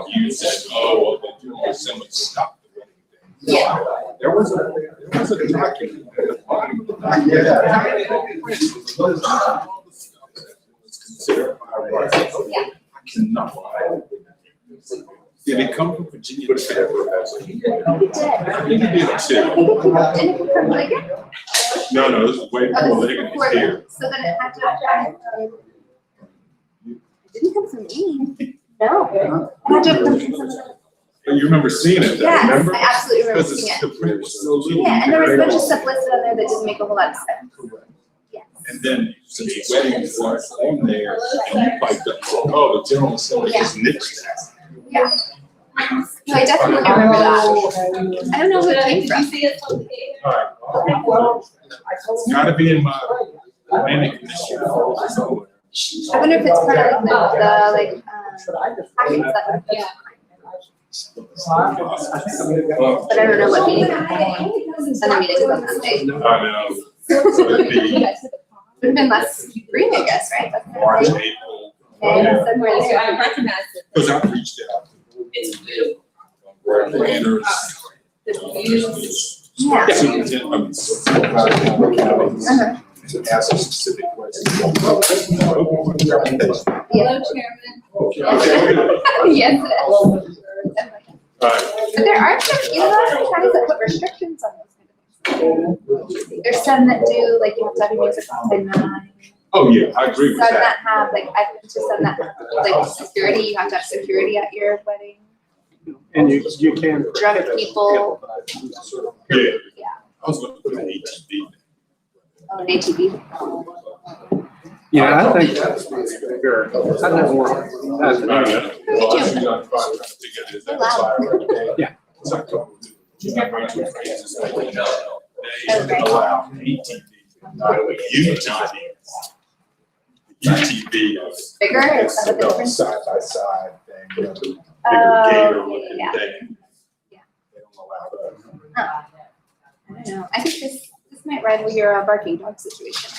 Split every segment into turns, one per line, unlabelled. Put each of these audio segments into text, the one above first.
You said, oh, well, they do someone stop the running thing.
Yeah.
There was a document at the bottom of the document. Considered by rights.
Yeah.
I cannot lie. Did it come from Virginia? But it's ever
He did.
You can do it too.
Didn't it come from Ligon?
No, this is way
Oh,
before
this
they
is
can
before
here.
then. So then it had to have come. It didn't come from me. No. It had to have come from someone else.
But you remember seeing it, though,
Yes,
remember?
I absolutely remember
Because
seeing it.
the print was so little.
Yeah, and there was a bunch of stuff listed on there that didn't make a whole lot of sense.
Correct.
Yes.
And then since the weddings weren't on there, and you piped up, oh, the general assembly just niched that.
Yeah. No, I definitely remember that. I don't know who it came from.
It's gotta be in my planning commission folder somewhere.
I wonder if it's part of like the packets that. Yeah. But I don't know what meeting. And the meeting was on that day.
I know. So it'd be
Would have been less green, I guess, right?
March, April.
Okay, somewhere there.
I recognize it.
Because I've reached out
It's beautiful.
to planners.
Yeah. Uh-huh.
To ask a specific question.
Yeah.
Hello, Chairman.
Yes, it is.
Right.
But there are some, you know, there are counties that put restrictions on those kind of things. There's some that do, like, you have to have your music off by 9.
Oh, yeah, I agree with
Some
that.
that have, like, I've been to some that, like, security, you have to have security at your wedding.
And you can.
Drunk people.
Yeah.
Yeah.
I was gonna put an ATV.
Oh, an ATV.
Yeah, I think that's bigger. I know more. That's
Well, you got probably to get it, that's why I read it.
Yeah.
It's October. They allow ATV, not UTV. UTV is.
Bigger? Is
It's
that what the
the
difference?
side by side thing, you know, the bigger
Oh,
gator looking
yeah.
thing.
Yeah.
They don't allow that.
Huh. I don't know. I think this might rival your barking dog situation.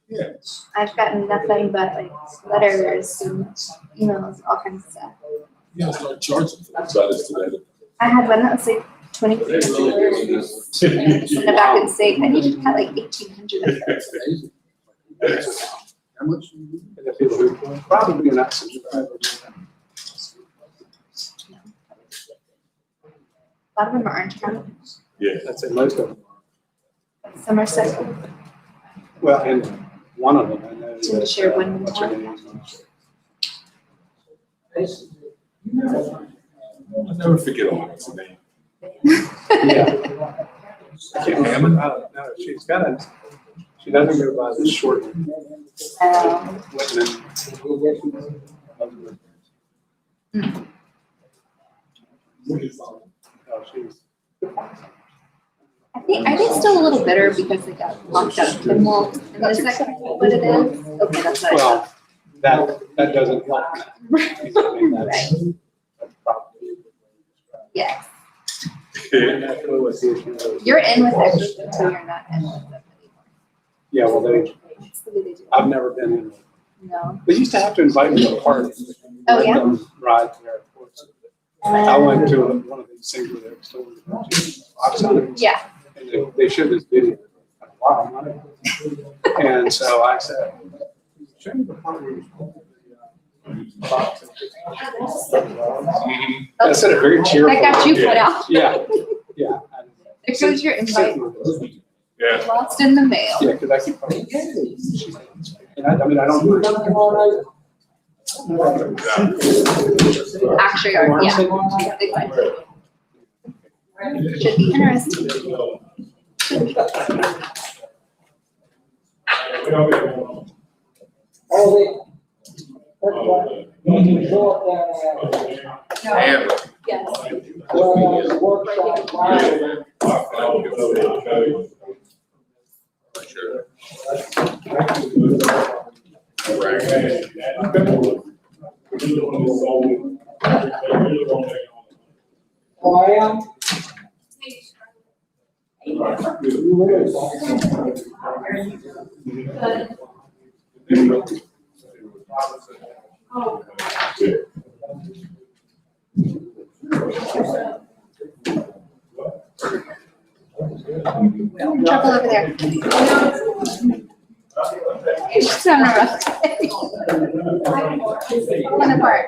Yes.
I've gotten nothing but like letters and emails, all kinds of stuff.
Yeah, it's not charging for that. So it's today.
I had one that was like 23 send it back and say, I need to cut like 1,800 of those.
How much?
Probably not subscribers.
A lot of them are Orange County.
Yeah.
That's it, most of them.
Some are set.
Well, and one of them, I know.
To share one
What's her
more.
name?
I'll never forget all what's her name.
Yeah. Hammond? No, she's got a, she doesn't go by the short. Whitman. Oh, she's.
I think, are they still a little bitter because they got locked out of Kimmel? And is that what it is? Okay, that's what I thought.
Well, that doesn't help.
Right. Yes.
And that's really what the issue is.
You're in with their group until you're not in with them anymore.
Yeah, well,
That's the way they do it.
I've never been in.
No.
They used to have to invite me to parties.
Oh,
Let
yeah?
them ride there, of course. I went to one of these things where they're extolling the
Yeah.
and they showed this video. Wow, money. And so I said, show me the part where you I said it very cheerful.
That got you put out.
Yeah, yeah.
There goes your invite.
Yeah.
Lost in the mail.
Yeah, because I keep. And I mean, I don't.
Actually, yeah. Big one. Should be interesting. Should be.
And
Yes.
Oh, I am.
Trouble over there. You're just having a rough day. Falling apart.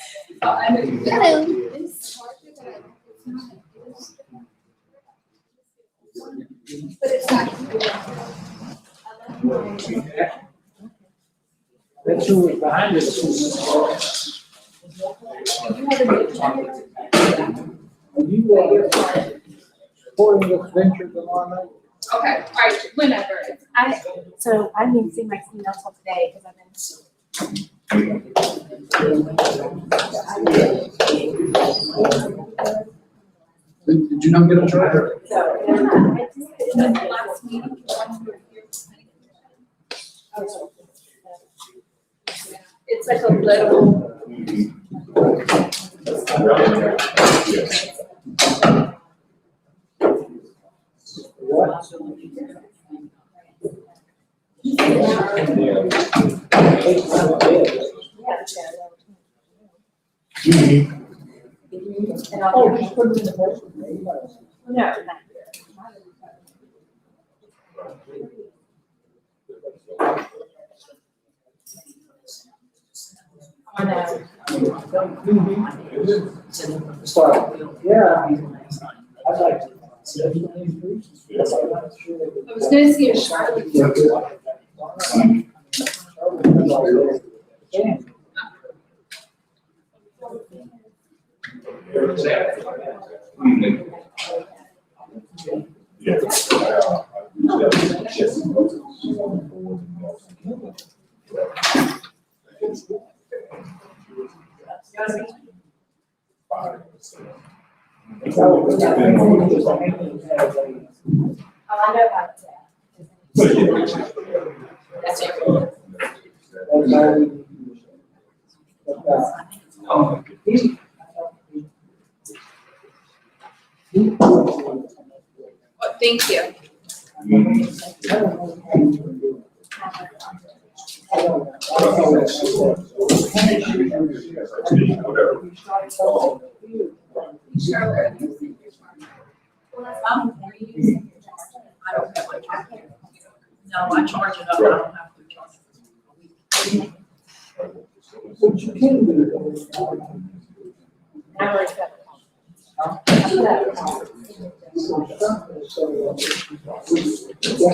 Hello.
That's who was behind it. Are you, supporting this venture tomorrow night?
Okay, all right, whenever.
So I didn't even see my email till today because I've been.
Did you not get a charger?
Last meeting. It's like a little.
What? Oh, just put it in the basement.
No.
So, yeah. I'd like to.
I was gonna see a Charlotte.
I know about
That's it. Oh, thank you. Charlotte.
I don't have my charger. No, I charge it up, I don't have to charge it.
But you can do it.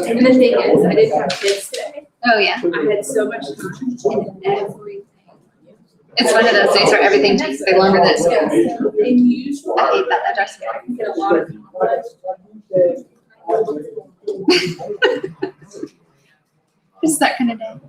And the thing is, I didn't have kids today.
Oh, yeah.
I had so much time in everything.
It's one of those days where everything takes way longer than it's supposed to.
And usually,
I hate that address.
I can get a lot of.
Just that kind of day.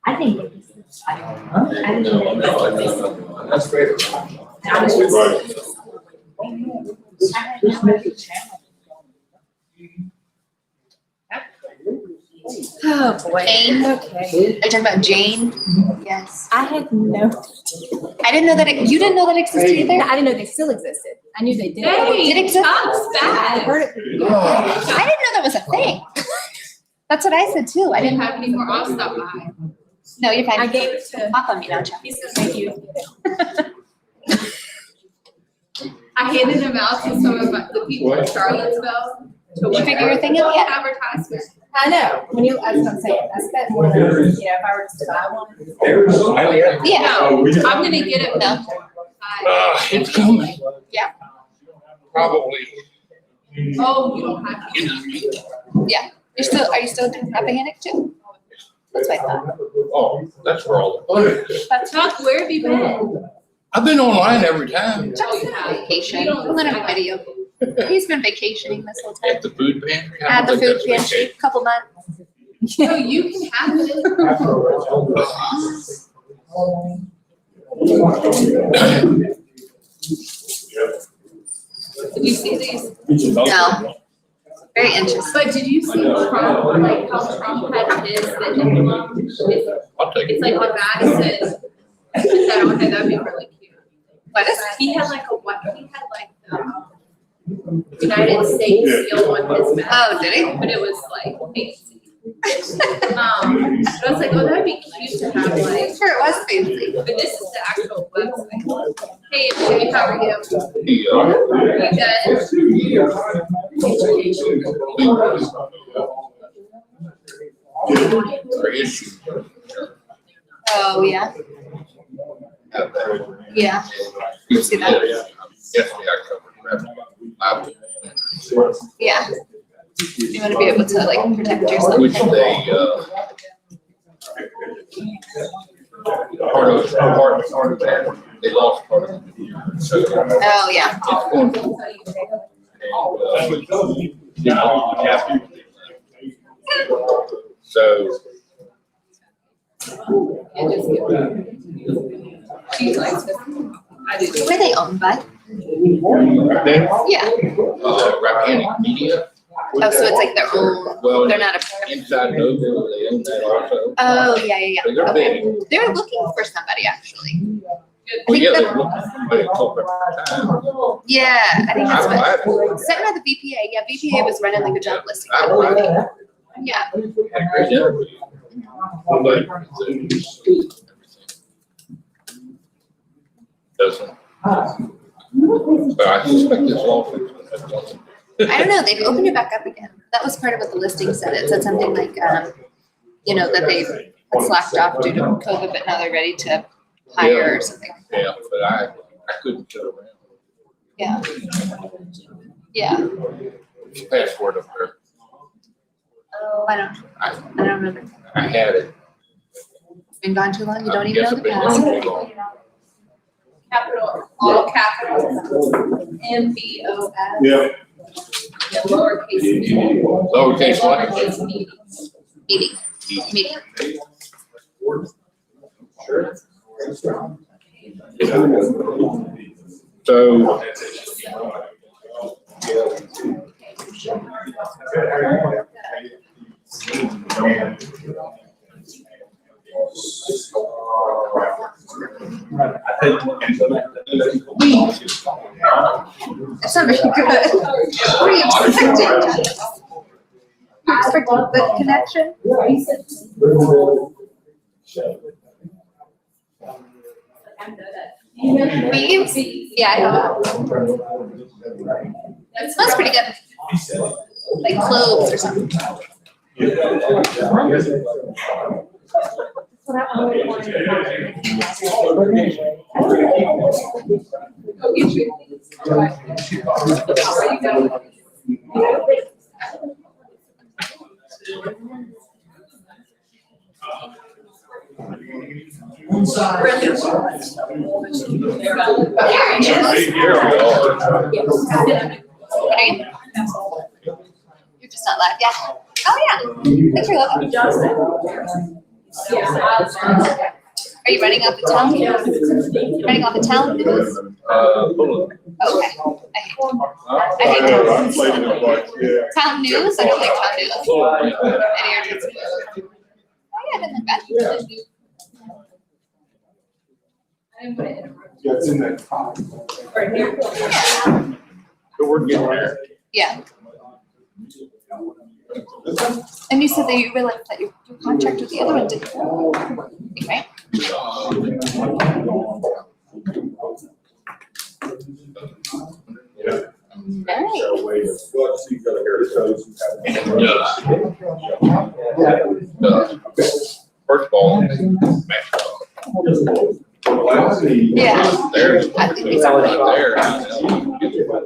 I think I didn't even know.
That's great.
Just make it.
Oh, boy. Jane?
Okay.
Are you talking about Jane? Yes.
I had no.
I didn't know that you didn't know that existed either?
I didn't know they still existed. I knew they did.
Hey,
Did it exist?
Tom's
I heard it.
I didn't know that was a thing. That's what I said too. I didn't
have any more. I'll stop by.
No, you're fine.
I gave it to.
Off on me now, Chuck.
He said, thank you. I handed them out to some of the people in Charlottesville.
Did you figure your thing out yet?
Advertisement.
I know, when you, I was gonna say, I spent more than, if I were just to buy one.
Yeah.
I'm gonna get it.
No.
It's coming.
Yeah.
Probably.
Oh, you don't have to.
Yeah. Are you still wrapping in it too? That's what I thought.
Oh, that's where all the fun is.
That's
Chuck, where have you been?
I've been online every time.
Chuck's on vacation. We'll let him video. He's been vacationing this whole time.
At the food pantry. I
At the
don't think
food
that's
pantry,
vacation.
couple months.
No, you can have it. Did you see these?
No. Very interesting.
But did you see Trump, like how Trump had his, the emblem?
I'll take
It's
it.
like the Madison. Okay, that'd be really cute.
What is
He had like a what? He had like the United States seal on his mask.
Oh, did he?
But it was like fancy. But I was like, oh, that'd be cute to have like.
Sure, it was fancy.
But this is the actual website. Hey, Jay, how are you?
He,
You good?
our issue.
Oh, yeah. Yeah.
You
see that?
Yesterday I covered that.
Yeah. You want to be able to like protect yourself.
Which they, part of that, they lost part of it. So,
Oh, yeah.
So,
She likes it. I do.
Who are they owned by?
then,
Yeah.
Rappahannock Media,
Oh, so it's like their own,
well,
they're not a.
inside Noble, they own that also.
Oh, yeah, yeah,
So
yeah.
they're
Okay.
big.
They're looking for somebody, actually.
Well, yeah, they're looking for somebody to cover at the time.
Yeah, I think that's what.
I
Sitting at the VPA, yeah, VPA was running like a job listing.
I applied.
Yeah.
Had a great interview. But doesn't. But I suspect this lawsuit's gonna have something.
I don't know, they've opened it back up again. That was part of what the listing said. It said something like, you know, that they had slacked off due to COVID, but now they're ready to hire or something.
Yeah, but I couldn't get around.
Yeah. Yeah.
Password up there.
Oh, I don't remember.
I had it.
Been gone too long, you don't
I
even
guess
know
I've
the
been
past.
gone too long.
Capital, all capitals, MBOS.
Yeah.
Yeah, lowercase.
Lowercase what?
Lowercase meetings.
Meeting.
So,
It's not very good. What are you expecting? You're expecting good connection? Memes? Yeah, I have. It smells pretty good. Like cloves or something. What are you? You're just not live, yeah. Oh, yeah. Thanks for looking. Are you running off the town? Running off the town news? Okay. I hate town news. I don't like town news. It irritates me. Oh, yeah, I didn't like that.
Yeah, it's in that.
Right here.
so we're getting there.
Yeah. And you said that you realized that your contract with the other one didn't, right? Nice.
First of all,
Yeah.
there's
I think
right
so.
there.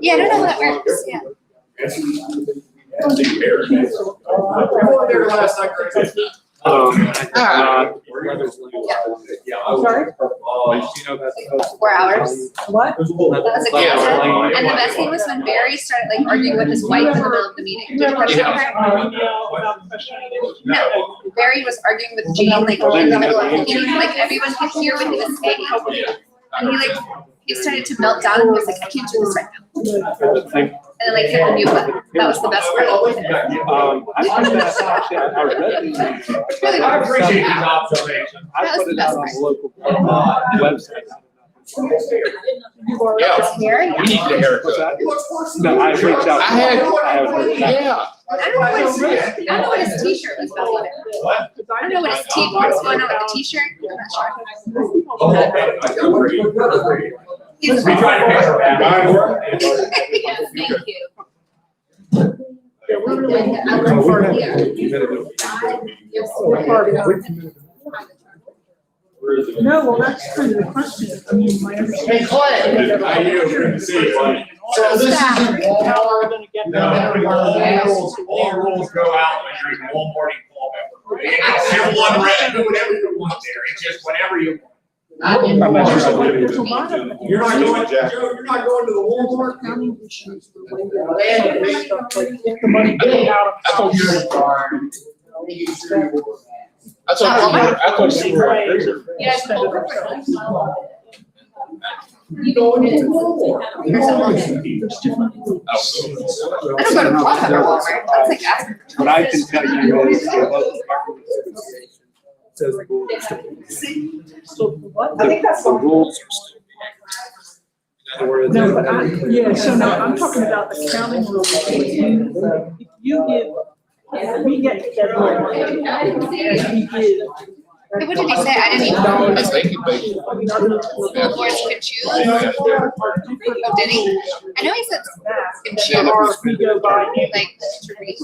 Yeah, I don't know how that works, yeah.
There last night.
Yeah.
Sorry?
You know about the post-
4 hours.
What?
That was a good
Yeah.
one. And the best thing was when Barry started like arguing with his wife in the middle of the meeting. Did you catch that part? No, Barry was arguing with Jane like in the middle of the meeting, like everyone could hear what he was saying. And he started to melt down and he was like, I can't do this right now.
The thing,
And then like hit the mute button. That was the best part.
I think that's actually, I read these.
Really
I appreciate his observation.
I put it out on the local website.
Yeah,
Here,
we
yeah.
need the
What's
haircut.
that? No, I reached out.
I had,
I haven't heard back.
yeah.
I don't know what his t-shirt was about either.
What?
I don't know what his what's going on with the t-shirt. I'm not sure. He's-
We try to fix it.
Yeah, thank you.
No, well, that's kind of the question. I mean, my understanding.
Hey, Clay. How you? Good to see you, buddy. So this is
How are we gonna get that?
all rules go out when you're in Walmart call member. It's everyone ready, do whatever you want there, it's just whatever you.
There's a lot of.
You're not going, Joe, you're not going to the Walmart?
Accounting issues related to stuff like if the money came out of.
I thought you were, a visitor.
Yeah, it's cool.
You going into Walmart?
There's a woman.
There's different.
I don't go to Walmart or Walmart. That's like asking.
What I can tell you is the local government says the rules are still.
So what?
The rules are still. In other words,
No, but yeah, so now I'm talking about the accounting rules. If you give, if we get federal money, and we give.
Hey, what did he say? I didn't even know.
I think it makes.
School boards could choose. Oh, did he? I know he said could choose,
Or we go by.
like, to read.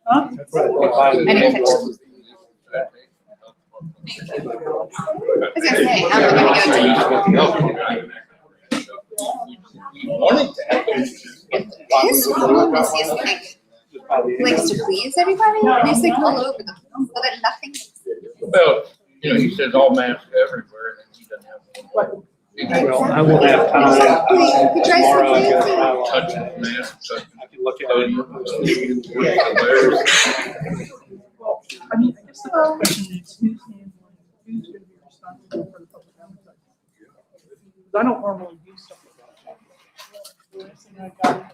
Huh?
That's right. They buy the
I didn't catch
rules.
I was gonna say, how am I gonna go
Wanting to have it.
to? His problem is he's like, likes to please everybody, and he's like all over them, so that nothing.
Well, you know, he says all masks everywhere, and then he doesn't have one.
Well, I will have time.
Exactly. He tries to
Tomorrow,
please
I'll
you.
get
Touching the mask, touching
I can look at
the
it.
Well, I mean, I guess the question is who's handling, who's gonna be responsible for the public advertising? Because I don't normally do stuff like that.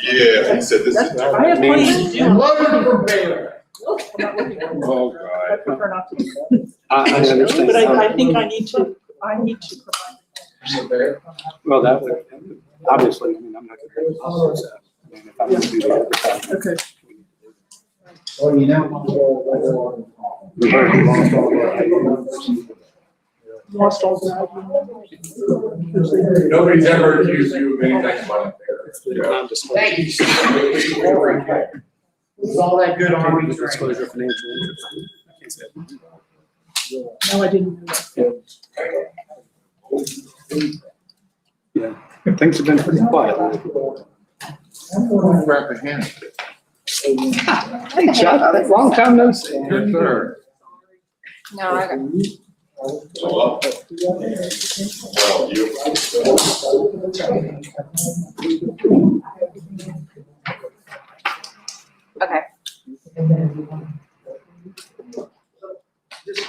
Yeah, he said this is.
I have plenty to do. I'm not looking for it.
Oh,
I
God.
prefer not to do.
I understand.
But I think I need to provide.
Well, that would, obviously, I mean, I'm not gonna. I mean, if I'm gonna do the advertising.
Okay.
Well, you know.
We heard
Lost all that.
Nobody's ever accused you of anything but
non-disclosure.
Thank you. It was all that good Army training.
Disclosure of financial interest. I can't say it.
No, I didn't do that.
Yeah, things have been pretty quiet.
Representative.
Hey, Chuck, long time no see.
Yes, sir.
No, I don't.
Well, you.
Okay.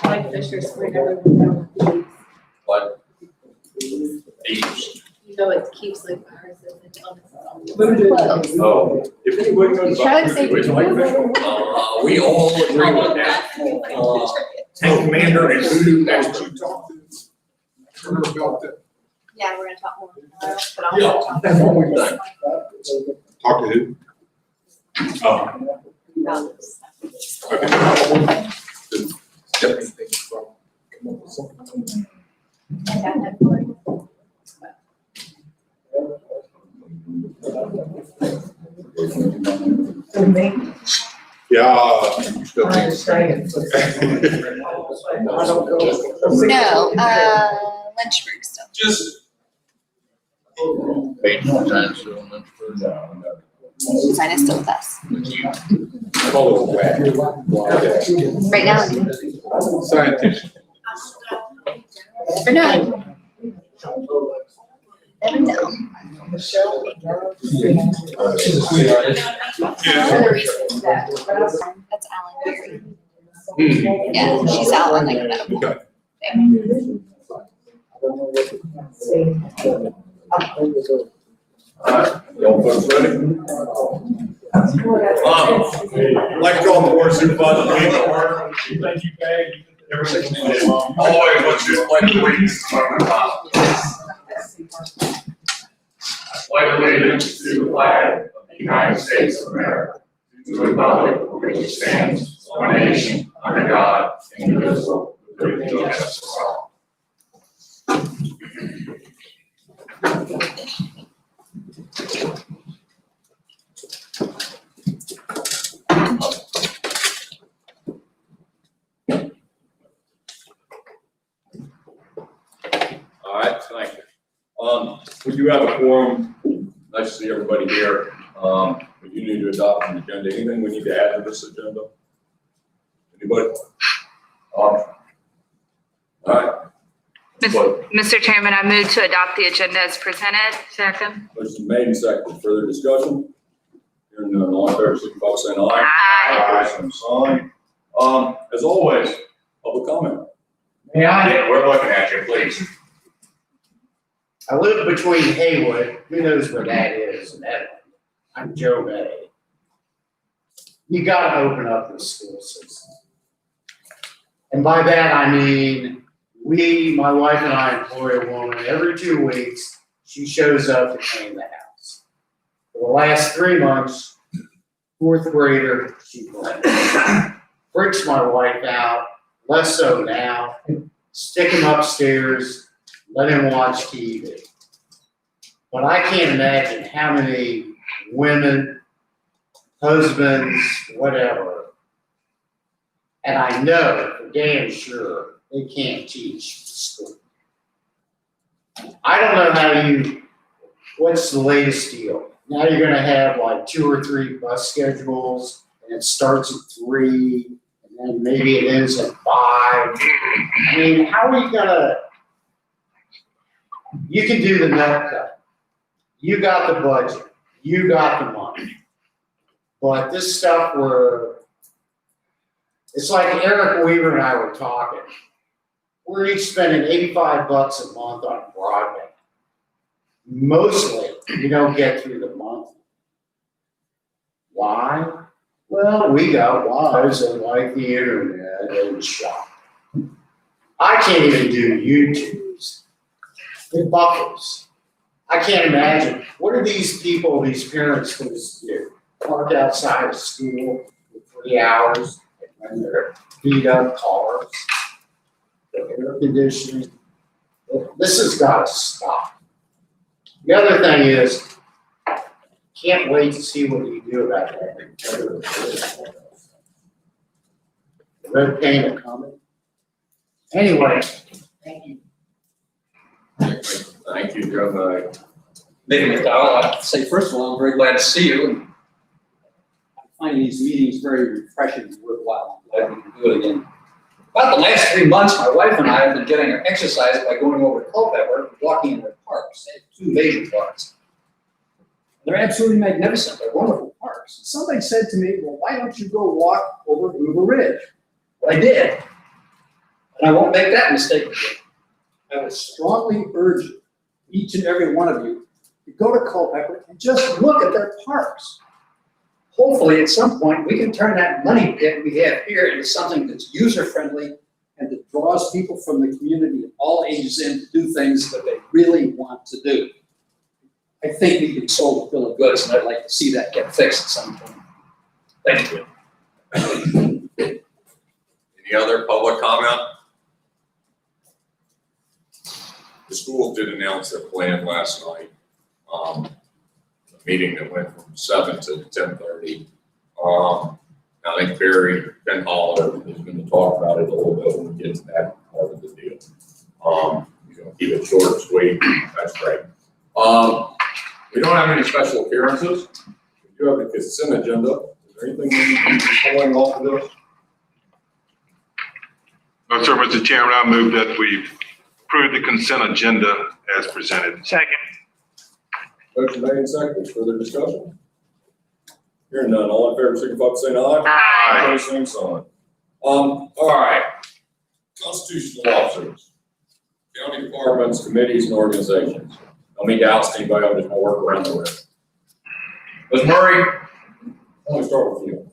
Like Fisher's whenever.
What?
You know, it keeps like viruses and illnesses.
Oh, if you wouldn't go to.
Try to say-
Would you like fish?
We all agree with that. Tank commander and voodoo master.
Yeah, we're gonna talk more tomorrow, but I'll.
Yeah, that's what we've done.
Talk to who? Oh,
About this.
okay. Yeah.
Still think-
No, Lynchburg still.
Just.
Page one time still in Lynchburg.
Sign is still with us.
With you. call it wet.
Right now?
Scientific.
Or no? Never know. That's Alan Berry. Yeah, she's out on like medical.
Okay.
Y'all folks ready? I'd like to call the board of supervisors meeting to order. Thank you, Peg. Every 6 minutes.
Always, let's just play the weeks. Pledge allegiance to the flag of the United States of America, to the republic for which it stands, one nation, under God, indivisible, with liberty and justice for all.
All right, thank you. We do have a quorum. Nice to see everybody here. We do need to adopt an agenda. Anything we need to add to this agenda? Anybody? All right.
Mr. Chairman, I move to adopt the agenda as presented. Second.
Motion made and seconded. Further discussion? Hearing none, all in favor, signify by saying aye.
Aye.
Same sign. As always, public comment.
Yeah, we're looking at you, please.
I live between Haywood, who knows where that is, and Edmond. I'm Joe Bay. You gotta open up the school system. And by that, I mean, my wife and I employ a woman every 2 weeks. She shows up to clean the house. For the last 3 months, 4th grader, she freaks my wife out, less so now. Stick him upstairs, let him watch TV. But I can't imagine how many women, husbands, whatever, and I know for damn sure they can't teach school. I don't know what's the latest deal? Now you're gonna have like 2 or 3 bus schedules, and it starts at 3, and then maybe it ends at 5. I mean, how are you gonna, you can do the nut cut. You got the budget, you got the money. But this stuff where, it's like Eric Weaver and I were talking. We're each spending $85 a month on broadband. Mostly, you don't get through the month. Why? Well, we got wives that like the internet and shop. I can't even do YouTubes. It buffers. I can't imagine. What are these people, these parents going to do? Park outside of school for 3 hours and they're beat up cars, the air conditioning. This has got to stop. The other thing is, can't wait to see what you do about that. Red paint coming. Anyway, thank you.
Thank you, Joe.
Maybe McDowell, I'd say first of all, I'm very glad to see you. And I'm finding these meetings very refreshing and worthwhile. I'm glad we can do it again. About the last 3 months, my wife and I have been getting our exercise by going over to Culpeper and walking in their parks. They have 2 major parks. They're absolutely magnificent. They're wonderful parks. And somebody said to me, well, why don't you go walk over Hoover Ridge? Well, I did. And I won't make that mistake again. I would strongly urge you, each and every one of you, to go to Culpeper and just look at their parks. Hopefully, at some point, we can turn that money pit we have here into something that's user-friendly and that draws people from the community of all ages in to do things that they really want to do. I think we can sold a bill of goods, and I'd like to see that get fixed at some point. Thank you.
Any other public comment? The schools did announce their plan last night. A meeting that went from 7 to 10:30. I think Ben Holler is going to talk about it a little bit when we get to that part of the deal. He's going to keep it short and sweet. That's great. We don't have any special appearances. We do have a consent agenda.
there anything we need to be following off of this?
No, sir, Mr. Chairman, I move that we approve the consent agenda as presented.
Second.
Motion made and seconded, further discussion? Hearing none, all in favor, signify by saying aye.
Aye.
Opposed, same sign. All right. Constitutional officers, county departments, committees, and organizations. Don't mean to oust anybody, I'm just gonna work around the room. Ms. Murray, let me start with you.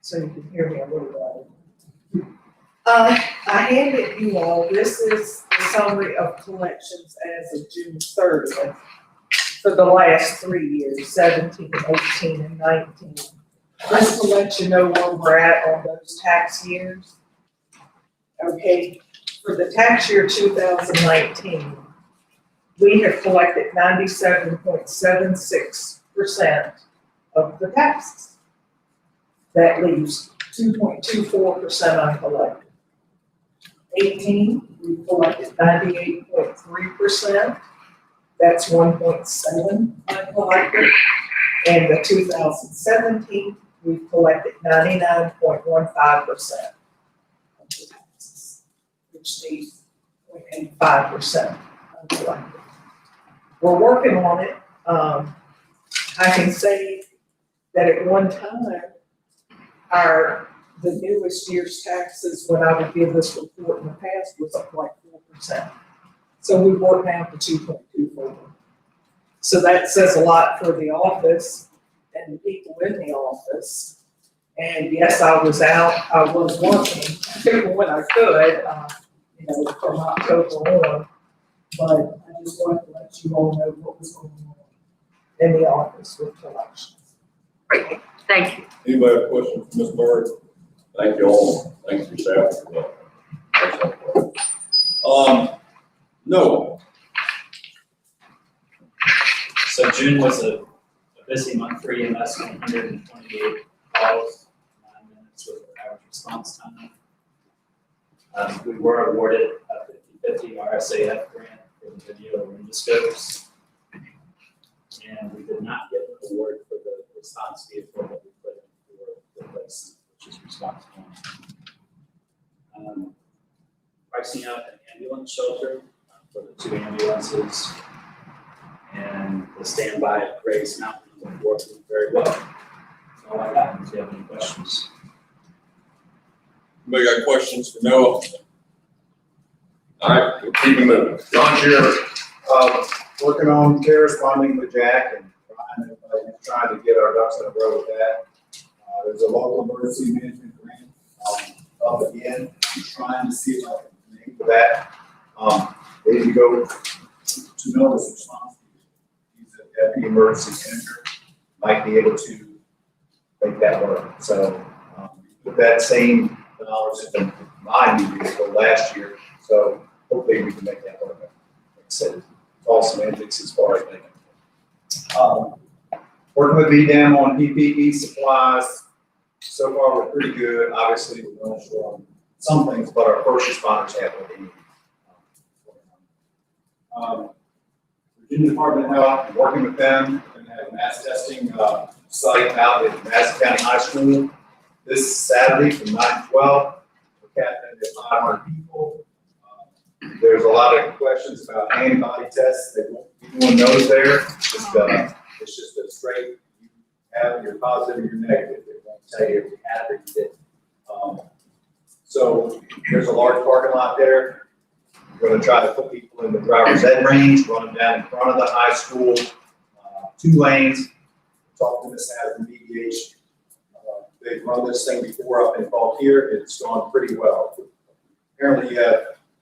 So you can hear me a little better. I handed you all, this is the summary of collections as of June 30th for the last 3 years, 17, 18, and 19. Just to let you know where we're at on those tax years. Okay, for the tax year 2019, we have collected 97.76% of the taxes. That leaves 2.24% uncollected. 18, we collected 98.3%. That's 1.7 uncollected. And the 2017, we collected 99.15% of the taxes, which leaves 0.85% uncollected. We're working on it. I can say that at one time, the newest year's taxes, when I would give this report in the past, was up like 4%. So we worked down to 2.24. So that says a lot for the office and the people in the office. And yes, I was out, I was working when I could, from October on. But I just wanted to let you all know what was going on in the office with collections.
Great, thank you.
Anybody have a question for Ms. Murray? Thank you all. Thanks for staff. No.
So June was a busy month for EMS, 128 calls, 9 minutes with the average response time. We were awarded a 50/50 RSAF grant for the video endoscopes. And we did not get an award for the response vehicle that we put in for replacement, which is response one. Pricing out an ambulance shelter for the 2 ambulances. And the standby at Grace Mountain is working very well. That's all I got. If you have any questions.
Anybody got questions for Noah? All right, we'll keep it moving. John Shearer.
Working on corresponding with Jack and trying to get our ducks in a row with that. There's a local emergency management grant up again. I'm trying to see if I can name for that. They need to go to Noah's response. He's a deputy emergency manager, might be able to make that work. So with that same dollars in my new vehicle last year, so hopefully we can make that work. Like I said, it's all semantics as far as making. Working with VDM on PPE supplies. So far, we're pretty good. Obviously, we're going short on some things, but our first responders have what they need. Virginia Department of Health, working with them, we're going to have a mass testing site out at Madison County High School this Saturday from 9 to 12. We're capping at 500 people. There's a lot of questions about antibody tests. They won't be doing those there. It's just a straight, you have your positive or your negative. They won't tell you if you have it or you didn't. So there's a large parking lot there. We're going to try to put people in the driver's ed range, run them down in front of the high school, 2 lanes, talk to Ms. Adams mediation. They've run this thing before up in Fauquier. It's gone pretty well. Apparently you have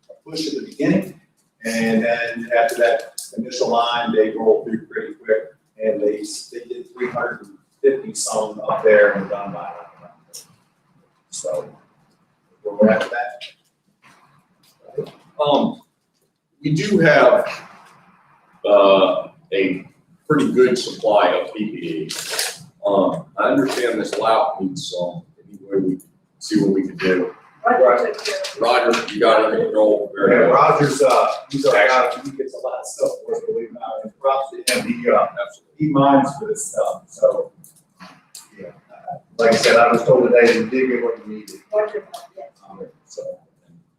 a push at the beginning, and then after that initial line, they roll through pretty quick. And they did 350 some up there and done by that. So we're at that.
We do have a pretty good supply of PPE. I understand this lout needs some, any way we can see what we can do.
Roger took care of it.
Roger, you got it under control.
Yeah,
Very good.
Roger's, he's our guy, he gets a lot of stuff for us, believe it or not, and props to him, he minds for this stuff, so. Yeah, like I said, I was told today, he did get what he needed.
Roger, yeah.
So,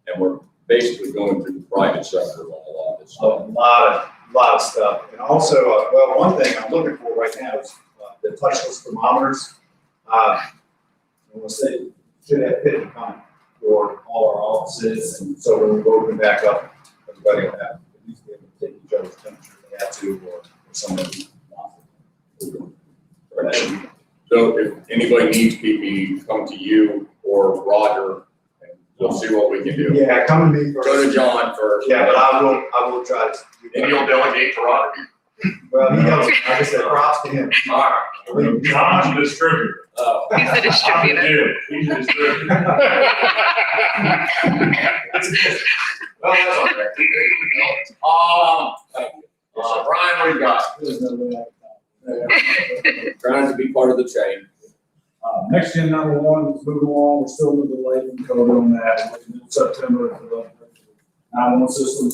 and we're basically going through the private sector on a lot of this
A
stuff.
lot of stuff. And also, well, one thing I'm looking for right now is the touchless thermometers. We'll say, should have fit in time for all our offices, and so when we open back up, everybody will have, at least be able to take each other's temperature if they have to, or somebody wants it.
So if anybody needs PPE, come to you or Roger, and we'll see what we can do.
Yeah, come to me first.
Go to John first.
Yeah, but I will try to.
And you'll delegate to Roger.
Well, he helps, like I said, props to him.
All right.
John's the distributor.
Oh.
He's the distributor.
He's the distributor.
Well, that's okay. Thank you. Brian, what do you got? Trying to be part of the chain.
Next gen number one is moving along, we're still in the delay from COVID on that, we're looking at September for the 911 system.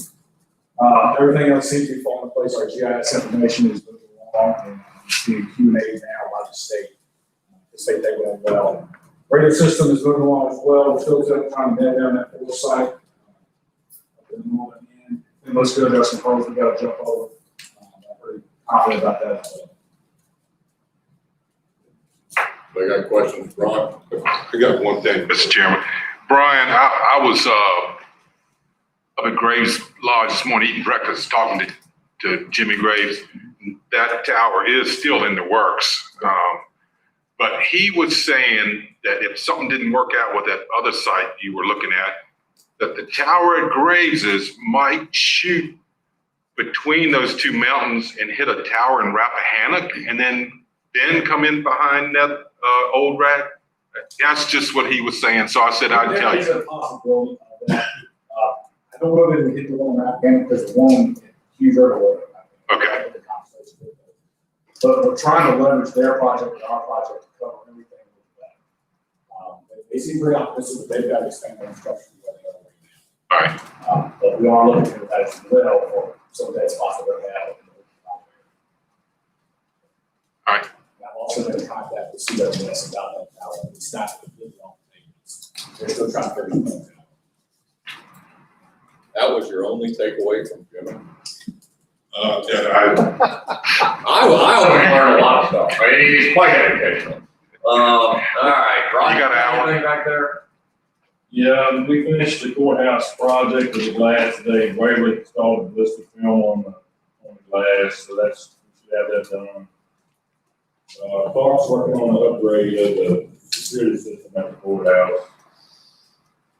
Everything else seems to be falling in place, our GIS information is moving along, and it's being Q&A now by the state. The state they went well. Radio system is moving along as well, we're still trying to bed down that foresight. It looks good, there's some hurdles we gotta jump over. I'm pretty confident about that as well.
I got questions, Brian?
I got one thing, Mr. Chairman. Brian, I was up at Graves Lodge this morning eating breakfast, talking to Jimmy Graves. That tower is still in the works. But he was saying that if something didn't work out with that other site you were looking at, that the tower at Graves's might shoot between those two mountains and hit a tower and wrap a hammock and then come in behind that old rack. That's just what he was saying. So I said, I'd tell
There is
you.
a possibility of that. I don't know if it would hit the one in Afghanistan because the one huge earthquake.
Okay.
But we're trying to leverage their project and our project to cover everything with that. They seem pretty optimistic that they've got to expand their construction where they are right now.
All right.
But we are looking at that as well for some of that spots that they have.
All right.
And I've also been in contact with CWS about that tower. It's not completely on the they're still trying to figure things out.
That was your only takeaway from Jimmy?
Yeah,
I always learn a lot of stuff. I mean, he's quite educational. All right, Brian,
You got an hour.
anything back there?
Yeah, we finished the courthouse project with the glass today. Waverly installed a ballistic film on the glass, so that's, we should have that done. Clark's working on the upgrade of the security system at the courthouse.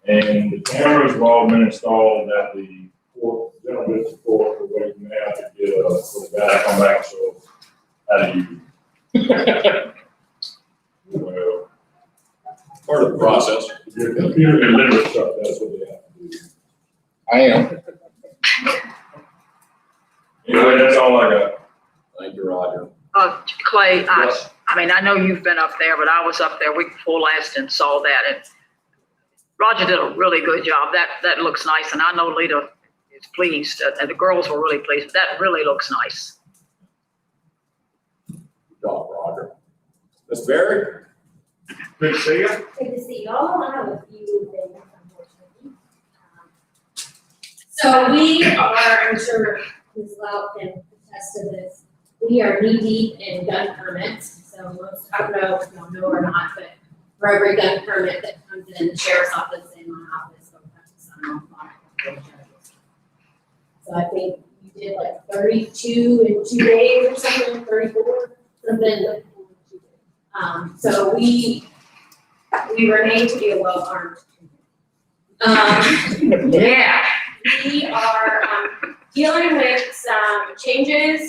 And the cameras have all been installed at the court, general district court, we're waiting now to get, for the guy to come back, so how do you? Well,
Part of the process.
your computer illiterate stuff, that's what they have to do.
I am.
Anyway, that's all I got.
Thank you, Roger.
Clay,
Yes.
I mean, I know you've been up there, but I was up there week before last and saw that, and Roger did a really good job. That looks nice, and I know Lita is pleased, and the girls were really pleased, but that really looks nice.
Good job, Roger. Ms. Berry?
Good to see you.
Good to see y'all. I have a few things, unfortunately. So we are, I'm sure Ms. Lau can attest to this, we are knee deep in gun permits. So most, I don't know if y'all know or not, but for every gun permit that comes in the sheriff's office and my office, we'll have to sign off on it. So I think you did like 32 in 2 days or something, 34, something. So we were named to be a well-armed community.
Yeah.
We are dealing with some changes.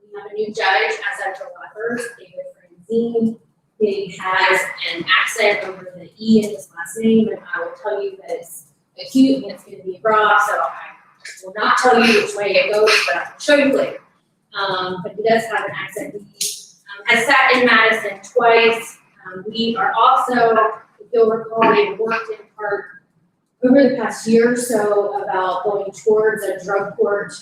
We have a new judge as of July 1st, David Franzine. He has an accent over the E in his last name, and I will tell you that it's acute and it's going to be raw, so I will not tell you which way it goes, but I will show you later. But he does have an accent. He has sat in Madison twice. We are also, you'll recall, we worked in part over the past year or so about going towards a drug court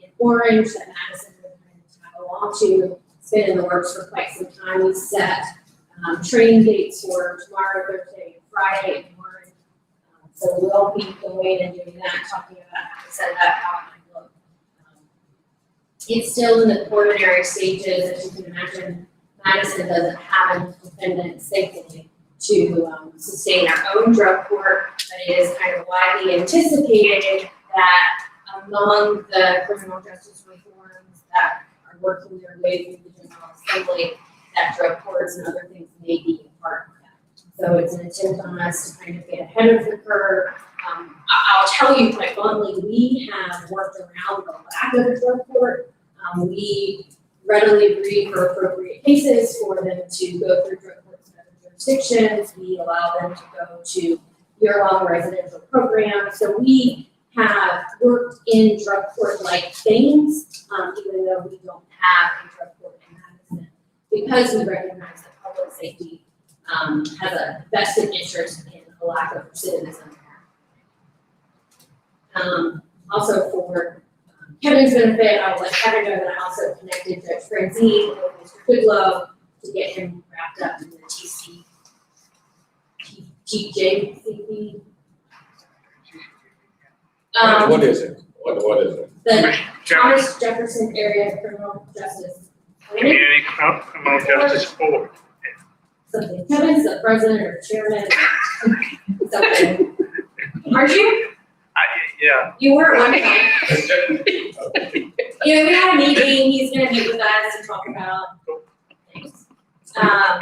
in Orange that Madison would kind of tag along to. It's been in the works for quite some time. We set training dates for tomorrow, Thursday, and Friday in Orange. So we'll be going and doing that, talking about how to set that out and look. It's still in the preliminary stages. As you can imagine, Madison doesn't have enough defendants, thankfully, to sustain our own drug court, but it is kind of widely anticipated that among the criminal justice reforms that are working their way through the General Assembly, that drug courts and other things may be a part of that. So it's an attempt on us to kind of get ahead of the curve. I'll tell you quite bluntly, we have worked around the lack of a drug court. We readily agree for appropriate cases for them to go through drug courts in other jurisdictions. We allow them to go to year-long residential programs. So we have worked in drug court-like things, even though we don't have a drug court in Madison, because we recognize that public safety has a vested interest in a lack of recidivism. Also for Kevin's benefit, I would let Kevin know that I also connected Judge Francine with Mr. Goodlow to get him wrapped up in the TJCP.
What is it? What is it?
The Thomas Jefferson Area Criminal Justice.
Community Criminal Justice Board.
Something. Kevin's the president or chairman. Something. Aren't you?
Yeah.
You were at one time. You know, we had a meeting, he's gonna meet with us and talk about things.
Sounds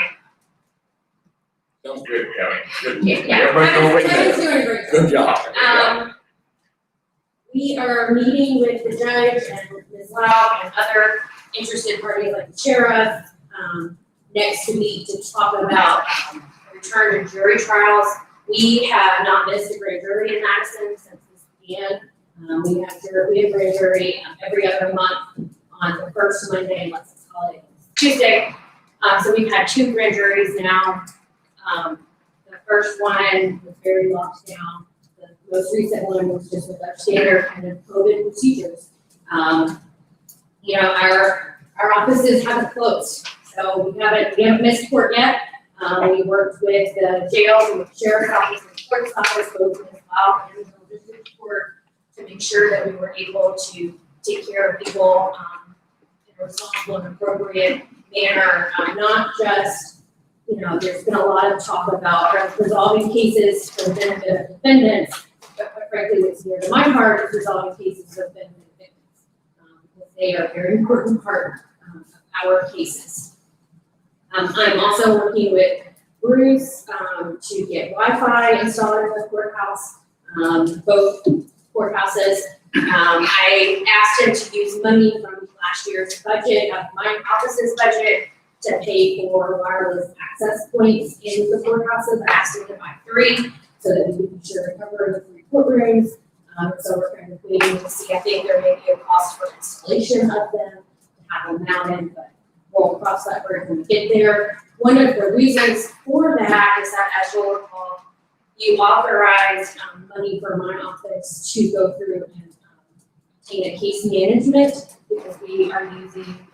good, Kevin. Good.
Yeah.
Everybody go with
Kevin's
that.
doing a great job.
Good job.
We are meeting with the judge and Ms. Lau and other interested parties like the sheriff, next week to talk about return to jury trials. We have not missed a grand jury in Madison since this began. We have grand jury every other month on the first Monday unless it's holiday Tuesday. So we've had 2 grand juries now. The first one was very locked down. The most recent one was just with our standard kind of COVID procedures. You know, our offices haven't closed, so we haven't missed court yet. We worked with the jails and the sheriff's office and the clerk's office, both in the file and the district court, to make sure that we were able to take care of people in a responsible and appropriate manner. Not just, you know, there's been a lot of talk about resolving cases for the benefit of defendants, but quite frankly, what's near to my heart is resolving cases for the benefit of victims. Because they are a very important part of our cases. I'm also working with Bruce to get Wi-Fi installed in the courthouse, both courthouses. I asked him to use money from last year's budget, of my office's budget, to pay for wireless access points in the courthouses. I asked him to buy 3 so that we can be sure to cover the 3 courtrooms. So we're kind of waiting to see. I think there may be a cost for installation of them, to have them mounted, but we'll cross that bridge when we get there. One of the reasons for that is that, as you'll recall, you authorized money for my office to go through and obtain a case management, because we are using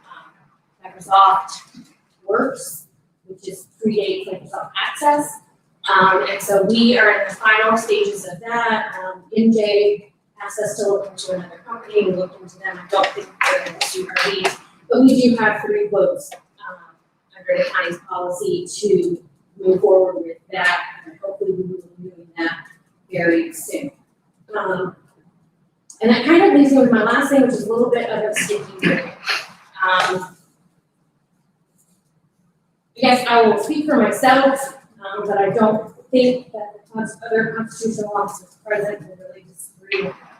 Microsoft Works, which is predates Microsoft Access. And so we are in the final stages of that. MJ asked us to look into another company. We looked into them. I don't think they're going to suit our needs, but we do have 3 quotes under the county's policy to move forward with that, and hopefully we will be doing that very soon. And that kind of leaves me with my last thing, which is a little bit of a sticky point. I guess I will speak for myself, but I don't think that the other constitutional officers present will really disagree with that,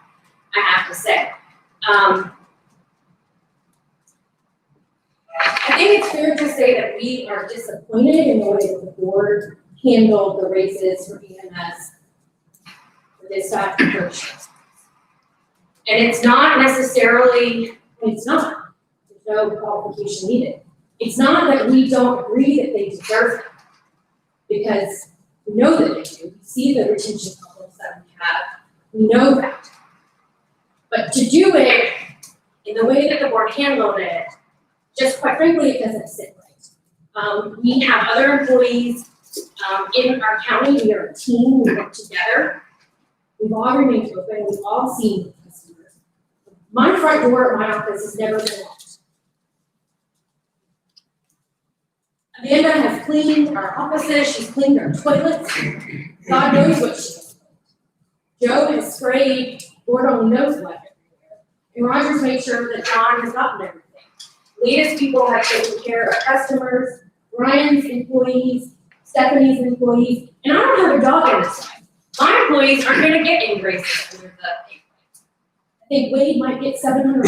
I have to say. I think it's fair to say that we are disappointed in the way that the board handled the races for EMS for this staff approach. And it's not necessarily, there's no qualification needed. It's not that we don't agree that they deserve it, because We know that they do. We see the retention levels that we have. We know that. But to do it in the way that the board handled it, just quite frankly, it doesn't sit right. We have other employees in our county. We are a team. We work together. We've all remained open. We've all seen customers. My front door at my office has never been locked. Amanda has cleaned our offices. She's cleaned our toilets. God knows what she's done. Joe has sprayed Lord only knows what everywhere. And Roger's made sure that John has gotten everything. Leah's people have taken care of customers, Brian's employees, Stephanie's employees, and I don't have a dog on this side. My employees aren't gonna get any raises under the pay plan. I think Wade might get 700.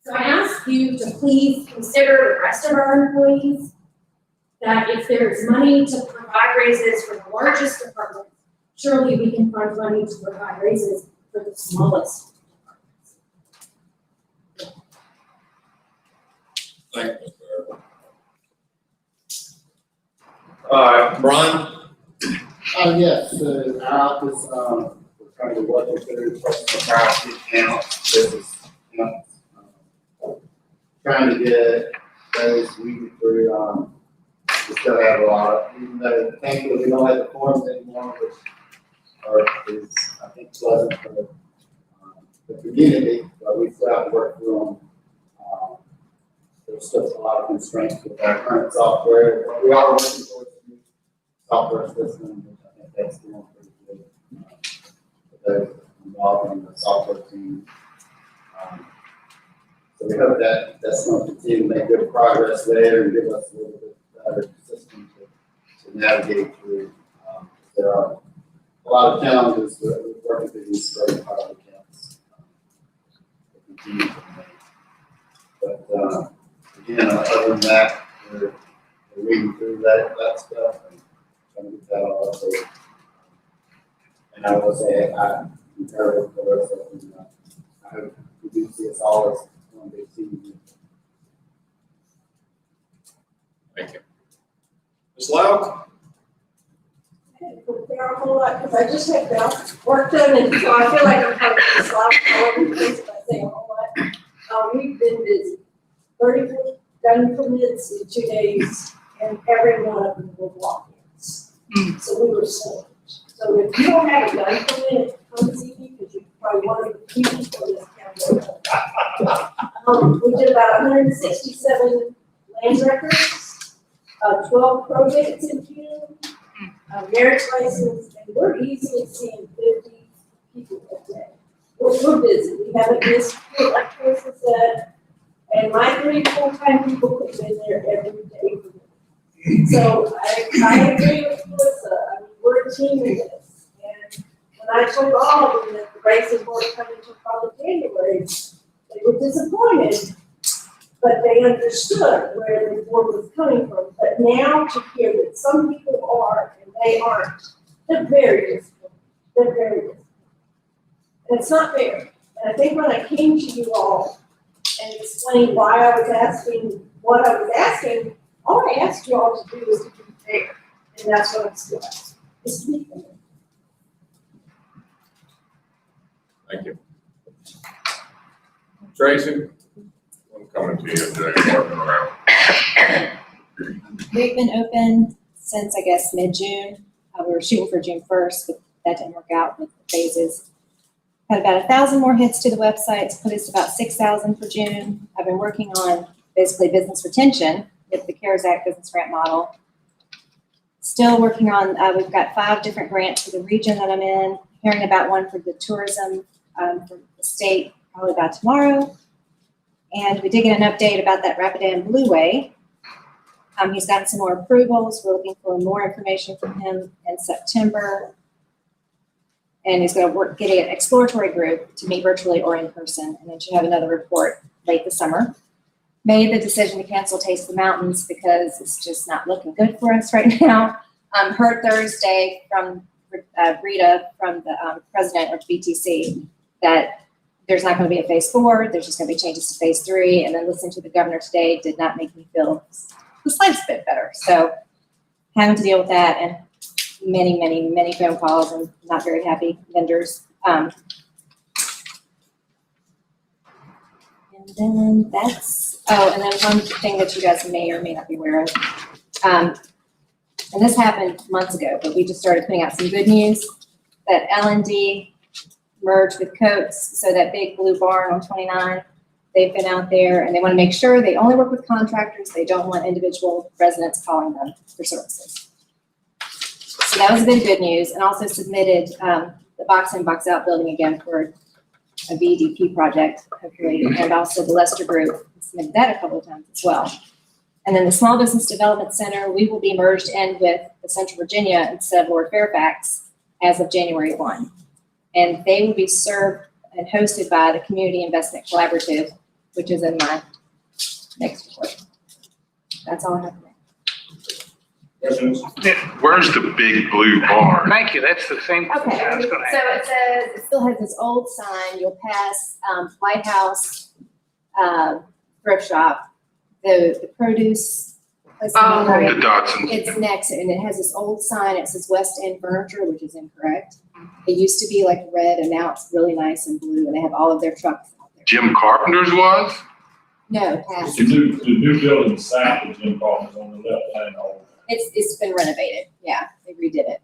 So I ask you to please consider the rest of our employees, that if there's money to provide raises for the largest department, surely we can find money to provide raises for the smallest departments.
Thank you, Mr. All right, Brian?
Yes, so our office, we're trying to work through personal property accounts, business accounts. Trying to get those weeded through, we still have a lot of, even though thankfully we don't have the forms anymore, which is, I think, pleasant for the community, but we still have to work through them. There's still a lot of constraints with our current software, but we are working towards a new software system, which I think that's going pretty good. For those involved in the software team. So we hope that that's going to continue to make good progress there and give us a little bit better system to navigate through. There are a lot of challenges with working through these very hard accounts. But again, other than that, we're reading through that stuff and trying to get that all updated. And I will say, I'm concur with the rest of them. I hope we do see us all as one big team.
Thank you. Ms. Lau?
There are a whole lot, because I just had work done, and so I feel like I'm having to slap all over the place if I say a whole lot. We've been busy. 34 gun permits in 2 days, and every one of them were walk-ins. So we were slammed. So if you don't have a gun permit, come see me, because you're probably one of the few people in this county. We did about 167 land records, 12 probates in June, marriage license, and we're easily seeing 50 people a day. We're busy. We haven't missed, like Teresa said, and my 3 full-time people have been there every day for me. So I agree with Melissa. I mean, we're a team in this. And when I told all of them that the raises weren't coming until probably January, they were disappointed, but they understood where the board was coming from. But now to hear that some people are and they aren't, they're very disappointed. They're very disappointed. And it's not fair. And I think when I came to you all and explained why I was asking what I was asking, all I asked you all to do was to be fair. And that's what I'm still asking, is to be fair.
Thank you. Tracy? I'm coming to you today.
We've been open since, I guess, mid-June. We were shooting for June 1st, but that didn't work out with the phases. Had about 1,000 more hits to the website to put us to about 6,000 for June. I've been working on basically business retention with the CARES Act business grant model. Still working on, we've got 5 different grants for the region that I'm in, hearing about one for the tourism for the state probably about tomorrow. And we did get an update about that Rapidan Blue Way. He's gotten some more approvals. We're looking for more information from him in September. And he's going to get an exploratory group to meet virtually or in person, and then should have another report late this summer. Made the decision to cancel Taste of the Mountains because it's just not looking good for us right now. Heard Thursday from Rita, from the president of BTC, that there's not going to be a phase 4. There's just going to be changes to phase 3. And then listening to the governor today did not make me feel the slightest bit better. So having to deal with that and many phone calls and not very happy vendors. And then and then one thing that you guys may or may not be aware of. And this happened months ago, but we just started putting out some good news that L&D merged with Coates, so that big blue barn on 29, they've been out there and they want to make sure they only work with contractors. They don't want individual residents calling them for services. So that was a bit of good news, and also submitted the box in, box out building again for a VDP project, hopefully, and also the Lester Group submitted that a couple of times as well. And then the Small Business Development Center, we will be merged in with the Central Virginia instead of Lord Fairfax as of January 1. And they will be served and hosted by the Community Investment Collaborative, which is in my next report. That's all I have.
Where's the big blue barn?
Thank you, that's the same.
Okay,
I was
so
gonna
it says, it still has this old sign, you'll pass White House thrift shop, the produce place.
Oh.
The Dotsons.
It's next, and it has this old sign, it says West End Furniture, which is incorrect. It used to be like red, and now it's really nice and blue, and they have all of their trucks out there.
Jim Carpenter's was?
No, past.
The new building south of Jim Carter's on the left hand.
It's been renovated, yeah, they redid it.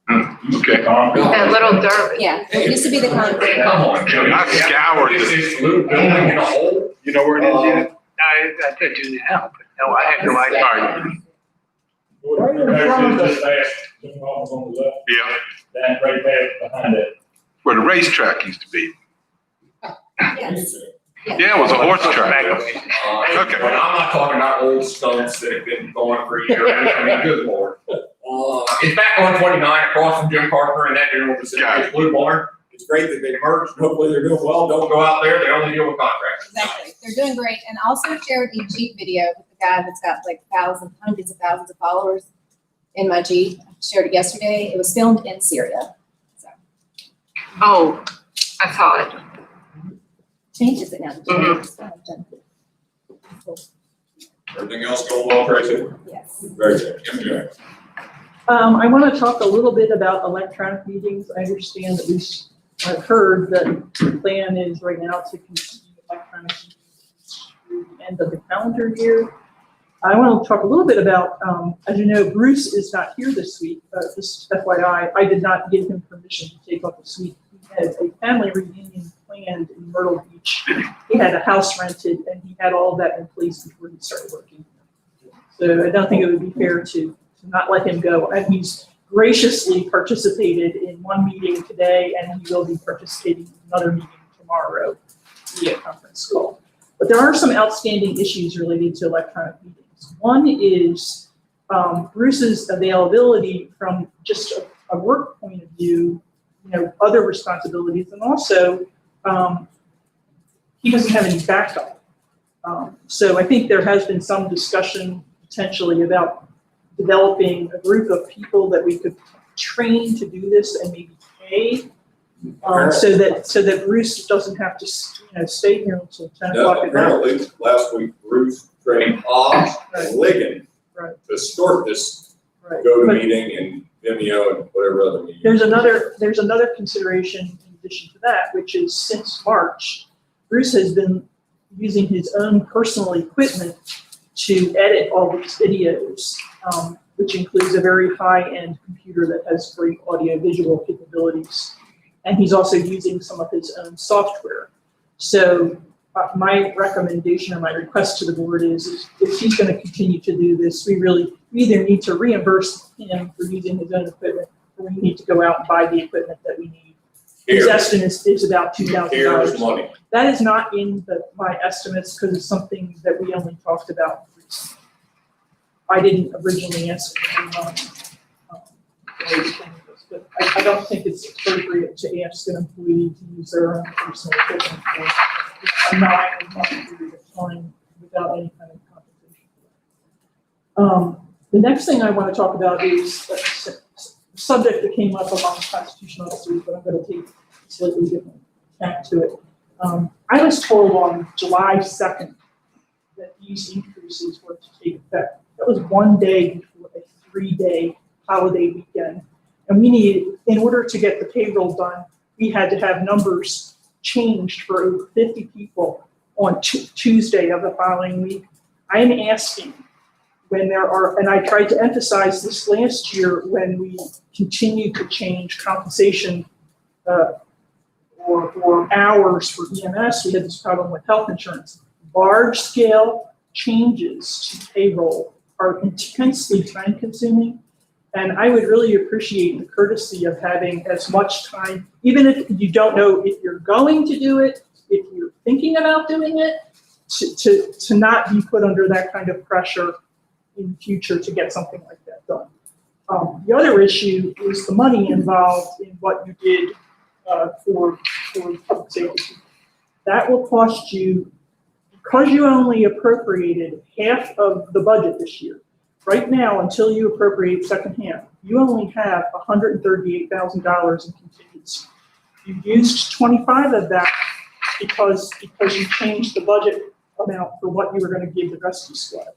Okay.
That little dirt.
Yeah, it used to be the concrete.
Come on, Joey.
I scoured
This
the,
is blue building in a hole.
You know where it is, Janet? I do now, but no, I have no idea.
Jim Carter's on the left,
yeah,
that right there behind it.
where the racetrack used to be.
Yes.
Yeah, it was a horse track.
Okay. But I'm not talking about old stumps that have been going for years. I mean, good lord. It's back on 29 across from Jim Carter and that general facility, Blue Barn. It's great that they merged. Hopefully they're doing well. Don't go out there. They only deal with contractors.
Exactly, they're doing great, and also shared a Jeep video with the guy that's got like hundreds of thousands of followers in my Jeep. I shared it yesterday. It was filmed in Syria. So
Oh, I saw it.
changes it now.
Everything else going well, Tracy?
Yes.
Very good. Yeah.
I want to talk a little bit about electronic meetings. I understand that I've heard that the plan is right now to continue electronic meetings through the end of the calendar year. I want to talk a little bit about, as you know, Bruce is not here this week. Just FYI, I did not give him permission to take off this week. He had a family reunion planned in Myrtle Beach. He had a house rented and he had all of that in place before he started working. So I don't think it would be fair to not let him go. And he's graciously participated in one meeting today and he will be participating in another meeting tomorrow via conference call. But there are some outstanding issues related to electronic meetings. One is Bruce's availability from just a work point of view, other responsibilities, and also he doesn't have any backup. So I think there has been some discussion potentially about developing a group of people that we could train to do this and maybe pay, so that Bruce doesn't have to stay here until 10 o'clock at night.
Apparently, last week Bruce trained Hobbs and Ligon to start this go-to-meeting and Vimeo and whatever other meeting.
There's another consideration in addition to that, which is since March, Bruce has been using his own personal equipment to edit all these videos, which includes a very high-end computer that has great audio-visual capabilities. And he's also using some of his own software. So my recommendation or my request to the board is if he's going to continue to do this, we either need to reimburse him for using his own equipment, or we need to go out and buy the equipment that we need. His estimate is about $2,000.
Here's money.
That is not in my estimates because it's something that we only talked about recently. I didn't originally ask for any money. But I don't think it's appropriate to ask an employee to use their own personal equipment for a 9-month period of time without any kind of compensation. The next thing I want to talk about is a subject that came up among constitutional officers, but I'm going to take a slightly different tack to it. I was told on July 2nd that these increases were to take effect. That was one day before a 3-day holiday weekend. And we needed, in order to get the payroll done, we had to have numbers changed for over 50 people on Tuesday of the following week. I'm asking when there are, and I tried to emphasize this last year when we continued to change compensation or hours for EMS, we had this problem with health insurance. Large scale changes to payroll are intensely time consuming. And I would really appreciate the courtesy of having as much time, even if you don't know if you're going to do it, if you're thinking about doing it, to not be put under that kind of pressure in the future to get something like that done. The other issue is the money involved in what you did for public safety. That will cost you, because you only appropriated half of the budget this year. Right now, until you appropriate second half, you only have $138,000 in contingency. You used 25 of that because you changed the budget amount for what you were going to give the rescue squad.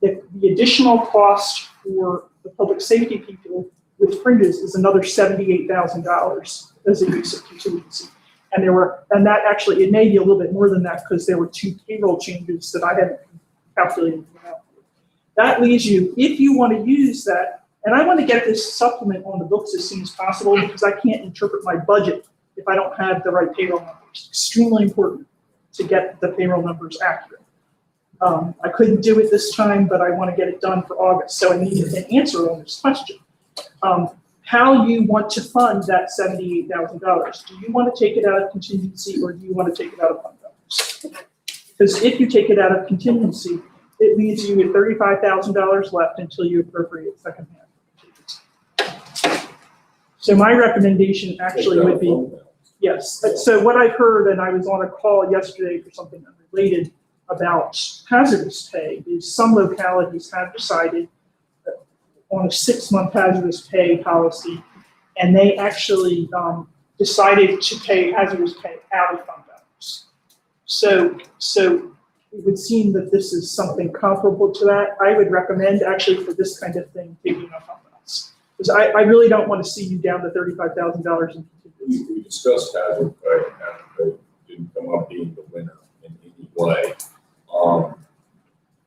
The additional cost for the public safety people with fringes is another $78,000 as a use of contingency. And that actually, it may be a little bit more than that because there were 2 payroll changes that I hadn't calculated out. That leaves you, if you want to use that, and I want to get this supplement on the books as soon as possible because I can't interpret my budget if I don't have the right payroll numbers. Extremely important to get the payroll numbers accurate. I couldn't do it this time, but I want to get it done for August, so I need an answer on this question. How you want to fund that $78,000? Do you want to take it out of contingency or do you want to take it out of fund balance? Because if you take it out of contingency, it leaves you with $35,000 left until you appropriate second half. So my recommendation actually would be, yes. So what I've heard, and I was on a call yesterday for something unrelated about hazardous pay, is some localities have decided on a 6-month hazardous pay policy, and they actually decided to pay hazardous pay out of fund balance. So it would seem that this is something comparable to that. I would recommend actually for this kind of thing taking out fund balance. Because I really don't want to see you down to $35,000 in contingency.
We discussed hazard pay, and it didn't come up being the winner in any way.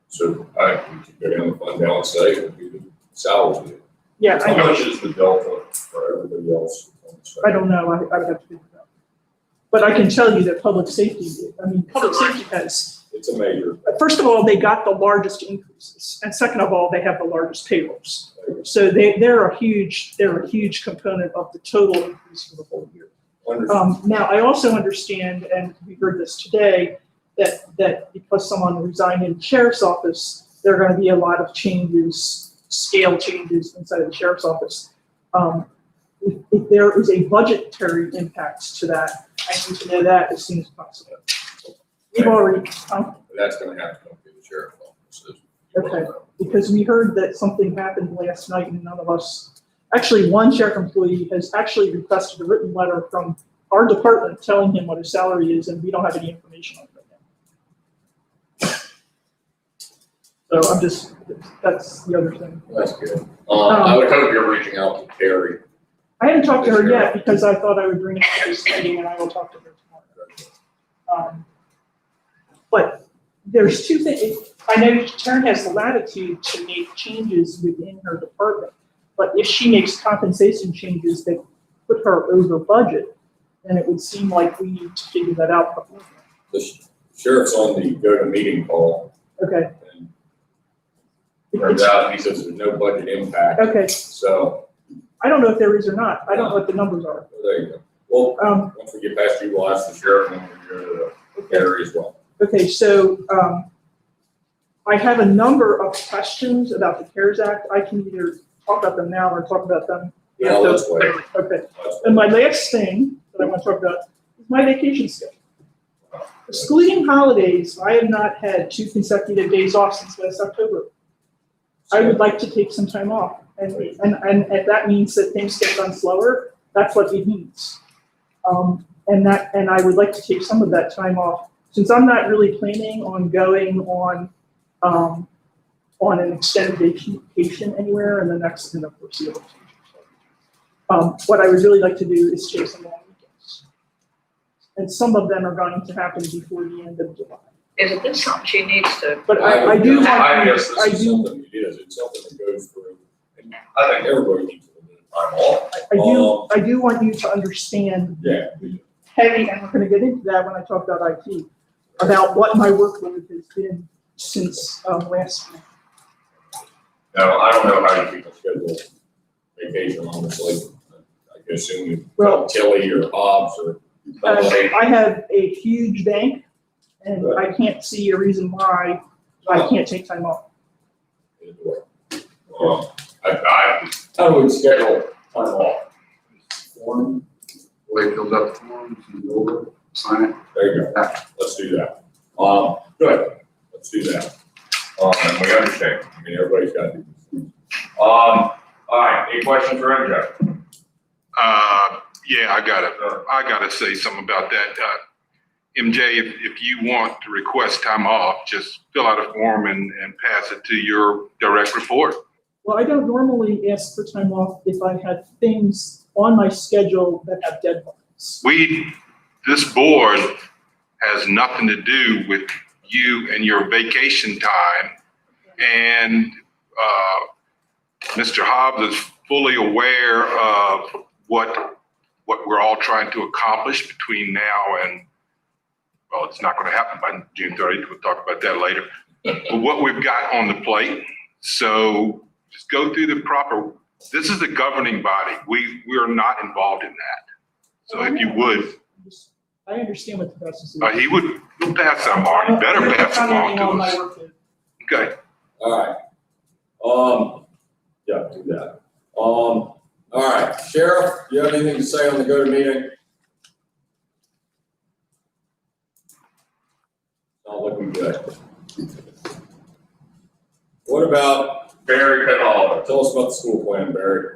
So we could go down the fund balance side and we could salvage it.
Yeah.
How much is the delta for everybody else?
I don't know, I would have to figure it out. But I can tell you that public safety has.
It's a major.
First of all, they got the largest increases, and second of all, they have the largest payrolls. So they're a huge component of the total increase for the whole year. Now, I also understand, and we heard this today, that because someone resigned in the sheriff's office, there are going to be a lot of changes, scale changes inside of the sheriff's office. If there is a budgetary impact to that, I need to know that as soon as possible. We've already.
That's going to have to come through the sheriff's office.
Okay, because we heard that something happened last night and none of us, actually one sheriff employee has actually requested a written letter from our department telling him what his salary is, and we don't have any information on it right now. So that's the other thing.
That's good. I would hope you're reaching out to Carrie.
I haven't talked to her yet because I thought I would bring it to this meeting and I will talk to her tomorrow. But there's 2 things. I know Karen has the latitude to make changes within her department, but if she makes compensation changes that put her over budget, then it would seem like we need to figure that out beforehand.
The sheriff's on the go-to-meeting call.
Okay.
Turns out he says there's no budget impact.
Okay.
So.
I don't know if there is or not. I don't know what the numbers are.
Well, there you go. Well, once we get past you, we'll ask the sheriff and we'll go to Carrie as well.
Okay, so I have a number of questions about the CARES Act. I can either talk about them now or talk about them.
No, let's wait.
Okay. And my last thing that I want to talk about is my vacation schedule. Excluding holidays, I have not had 2 consecutive days off since last October. I would like to take some time off. And if that means that things get done slower, that's what it means. And I would like to take some of that time off. Since I'm not really planning on going on on an extended vacation anywhere in the foreseeable future. What I would really like to do is chase them long weekends. And some of them are going to happen before the end of July.
Isn't this something she needs to?
But I do want,
I guess
I
this is
do,
something it is, it's something that goes through, and I think everybody needs a little bit of time off.
I do want you to understand
Yeah.
heavy, and we're gonna get into that when I talk about IT, about what my workload has been since, last spring.
Now, I don't know how you people schedule vacation, honestly. I assume you,
Well-
Tilly or Hobbs or somebody.
I have a huge bank, and I can't see a reason why I can't take time off.
How do we schedule time off?
Form, where he fills out the forms, you go over, sign it.
There you go. Let's do that. Good. Let's do that. And we understand. I mean, everybody's got to do this. All right. Any questions for MJ?
Yeah, I gotta say something about that. MJ, if you want to request time off, just fill out a form and pass it to your direct report.
Well, I don't normally ask for time off if I have things on my schedule that have deadlines.
This board has nothing to do with you and your vacation time. And, Mr. Hobbs is fully aware of what we're all trying to accomplish between now and, well, it's not gonna happen by June 30th, we'll talk about that later. But what we've got on the plate, so just go through the proper, this is the governing body. We are not involved in that. So if you would,
I understand what the process is.
we'll pass that on, you better pass it on to us. Okay.
All right. Yeah, do that. All right. Sheriff, do you have anything to say on the go to meeting? Not looking good. What about Barry Penhollow? Tell us about the school plan, Barry.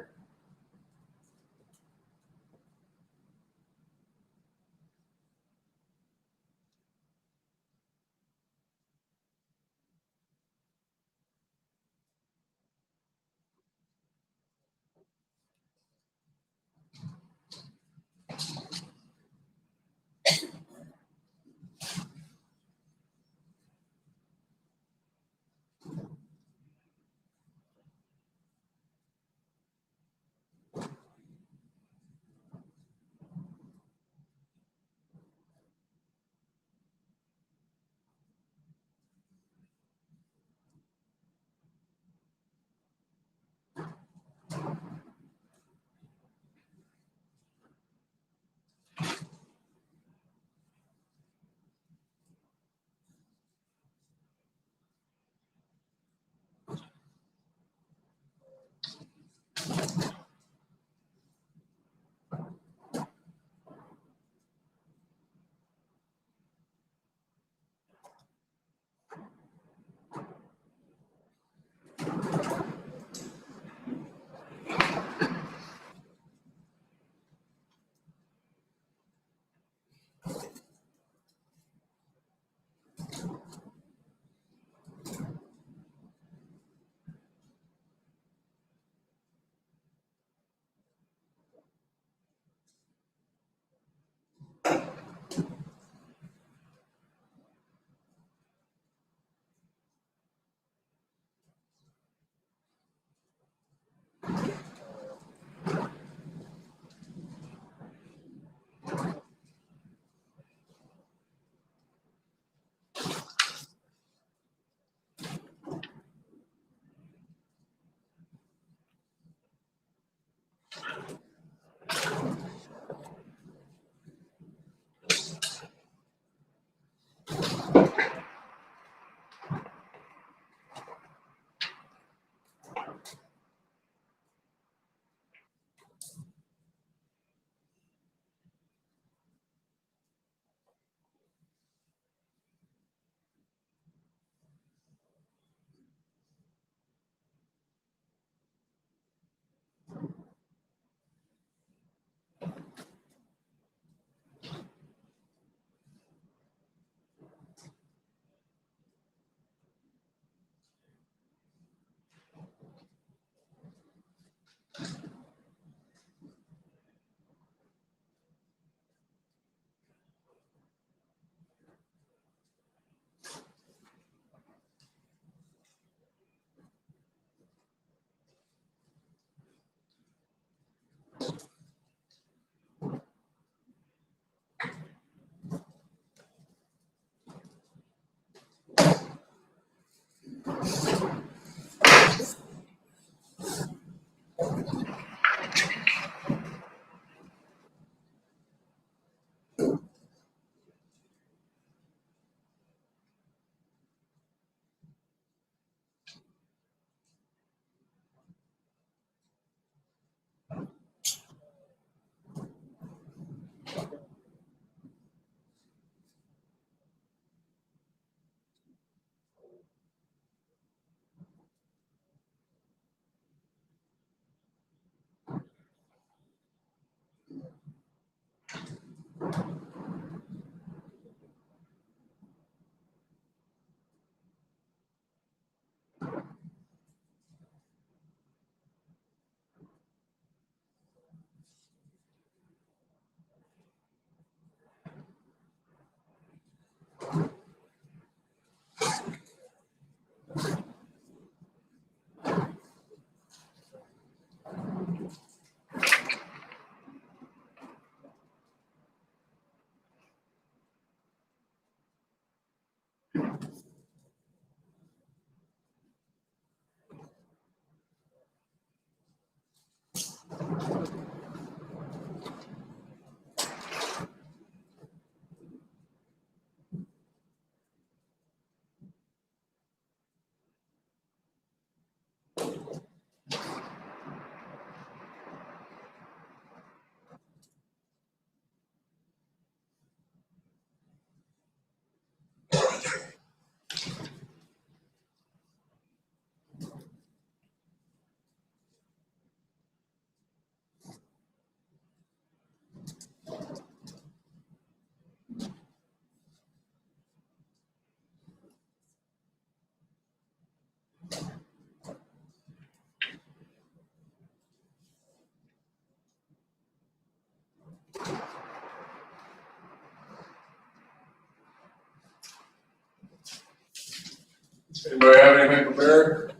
Anybody have anything prepared?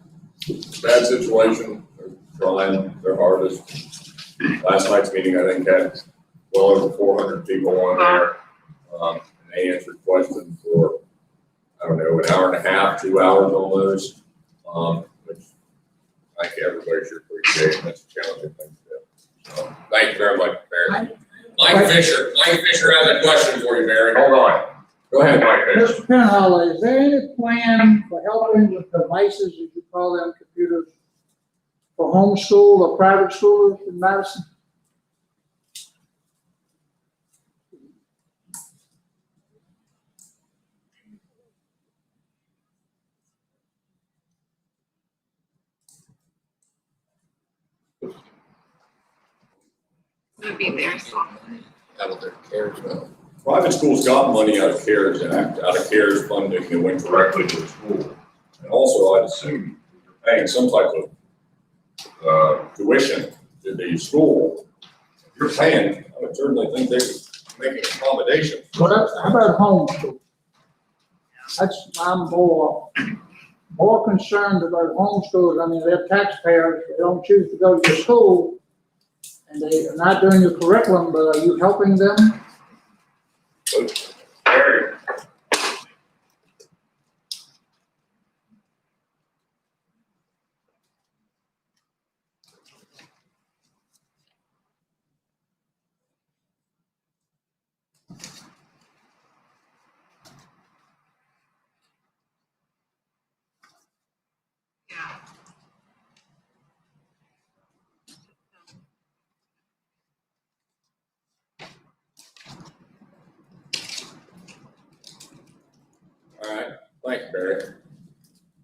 Bad situation, they're trying their hardest. Last night's meeting, I think, had well over 400 people on there. And they answered questions for, I don't know, an hour and a half, 2 hours almost. Which I think everybody should appreciate, that's a challenging thing to do. So, thank you very much, Barry. Mike Fisher has a question for you, Barry. Hold on. Go ahead, Mike Fisher.
Mr. Penhall, is there any plan for helping with devices, as you call them, computers, for homeschool or private schools in Madison?
Would be there, so.
Out of their CARES fund. Private schools got money out of CARES Act, out of CARES funding that went directly to the school. And also, I'd assume you're paying some type of tuition to the school. If you're paying, I would certainly think they could make an accommodation.
Well, how about homeschool? I'm more concerned about homeschools. I mean, they're taxpayers, they don't choose to go to the school, and they are not doing the curriculum, but are you helping them?
Barry. All right, thank you, Barry.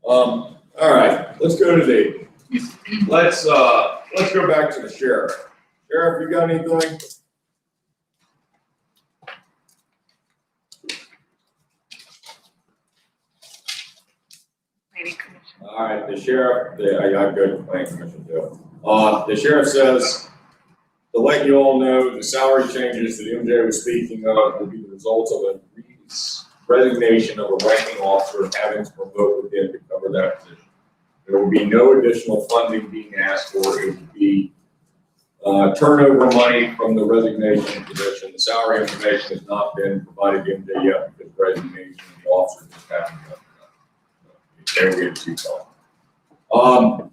All right, let's go to let's go back to the sheriff. Sheriff, you got anything? All right, the sheriff, I got good planning commission too. The sheriff says, to let you all know, the salary changes that MJ was speaking of will be the result of a resignation of a ranking officer and having to promote within to cover that position. There will be no additional funding being asked for. It will be turnover money from the resignation position. The salary information has not been provided to MJ yet because resignation of the officer just happened. They will get to talk.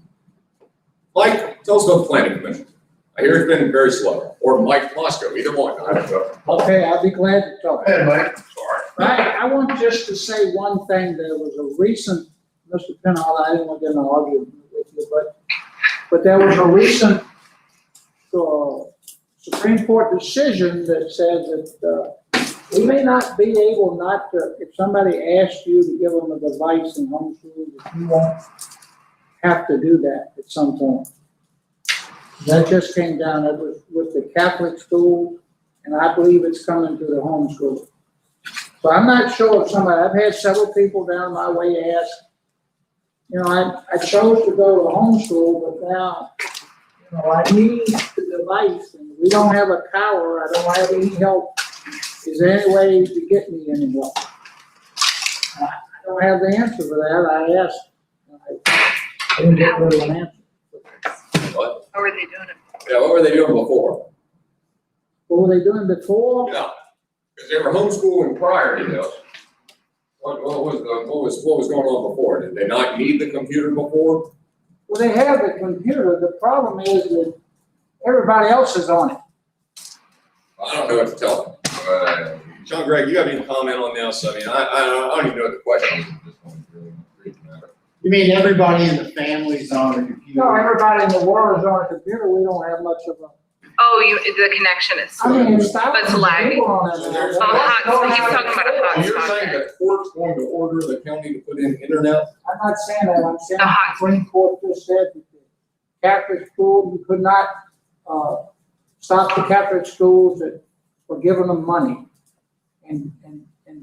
Mike, tell us about the planning commission. I hear it's been very slow, or Mike Moscow, either one. I don't know.
Okay, I'll be glad to talk.
Hey, Mike.
Sorry.
I want just to say one thing. There was a recent, Mr. Penhall, I didn't want to get in an argument with you, but there was a recent Supreme Court decision that said that we may not be able not to, if somebody asks you to give them a device in homeschool, that you won't have to do that at some point. That just came down, it was with the Catholic school, and I believe it's coming to the homeschool. So I'm not sure if somebody, I've had several people down my way ask, you know, I chose to go to homeschool, but now, you know, I need the device, and we don't have a tower, I don't have any help. Is there any way to get me anywhere? I don't have the answer for that, I asked. I didn't get really an answer.
What?
How are they doing it?
Yeah, what were they doing before?
What were they doing before?
Yeah, because they were homeschooling prior to this. What was going on before? Did they not need the computer before?
Well, they have the computer, the problem is that everybody else is on it.
I don't know what to tell them. John Gregg, you have any comment on this? I mean, I don't even know what the question is at this point, really.
You mean everybody in the family's on a computer?
No, everybody in the world is on a computer, we don't have much of a.
Oh, the connection is,
I mean, it's
but it's lagging.
So
Oh, hot, he's talking about a
So you're
hotspot
saying
there.
the court's going to order the county to put in internet?
I'm not saying that, I'm saying
The
the
hot-
Supreme Court just said that the Catholic school, you could not, stop the Catholic schools that were giving them money. And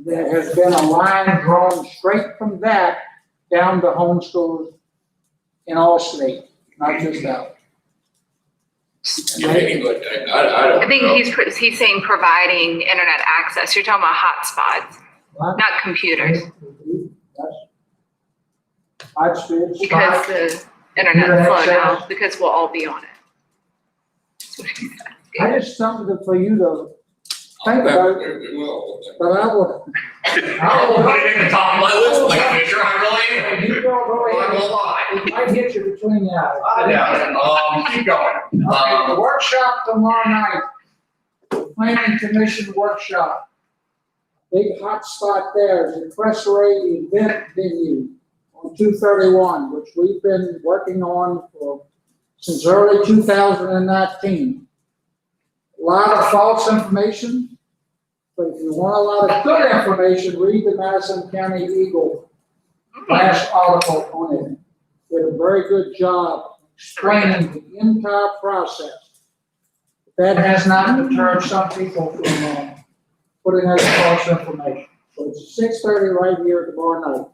there has been a line drawn straight from that down to homeschools in all states, not just out.
You think, but I don't
I think
know.
he's saying providing internet access. You're talking about hotspots,
What?
not computers,
I'd say it's
because the internet's slow now, because we'll all be on it. That's what he's asking.
I just something for you to think about, but I would.
in the top of my list, like, Fisher, I really am.
You don't go
I'm not
ahead.
gonna lie.
It might hit you between the eyes.
Keep going.
Okay, the workshop tomorrow night, the planning commission workshop. Big hot spot there is the Press Ray event venue on 231, which we've been working on since early 2019. A lot of false information, but if you want a lot of good information, read the Madison County Eagle last article on it. Did a very good job explaining the entire process. That has not deterred some people from putting out false information. So it's 6:30 right here tomorrow night.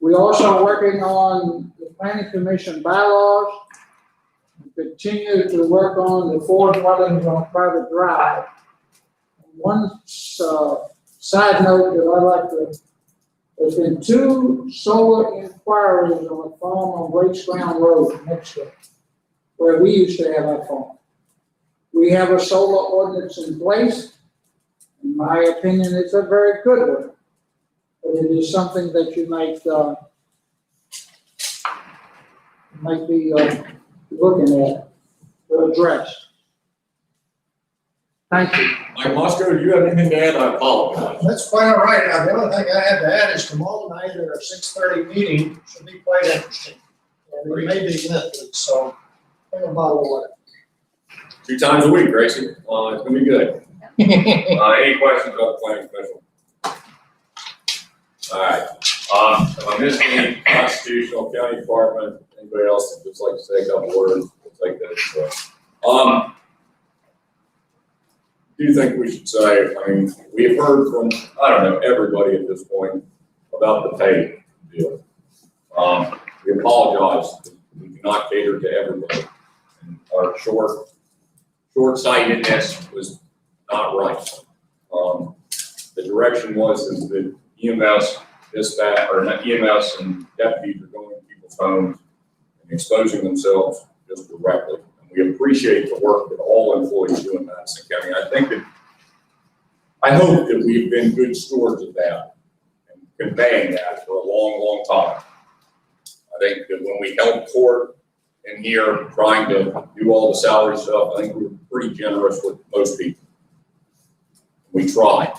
We're also working on the planning commission bylaws. We continue to work on the 4 dwellings on a private drive. One side note that I'd like to, there's been 2 solar inquiries on a farm on Waits Ground Road next to where we used to have our farm. We have a solar ordinance in place. In my opinion, it's a very good one. But it is something that you might be looking at to address. Thank you.
Mike Mosco, do you have anything to add? I apologize.
That's quite all right. Now, the only thing I have to add is tomorrow night at our 6:30 meeting should be quite interesting. And we may be lifted, so bring a bottle of water.
2 times a week, Gracie. It's gonna be good. Any questions about the planning commission? All right. If I missed any constitutional, county department, anybody else that just like to say a couple words, we'll take that. So, do you think we should say, I mean, we've heard from, I don't know, everybody at this point about the pay deal. We apologize, we cannot cater to everybody. And our short-sightedness was not right. The direction was that EMS, dispatch, or not EMS and deputies are going to people's homes and exposing themselves just directly. We appreciate the work that all employees do in Madison County. I hope that we've been good stewards of that and conveying that for a long, long time. I think that when we held court in here trying to do all the salary stuff, I think we were pretty generous with most people. We tried.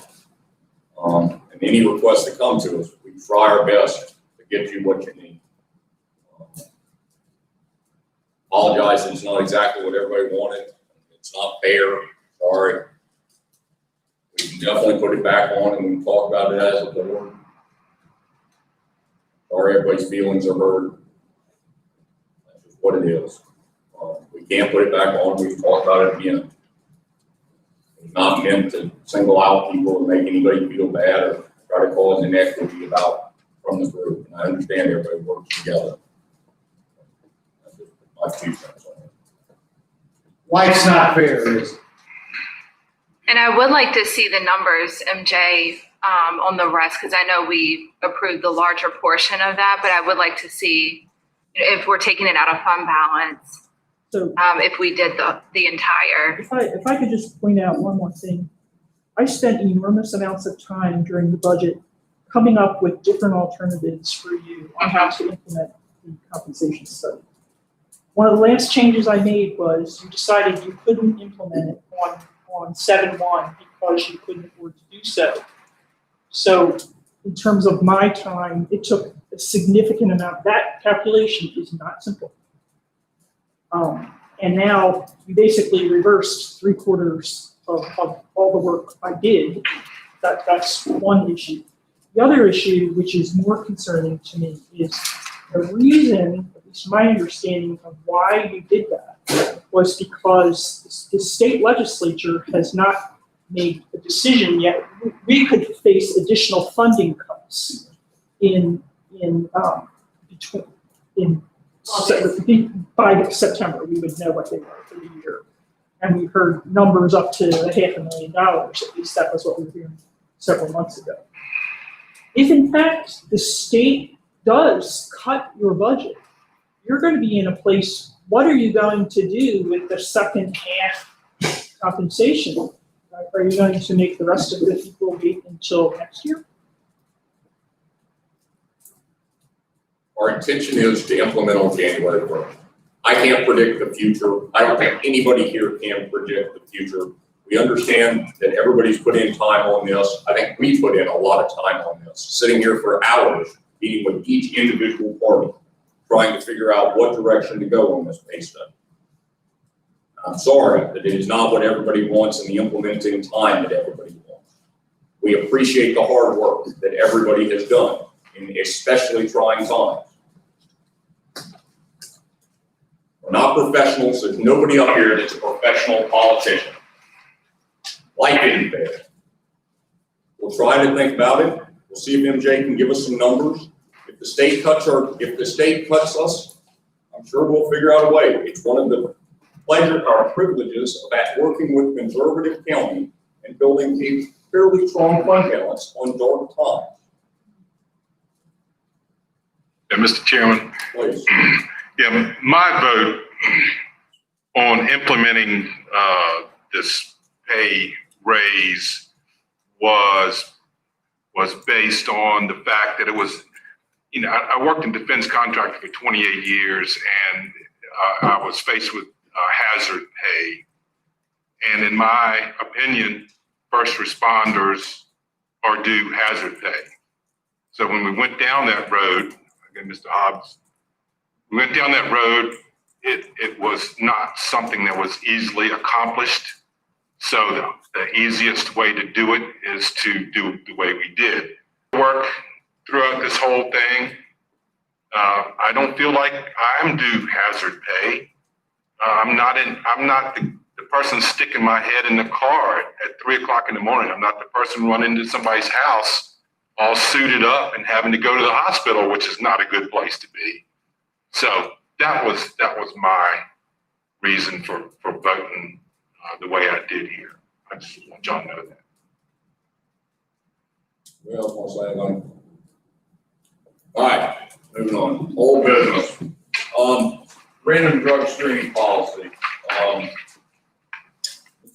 And any requests that come to us, we try our best to get you what you need. Apologize, it's not exactly what everybody wanted. It's not fair, sorry. We can definitely put it back on and we can talk about it as a board. Sorry, everybody's feelings are hurt. That's just what it is. We can't put it back on, we can talk about it again. not meant to single out people or make anybody feel bad or try to cause inequity about from the group. And I understand everybody works together. That's just my 2 cents on it.
Life's not fair, is it?
And I would like to see the numbers, MJ, on the rest, because I know we approved the larger portion of that, but I would like to see if we're taking it out of fund balance,
So
if we did the entire.
if I could just point out one more thing. I spent enormous amounts of time during the budget coming up with different alternatives for you on how to implement the compensation study. One of the last changes I made was you decided you couldn't implement it on 7/1 because you couldn't afford to do so. So in terms of my time, it took a significant amount. That calculation is not simple. And now you basically reversed 3/4 of all the work I did. That's one issue. The other issue, which is more concerning to me, is the reason, at least my understanding of why you did that, was because the state legislature has not made a decision yet. We could face additional funding cuts by September. We would know what they were for the year. And we heard numbers up to $500,000, at least that was what we were hearing several months ago. If in fact the state does cut your budget, you're going to be in a place, what are you going to do with the second half compensation? Are you going to make the rest of the people wait until next year?
Our intention is to implement on January 1st. I can't predict the future. I don't think anybody here can predict the future. We understand that everybody's put in time on this. I think we put in a lot of time on this, sitting here for hours, meeting with each individual party, trying to figure out what direction to go on this pay study. I'm sorry that it is not what everybody wants in the implementing time that everybody wants. We appreciate the hard work that everybody has done in especially trying times. We're not professionals. There's nobody up here that's a professional politician. Life isn't fair. We'll try to think about it. We'll see if MJ can give us some numbers. If the state cuts us, I'm sure we'll figure out a way. It's one of the privileges of working with conservative county and building a fairly strong fund balance on dark times.
Yeah, Mr. Chairman.
Please.
Yeah, my vote on implementing this pay raise was based on the fact that it was, I worked in defense contracting for 28 years, and I was faced with hazard pay. And in my opinion, first responders are due hazard pay. So when we went down that road, again, Mr. Hobbs, we went down that road, it was not something that was easily accomplished. So the easiest way to do it is to do it the way we did. Work throughout this whole thing, I don't feel like I'm due hazard pay. I'm not the person sticking my head in the car at 3 o'clock in the morning. I'm not the person running into somebody's house all suited up and having to go to the hospital, which is not a good place to be. So that was my reason for voting the way I did here. I just want y'all to know that.
Who else wants to say anything? All right, moving on. Old business. Random drug screening policy.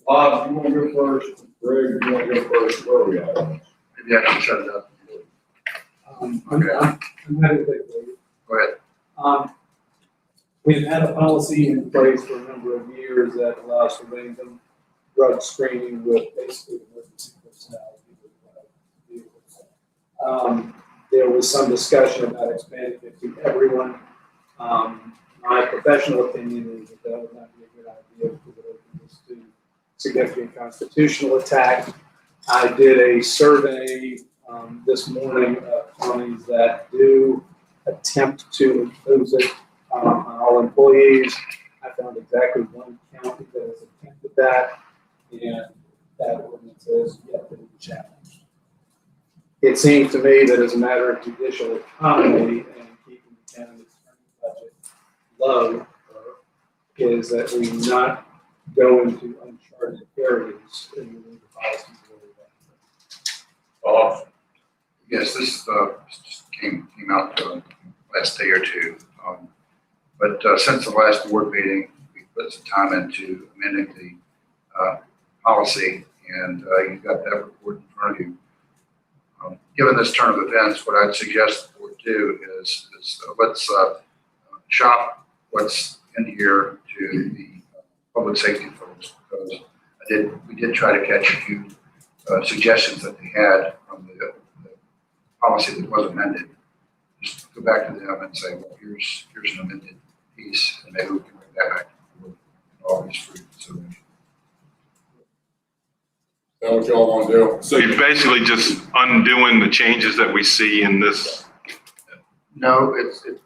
Bob, you want to go first? Greg, you want to go first? Where are we at?
Maybe I can shut it up. I'm happy to take it.
Go ahead.
We've had a policy in place for a number of years that allows for random drug screening with basically emergency personnel. There was some discussion about expanding it to everyone. My professional opinion is that would not be a good idea because it opens to significant constitutional attack. I did a survey this morning of counties that do attempt to impose it on all employees. I found exactly one county that has attempted that, and that ordinance has yet been challenged. It seems to me that as a matter of judicial economy and keeping the county's budget low, is that we not go into uncharted areas in the policies.
Yes, this just came out last day or two. But since the last board meeting, we put some time into amending the policy, and you've got that report in front of you. Given this turn of events, what I'd suggest the board do is let's shop what's in here to the public safety folks, because we did try to catch a few suggestions that they had from the policy that was amended. Just go back to them and say, well, here's an amended piece, and maybe we can bring that back to the board and all these for consideration.
Is that what y'all want to do?
So you're basically just undoing the changes that we see in this? No,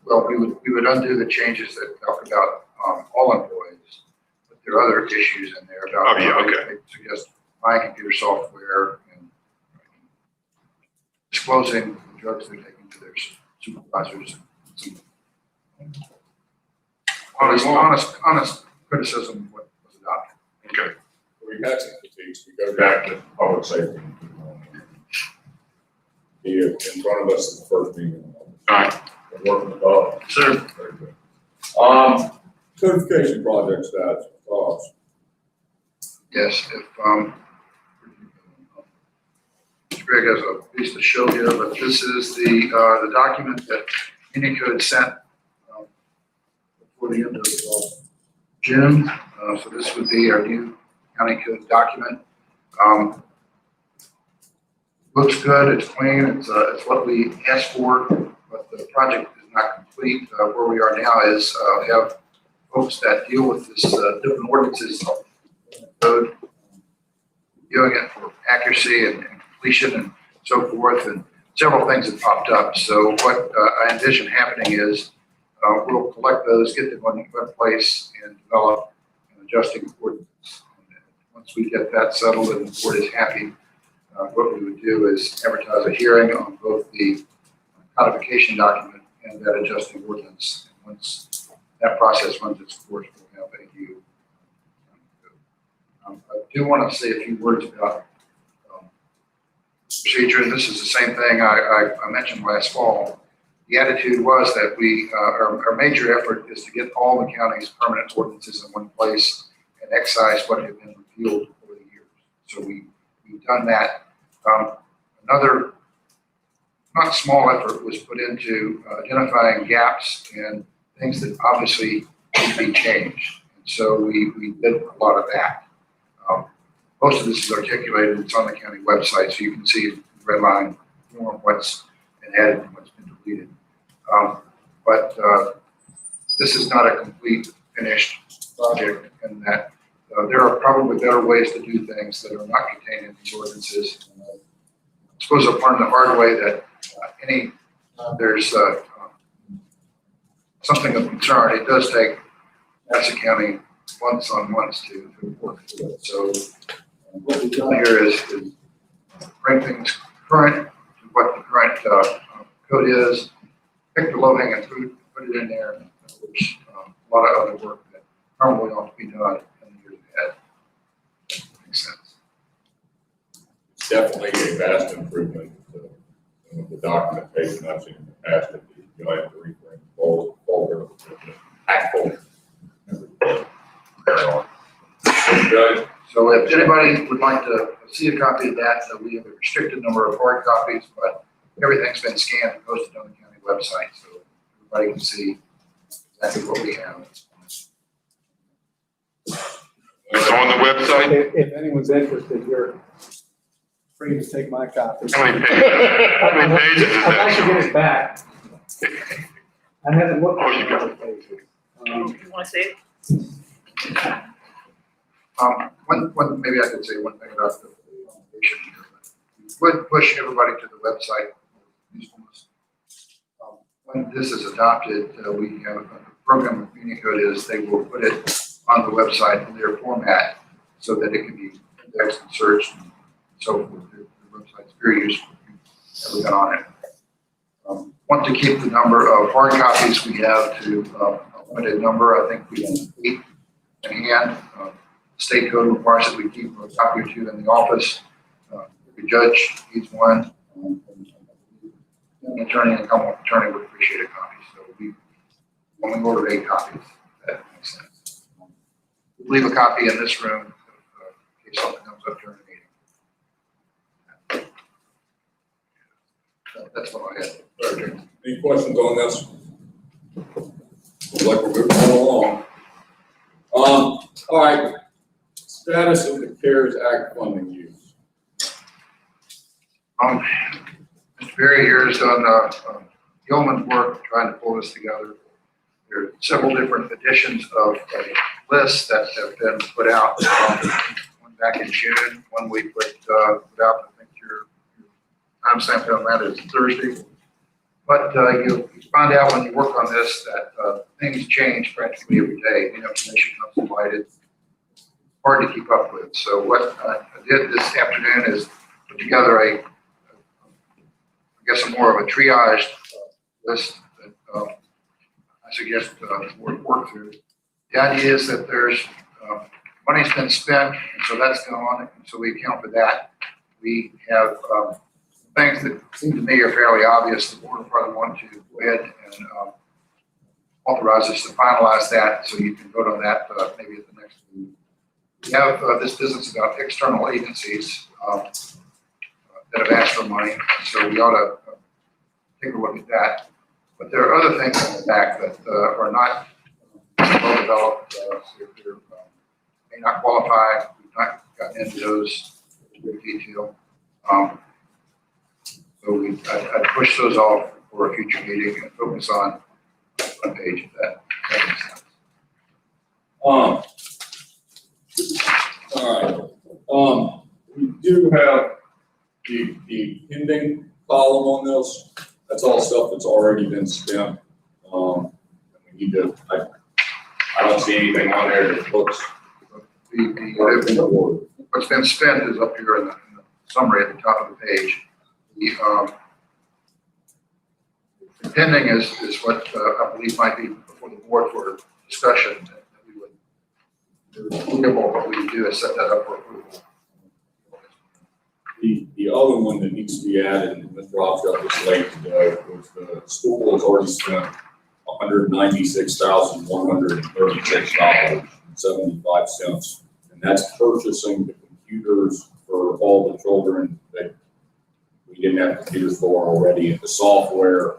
well, we would undo the changes that talk about all employees, but there are other issues in there about. Oh, yeah, okay. They suggest buying computer software and disclosing the drugs they're taking to their supervisors. Honest criticism of what was adopted.
Okay. We got some critiques. We go back to public safety. He in front of us at the first meeting.
All right.
We're working with all.
Sir.
Very good. Codification project status, thoughts?
Yes, if, Mr. Greg has a piece to show here, but this is the document that Unicode sent before the end of June. So this would be our new county code document. Looks good, it's clean, it's what we asked for, but the project is not complete. Where we are now is have folks that deal with this different ordinances code, doing it for accuracy and completion and so forth, and several things have popped up. So what I envision happening is we'll collect those, get them in one place, and develop an adjusting ordinance. And once we get that settled and the board is happy, what we would do is advertise a hearing on both the codification document and that adjusting ordinance. And once that process runs its course, we'll have a new I do want to say a few words about procedure. This is the same thing I mentioned last fall. The attitude was that our major effort is to get all the county's permanent ordinances in one place and excise what had been repealed over the years. So we've done that. Another not small effort was put into identifying gaps and things that obviously need to be changed. And so we did a lot of that. Most of this is articulated, it's on the county website, so you can see in red line form what's been added and what's been deleted. But this is not a complete, finished project, in that there are probably better ways to do things that are not contained in these ordinances. I suppose I've learned the hard way that there's something of concern. It does take Madison County months on months to work through it. So what we've done here is bring things current to what the current code is, pick the low-hanging fruit, put it in there, and there's a lot of other work that probably ought to be done in the years ahead. Makes sense.
It's definitely a vast improvement to the documentation I've seen in the past. That you don't have to reframe the folder, impactful.
Good. So if anybody would like to see a copy of that, we have a restricted number of hard copies, but everything's been scanned and posted on the county website, so everybody can see exactly what we have. It's on the website?
If anyone's interested, you're free to take my copy.
How many pages? How many pages is
I'd like to
that?
get it back. I haven't looked
Oh,
at
you got it.
the pages.
You want to see it?
Maybe I could say one thing about the foundation here. We would push everybody to the website. When this is adopted, we have a program with Unicode is they will put it on the website in their format so that it can be
indexed and searched and so forth. The website's very useful. Everything on it. Want to keep the number of hard copies we have to a limited number. I think we have 8 in hand. State code requires that we keep a copy or 2 in the office. Every judge needs one. An attorney and a common attorney would appreciate a copy. So we only ordered 8 copies. That makes sense. We'll leave a copy in this room in case something comes up during the meeting. That's what I had.
Okay. Any questions on this? Looks like we're moving along. All right. Status of the CARES Act funding use.
Mr. Berry here has done yeoman's work trying to pull this together. There are several different editions of lists that have been put out. One back in June, one we put out, I think your timestamp on that is Thursday. But you find out when you work on this that things change practically every day. New information comes to light. It's hard to keep up with. So what I did this afternoon is put together I guess more of a triage list that I suggest work through. The idea is that there's money's been spent, and so that's gone, and so we account for that. We have things that seem to me are fairly obvious. The board will probably want to go ahead and authorize us to finalize that, so you can vote on that maybe at the next meeting. We have this business about external agencies that have asked for money, so we ought to take a look at that. But there are other things in the back that are not well developed. They may not qualify. We've not gotten into those in great detail. So I'd push those off for a future meeting and focus on one page of that. That makes sense.
All right. We do have the pending column on this. That's all stuff that's already been spent. We need to, I don't see anything on there that looks.
What's been spent is up here in the summary at the top of the page. The pending is what I believe might be before the board for discussion that we would, what we do is set that up for approval.
The other one that needs to be added, and Mr. Hofstra was late today, was the school has already spent $196,136.75, and that's purchasing the computers for all the children that we didn't have computers for already, and the software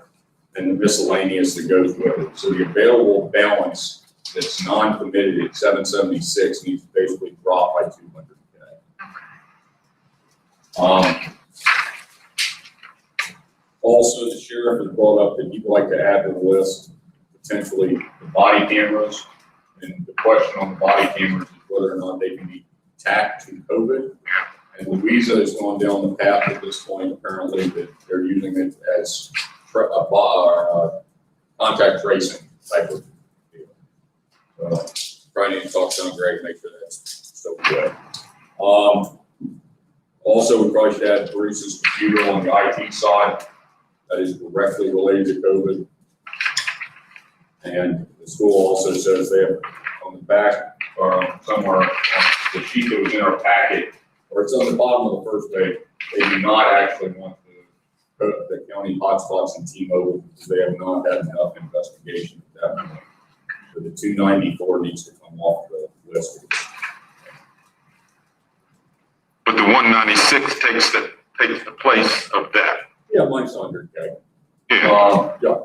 and the miscellaneous that goes with it. So the available balance that's non-committed at 776 needs to basically drop by 200K. Also, the sheriff has brought up that he'd like to add to the list potentially the body cameras. And the question on the body cameras is whether or not they can be tacked to COVID. And Louisa has gone down the path at this point, apparently, that they're using it as contact tracing type of deal. Trying to talk to Greg to make sure that's still good. Also, we probably should add Bruce's computer on the IT side. That is directly related to COVID. And the school also says they have on the back somewhere on the sheet that was in our packet, or it's on the bottom of the first page, they do not actually want the county hotspots and T-Mobile because they have not had enough investigation at that point. So the 294 needs to come off the list.
But the 196 takes the place of that.
Yeah, mine's 100K.
Yeah.
Yeah.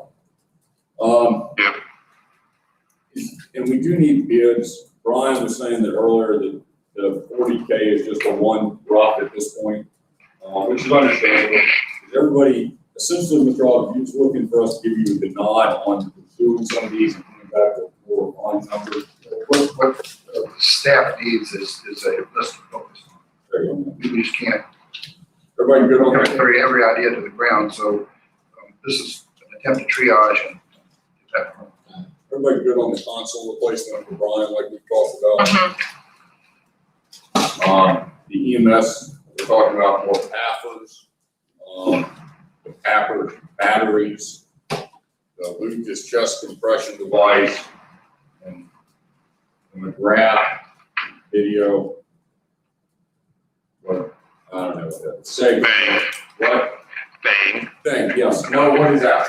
And we do need bids. Brian was saying that earlier that the 40K is just a one drop at this point, which is understandable. Everybody, essentially, Mr. Ogden, is looking for us to give you the nod on pursuing some of these and coming back with more fine numbers.
What the staff needs is a list to focus on. We just can't.
Everybody good on that?
Every idea to the ground. So this is an attempt to triage and get that from.
Everybody good on the console replacement for Brian, like we talked about? The EMS, we're talking about more PAPRs, the PAPR batteries, the Lucas chest compression device, and the McGrath video. What, I don't know what that, say, what? Thing, yes, no, what is that?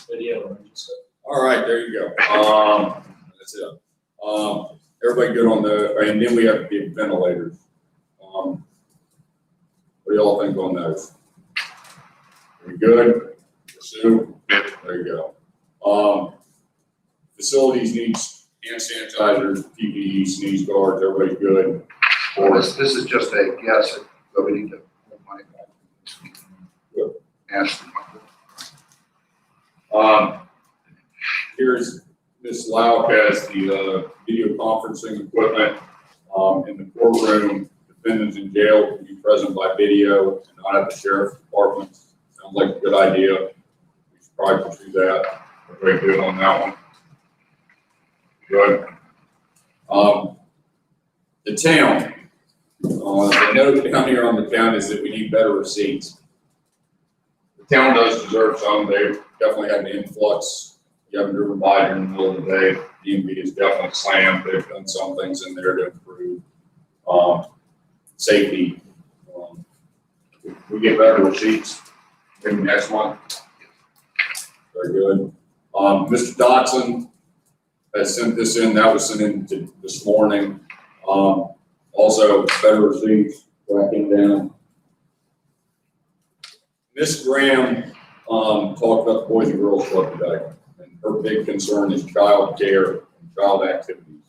Video.
All right, there you go. That's it. Everybody good on the, and then we have the ventilators. What do y'all think on those? Are we good? Sue? There you go. Facilities needs hand sanitizers, PPE, sneeze guards, everybody good?
Or this is just a guess, but we need to hold money back. Ask them.
Here's Ms. Lauk has the video conferencing equipment in the courtroom. Defendants in jail can be present by video and not at the sheriff's department. Sounds like a good idea. We should probably pursue that. Everybody good on that one? Good. The town. The note down here on the town is that we need better receipts. The town does deserve some. They definitely had an influx. You haven't driven by during the middle of the day. DMV is definitely slammed. They've done some things in there to improve safety. If we get better receipts, maybe next month. Very good. Mr. Dotson has sent this in. That was sent in this morning. Also, better receipts, tracking down. Miss Graham talked about the Boys and Girls Club today. Her big concern is child care and child activities.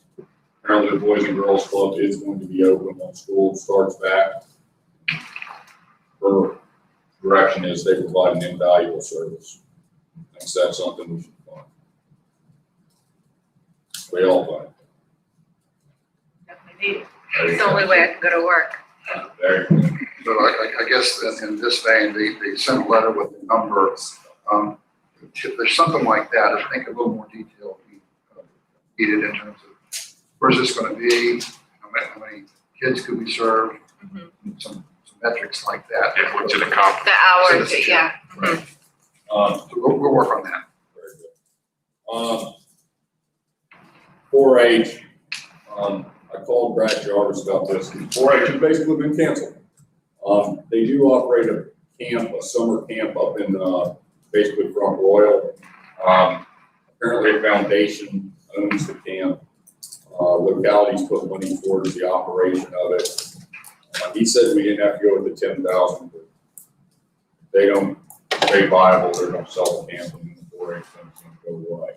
Apparently, the Boys and Girls Club is going to be open when school starts back. Her direction is they provide an invaluable service. I think that's something we should fund. We all fund.
Definitely need. It's the only way I can go to work.
There you go.
So I guess in this vein, they sent a letter with the number. If there's something like that, I think a little more detail needed in terms of where's this going to be, how many kids could we serve, some metrics like that.
Yeah, what's it accomplish?
The hours, yeah.
Right. So we'll work on that.
Very good. 4-H, I called Brad Jarvis about this. 4-H has basically been canceled. They do operate a camp, a summer camp up in basically Front Royal. Apparently a foundation owns the camp. Localities put money towards the operation of it. He said we didn't have to go with the 10,000, but they don't stay viable. They're going to sell the camp and the 4-H thing's going to go away.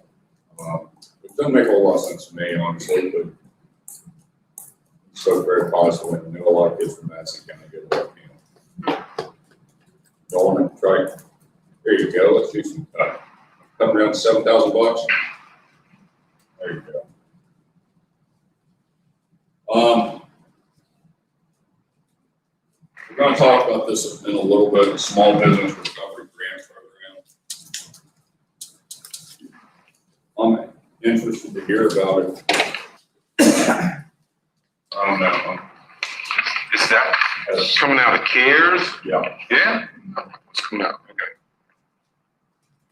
It doesn't make a whole lot of sense to me, honestly, but it's so very positive. I know a lot of kids from Madison County go to that camp. Y'all want to try? There you go. Let's do some coming around $7,000. There you go. We're going to talk about this in a little bit. The Small Business Recovery Grant Program. I'm interested to hear about it. I don't know.
Is that coming out of CARES?
Yeah.
Yeah? What's coming out? Okay.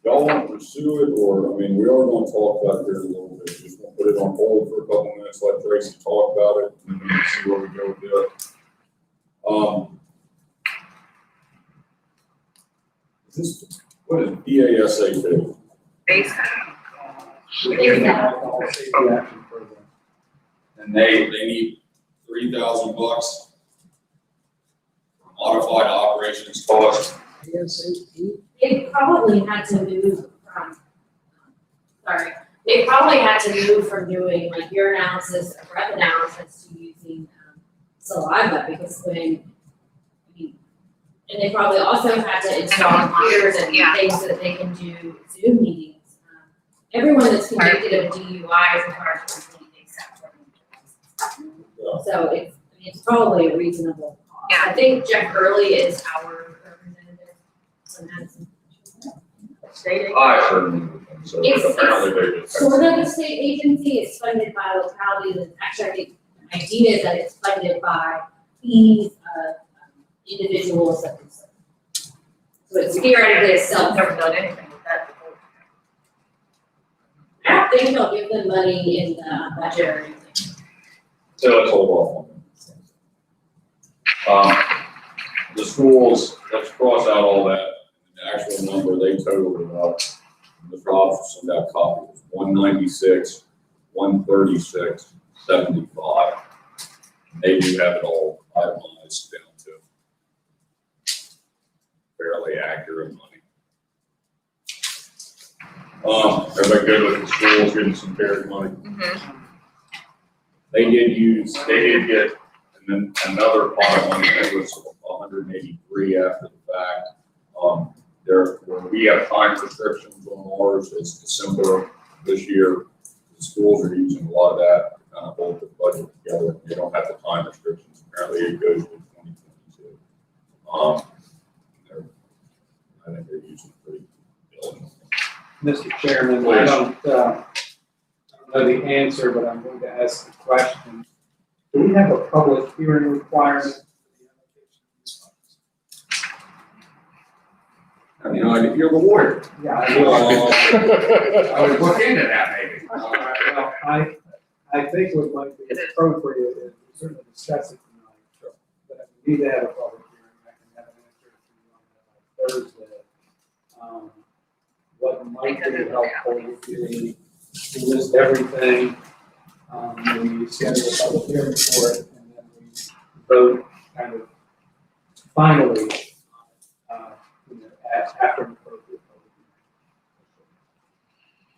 Y'all want to pursue it, or, I mean, we are going to talk about it here in a little bit. Just want to put it on hold for a couple minutes, let Tracy talk about it, and then see where we go with it. Is this, what is BASAP? And they need $3,000 modified operations cost.
They probably had to move from, they probably had to move from doing like your analysis or breath analysis to using saliva, because when, and they probably also had to install computers and things so that they can do Zoom meetings. Everyone that's convicted of a DUI is required to complete except for so it's probably a reasonable cost.
Yeah.
I think Jeff Early is our representative from Madison.
I certainly, so apparently they just.
Sort of a state agency. It's funded by localities, and actually I think the idea is that it's funded by fees of individuals that we serve. So it's theoretically a
I've never done anything with that before.
I don't think they'll give them money in the budget or anything.
So let's hold off on that. The schools, let's cross out all that. The actual number they totaled about, Mr. Officer sent out copies, 196, 136, 75. They do have it all itemized down to fairly accurate money. Everybody good with the schools getting some fair money? They did get, and then another pot of money, that was 183 after the fact. Where we have time restrictions on ours, it's December this year. The schools are using a lot of that to kind of hold the budget together. They don't have the time restrictions. Apparently it goes to 2022. I think they're using pretty diligently.
Mr. Chairman, I don't know the answer, but I'm going to ask the question. Do we have a public hearing requirement?
You know, you're the lawyer.
Yeah, I will.
I would look into that maybe.
Well, I think what might be appropriate is we certainly discuss it tonight. But if we need to have a public hearing, I can have an answer to you on that Thursday. What might be helpful would be to list everything, we schedule a public hearing for it, and then we vote kind of finally, after an appropriate public hearing.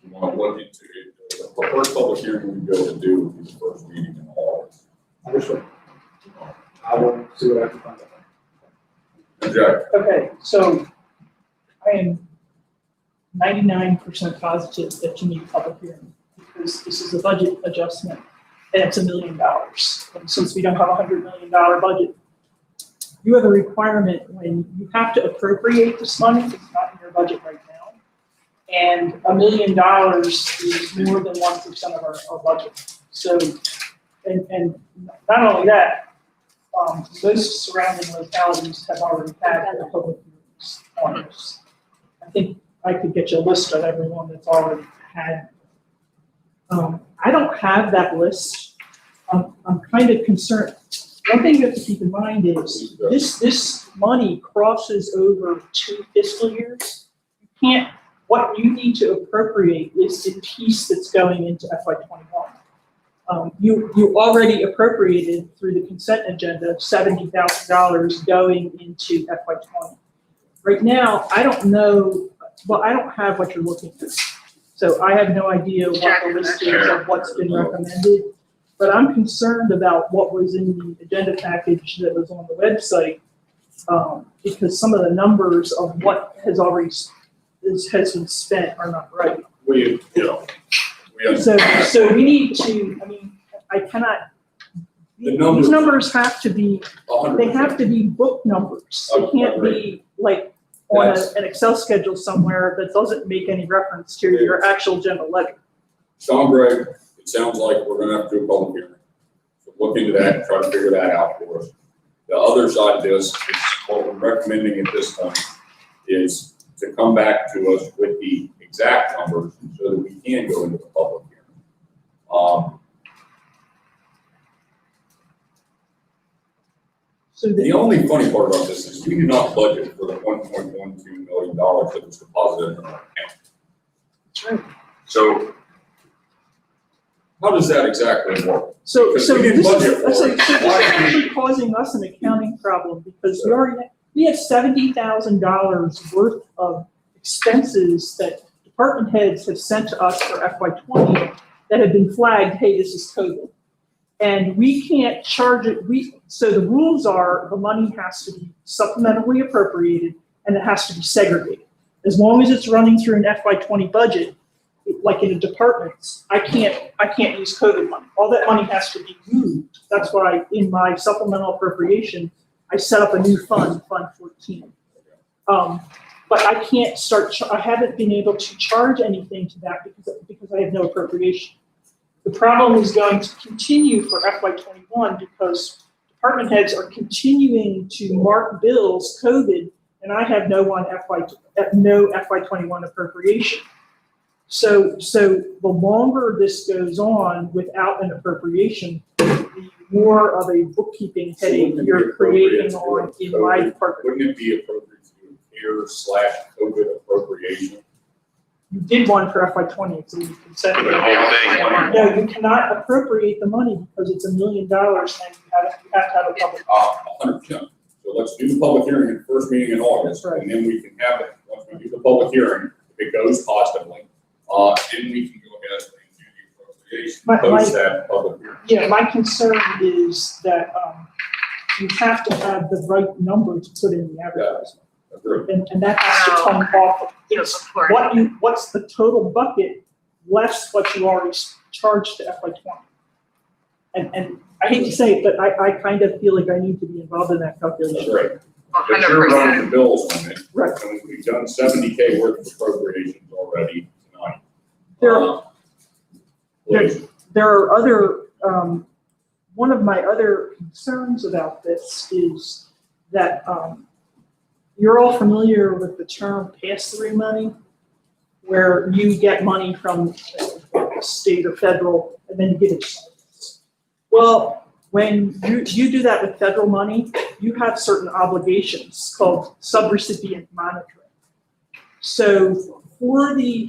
You want to look into it. The first public hearing we go to do will be the first meeting in August.
Understood. I will see what I can find out.
Jack.
Okay, so I am 99% positive that you need a public hearing because this is a budget adjustment and it's $1 million. And since we don't have a $100 million budget, you have a requirement when you have to appropriate this money, it's not in your budget right now. And $1 million is more than 1% of our budget. So, and not only that, most surrounding localities have already had their public hearings on this. I think I could get you a list of everyone that's already had. I don't have that list. I'm kind of concerned. One thing you have to keep in mind is this money crosses over 2 fiscal years. You can't, what you need to appropriate is the piece that's going into FY21. You already appropriated through the consent agenda $70,000 going into FY20. Right now, I don't know, well, I don't have what you're looking at. So I have no idea what the list is of what's been recommended. But I'm concerned about what was in the agenda package that was on the website, because some of the numbers of what has already has been spent are not right. So we need to, I mean, I cannot, these numbers have to be, they have to be book numbers. They can't be like on an Excel schedule somewhere that doesn't make any reference to your actual general ledger.
Sean Gregg, it sounds like we're gonna have to do a public hearing. So look into that and try to figure that out for us. The other side of this is what we're recommending at this point is to come back to us with the exact numbers so that we can go into the public hearing.
So
the only funny part about this is we do not budget for the $1.12 million that was deposited in our account.
That's right.
So how does that exactly work?
So
Because
this
we didn't budget for
is
it.
actually causing us an accounting problem because we have $70,000 worth of expenses that department heads have sent to us for FY20 that have been flagged, hey, this is COVID. And we can't charge it, so the rules are the money has to be supplementally appropriated and it has to be segregated. As long as it's running through an FY20 budget, like in a department, I can't use COVID money. All that money has to be moved. That's why in my supplemental appropriation, I set up a new fund, Fund 14. But I can't start, I haven't been able to charge anything to that because I have no appropriation. The problem is going to continue for FY21 because department heads are continuing to mark bills COVID, and I have no FY 21 appropriation. So the longer this goes on without an appropriation, the more of a bookkeeping headache you're creating on in my department.
Wouldn't it be appropriate to do CARES/COVID appropriation?
You did one for FY 20, so you can set it.
The whole thing.
No, you cannot appropriate the money because it's $1 million and you have to have a public.
100%. So let's do the public hearing at the first meeting in August, and then we can have it, once we do the public hearing, if it goes positively, then we can go ahead and do the appropriation, post that public hearing.
Yeah, my concern is that, you have to have the right number to put in the advertisement. And that has to come off of, it's what's the total bucket less what you already charged to FY 20. And I hate to say it, but I kind of feel like I need to be involved in that calculation.
Right. But you're running the bills on it.
Right.
And we've done $70K worth of appropriations already tonight.
There are other, one of my other concerns about this is that, you're all familiar with the term pass-through money, where you get money from the state or federal, and then you give it to someone else. Well, when you do that with federal money, you have certain obligations called subrecipient monitoring. So for the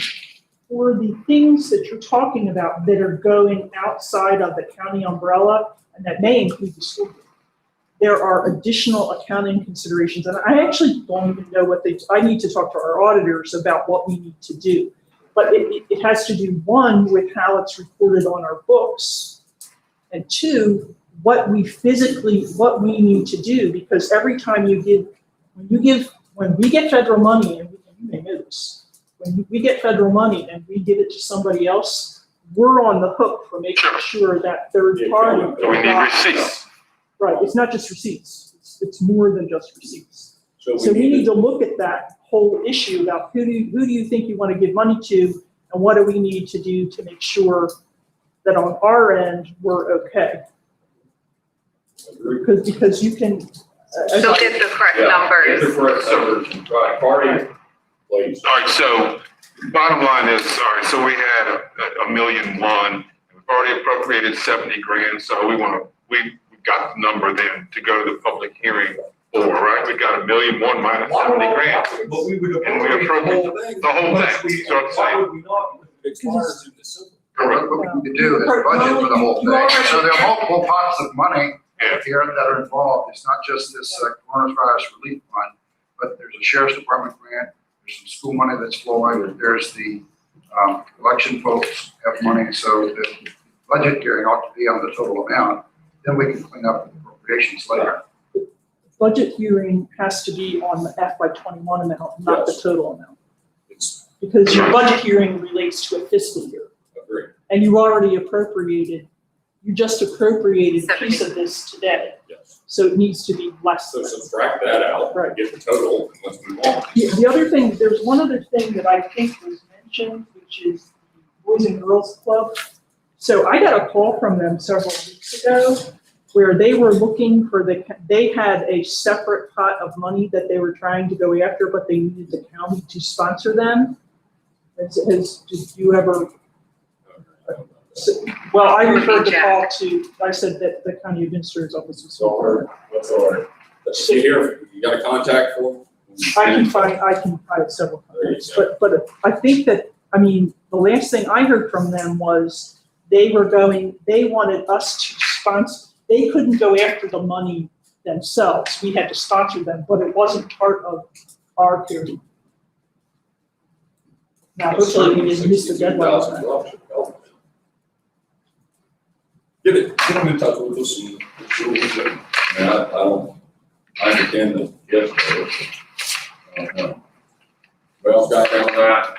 things that you're talking about that are going outside of the county umbrella, and that may include the school board, there are additional accounting considerations, and I actually don't even know I need to talk to our auditors about what we need to do. But it has to do, one, with how it's reported on our books, and two, what we need to do, because every time when we get federal money, and you may know this, when we get federal money and we give it to somebody else, we're on the hook for making sure that third party.
So we need receipts.
Right, it's not just receipts, it's more than just receipts.
So
we need to look at that whole issue about who do you think you want to give money to, and what do we need to do to make sure that on our end, we're okay. Because you can.
So get the correct numbers.
Get the correct numbers, right, party, please.
All right, so bottom line is, all right, so we had $1.1 million. We've already appropriated 70 grand, so we got the number then to go to the public hearing for, right? We got $1.1 million minus 70 grand.
But we would
And we appropriated the whole thing. So it's
why
like,
would we not? It expires in December.
What we can do is budget for the whole thing. So there are multiple pots of money here that are involved. It's not just this coronavirus relief fund, but there's a sheriff's department grant, there's some school money that's flowing, there's the election folks have money, so the budget hearing ought to be on the total amount. Then we can clean up the appropriations later.
Budget hearing has to be on the FY 21 amount, not the total amount. Because your budget hearing relates to a fiscal year.
Agreed.
And you already appropriated, you just appropriated a piece of this today.
Yes.
So it needs to be less.
So subtract that out,
Right.
get the total, and let's move on.
The other thing, there's one other thing that I think was mentioned, which is the Boys and Girls Club. So I got a call from them several weeks ago where they were looking for they had a separate pot of money that they were trying to go after, but they needed the county to sponsor them. Did you ever? Well, I referred the call to, I said that the county administrator's office was.
That's all right. Let's see here, you got a contact for them?
I have several contacts, but I think that, the last thing I heard from them was they wanted us to sponsor, they couldn't go after the money themselves. We had to sponsor them, but it wasn't part of our period. Now, hopefully we didn't miss the deadline on that.
Get them in touch with us and see what we do. I understand the yes. What else got down that?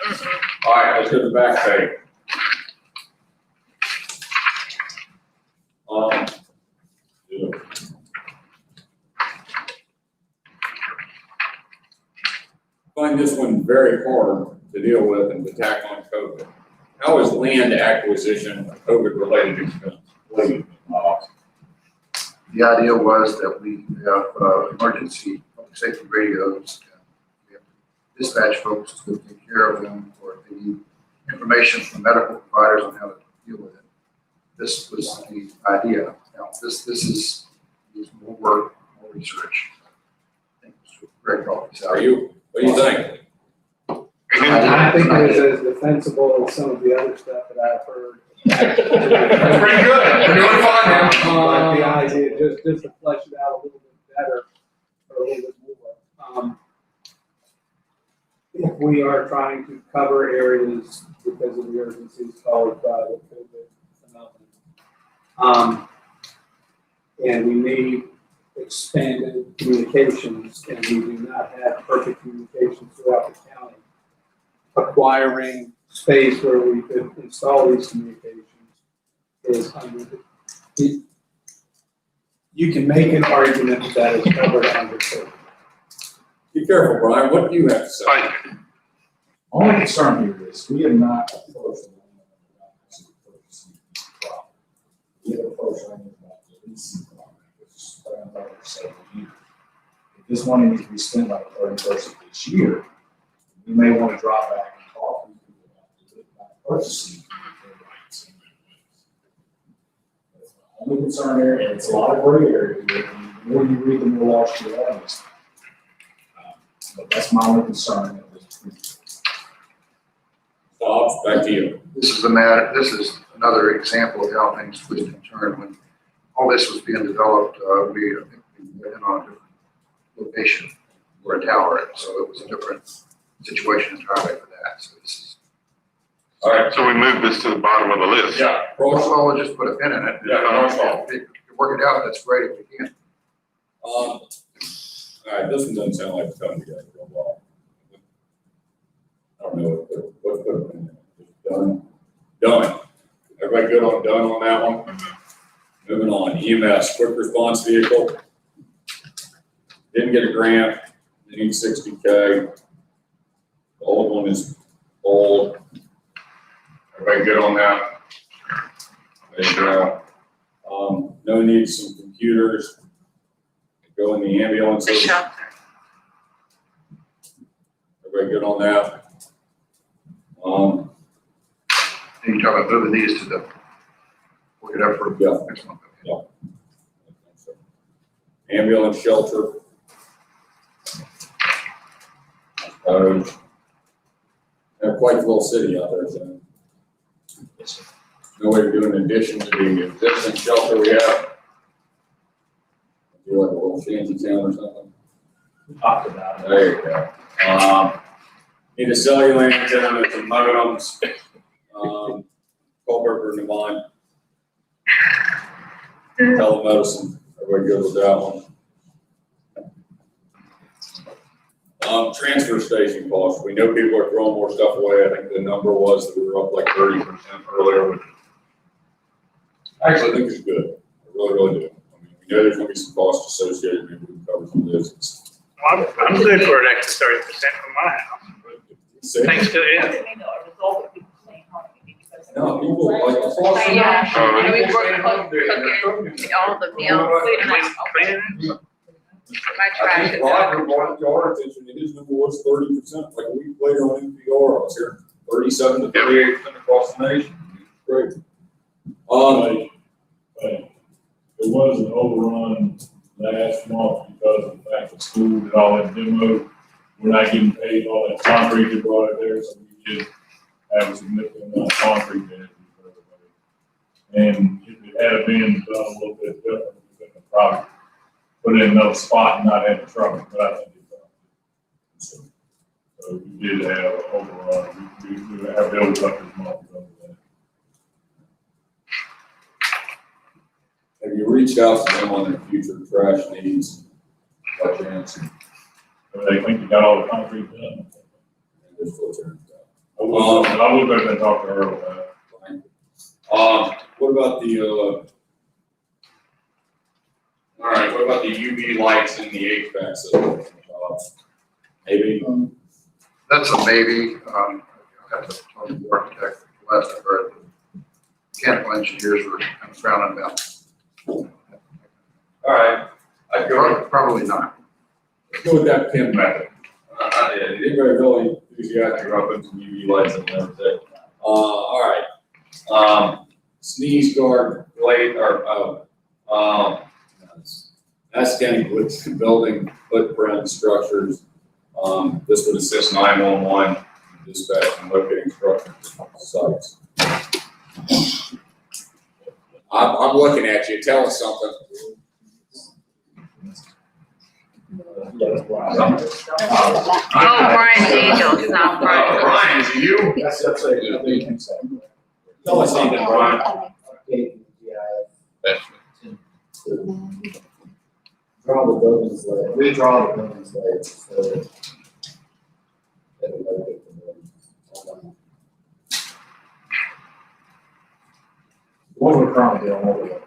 All right, let's go to the back page. I find this one very hard to deal with and to tackle on COVID. How is land acquisition a COVID-related expense?
The idea was that we have emergency public safety radios. And we have dispatch folks to take care of them, or if they need information from medical providers on how to deal with it. This was the idea. Now, this is more work, more research. I think it's very probably.
What do you think?
I think it is as defensible as some of the other stuff that I've heard.
That's pretty good. We're doing fine now.
But the idea, just to flesh it out a little bit better, or a little bit more. If we are trying to cover areas because of the urgencies caused by the COVID phenomenon, and we need expanded communications, and we do not have perfect communications throughout the county, acquiring space where we could install these communications is under the, you can make an argument that is covered under code.
Be careful, Brian. What do you have to say?
Only concern here is we have not approached the landowner about actually purchasing the property. We have approached the landowner about the leasing property, which is planned over several years. If this money needs to be spent by the 31st of this year, we may want to drop back and talk to people about purchasing their rights. That's the only concern here, and it's a lot of gray area. The more you read, the more lost you are in this. But that's my only concern at this point.
Bob, back to you.
This is another example of how things twisted and turned. When all this was being developed, we went on a different location for a tower, so it was a different situation entirely for that. So this is.
All right.
So we move this to the bottom of the list.
Yeah.
Well, we'll just put a pin in it. If you work it out, that's great if you can.
All right, this one doesn't sound like it's coming together real well. I don't know what put it in there. Just done. Everybody good on done on that one? Moving on, EMS, quick response vehicle. Didn't get a grant, they need 60K. The old one is old. Everybody good on that? There you go. No need some computers. Go in the ambulance. Everybody good on that?
And you talk about moving these to the, work it out for next month.
Yeah. Ambulance shelter. They're quite a little city out there, so. No way to do an addition to the existing shelter we have. Do like a little shanty town or something.
We talked about it.
There you go. Need a cellular antenna with some modems. Colbert or Navon. Telemedicine. Everybody good with that one? Transfer station costs. We know people are throwing more stuff away. I think the number was that we were up like 30% earlier. Which actually, I think it's good. I really do. I mean, we know there's going to be some costs associated. Maybe we can cover some of those.
I'm good for an extra 30% from my house. Thanks to it.
No, people like
Yeah, and we work cooking all the meals. My
I
trash.
think Roger brought it to our attention, and his number was 30%, like a week later on NPR, I was hearing 37 to 38% across the nation. Great.
There was an overrun last month because of the fact that school did all that demo. We're not getting paid all that concrete they brought out there, so we did have a significant amount of concrete there. And if it had been done a little bit different, we could have probably put it in another spot and not have the trouble, but I think it's done. So we did have an overrun. We have built up this month.
Have you reached out to them on their future trash needs? By chance?
They think you got all the concrete done.
They're still tearing it
I would have been talking to her about
that. What about the, all right, what about the UV lights in the HVAC system? Maybe?
That's a maybe. I have to talk to the architect. Last I heard, the mechanical engineers were kind of frowning about.
All All right, I'd go,
Probably not.
let's go with that pin method. Anybody really enthusiastic about putting some UV lights in there, say, all right. Sneeze guard blade, that's County building footprint structures. This would assist 911 dispatch and locating structures and sites. I'm looking at you, tell us something.
Oh, Brian's angel, it's not Brian.
Brian, is it you?
That's it.
Tell us something, Brian.
Draw the buildings later, redraw the buildings later, so that we locate the buildings.
What we're currently doing, what we're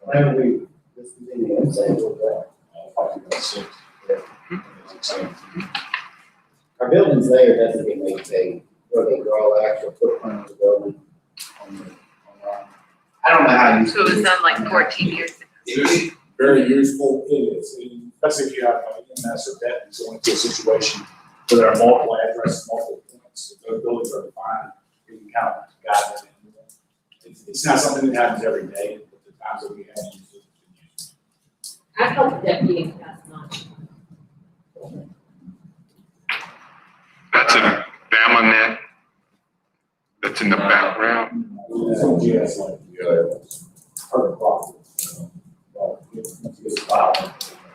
Whenever we, this is in the inside, we'll our buildings there doesn't get maintained, where they draw the actual footprint of the building on the. I don't know how you.
So it was done like 14 years ago.
It's very useful.
It is, especially if you have EMS or deputies going into a situation where there are multiple addresses, multiple points, if those buildings are defined, you can kind of guide them in. It's not something that happens every day, but the times that we have used it.
I felt the deputy last night.
That's in Bama net. That's in the background.
Yes, like, per clock.
It's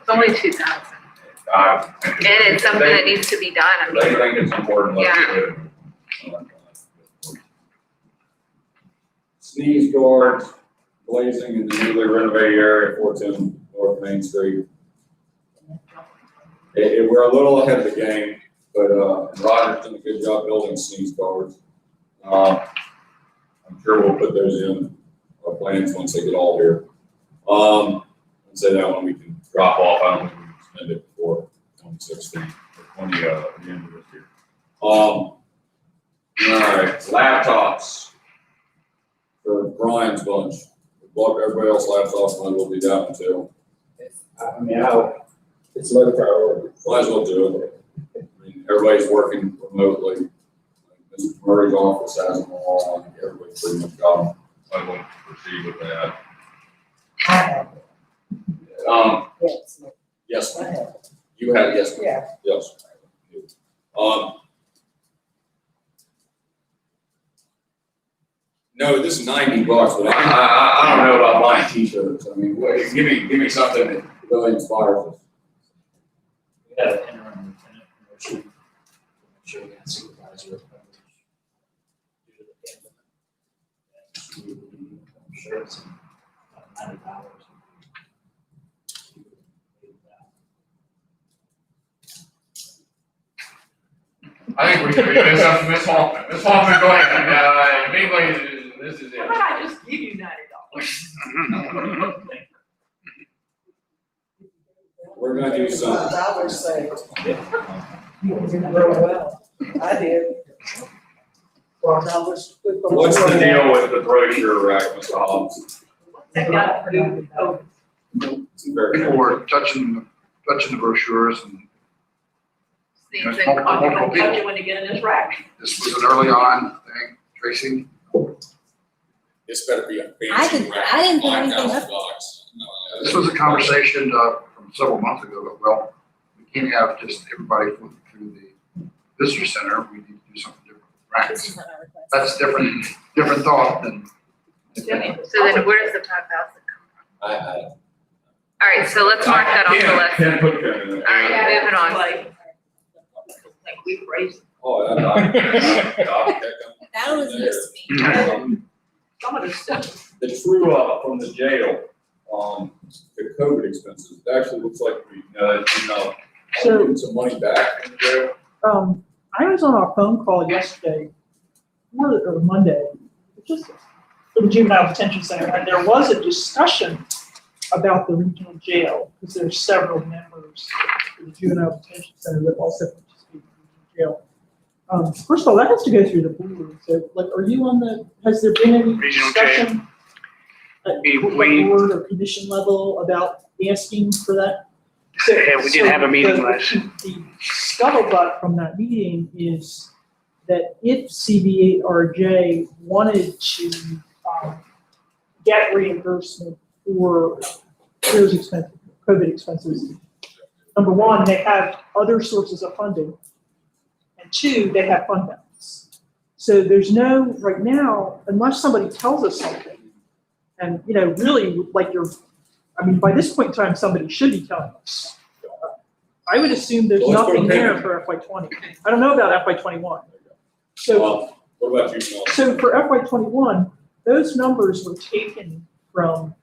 only 2,000. And it's something that needs to be done. I
They
mean,
think it's important. let's
Yeah.
do it. Sneeze guards blazing in the newly renovated area, 410 North Main Street. We're a little ahead of the game, but Roger's done a good job building sneeze guards. I'm sure we'll put those in our plans once they get all here. And say that one we can drop off, I don't think we can spend it before 2016, or 20, the end of this year. All right, laptops for Brian's bunch. Everybody else laptops, might as well be down until.
I mean, it's low priority.
Might as well do it. I mean, everybody's working remotely. Mr. Murray's office has them all, I think everybody's pretty much got them. I won't proceed with that.
I have it.
Yes. Yes,
I
ma'am.
have it.
You have, yes, ma'am.
Yeah.
Yes. No, this is $90, but I don't know about buying t-shirts. I mean, give me something that really inspires us.
We had an interim lieutenant promotion, make sure we had supervisor coverage. Due to the pandemic. And we shirts and about $90.
I think we should read this up to Ms. Hoffman. Ms. Hoffman, go ahead. This is it.
Why don't I just give you $90?
We're gonna do some.
$5 saved. You did real well. I did. $12.
What's the deal with the brochure rack, Mr. Hobbs?
That got approved. Oh,
People were touching the brochures and
Sneeze
That's
and
multiple
cough.
I'll
people.
touch it when you get in this rack.
this was an early on thing, Tracy.
This better be a
I
fancy
didn't-
rack.
I didn't put anything up.
$5,000. This was a conversation from several months ago, that, well, we can't have just everybody flipping through the visitor center, we need to do something different with racks. That's different thought than.
So then where does the 5,000 come
I,
from? All right, so let's mark that off the list.
Can't put that in there.
All right, moving on.
Like we crazy.
Oh,
That was news to me.
Some of this stuff.
The true up from the jail, the COVID expenses, it actually looks like we, getting some money back from the jail.
I was on a phone call yesterday, or Monday, just for the juvenile detention center, and there was a discussion about the regional jail, because there's several members of the juvenile detention center that also participate in the jail. First of all, that has to go through the board, so, like, are you on the, has there been any
Regional
discussion? at
We-
board or commission level about asking for that? So-
Yeah, we did have a meeting
so
last.
The scuttlebutt from that meeting is that if CBRJ wanted to get reimbursement for those expenses, COVID expenses, number one, they have other sources of funding, and two, they have fund balance. So there's no, right now, unless somebody tells us something, and, you know, really, like by this point in time, somebody should be telling us. I would assume there's
Well, let's go
nothing
to
there
payment.
for FY20. I don't know about FY21. So,
What about you, Mel?
so for FY21, those numbers were taken from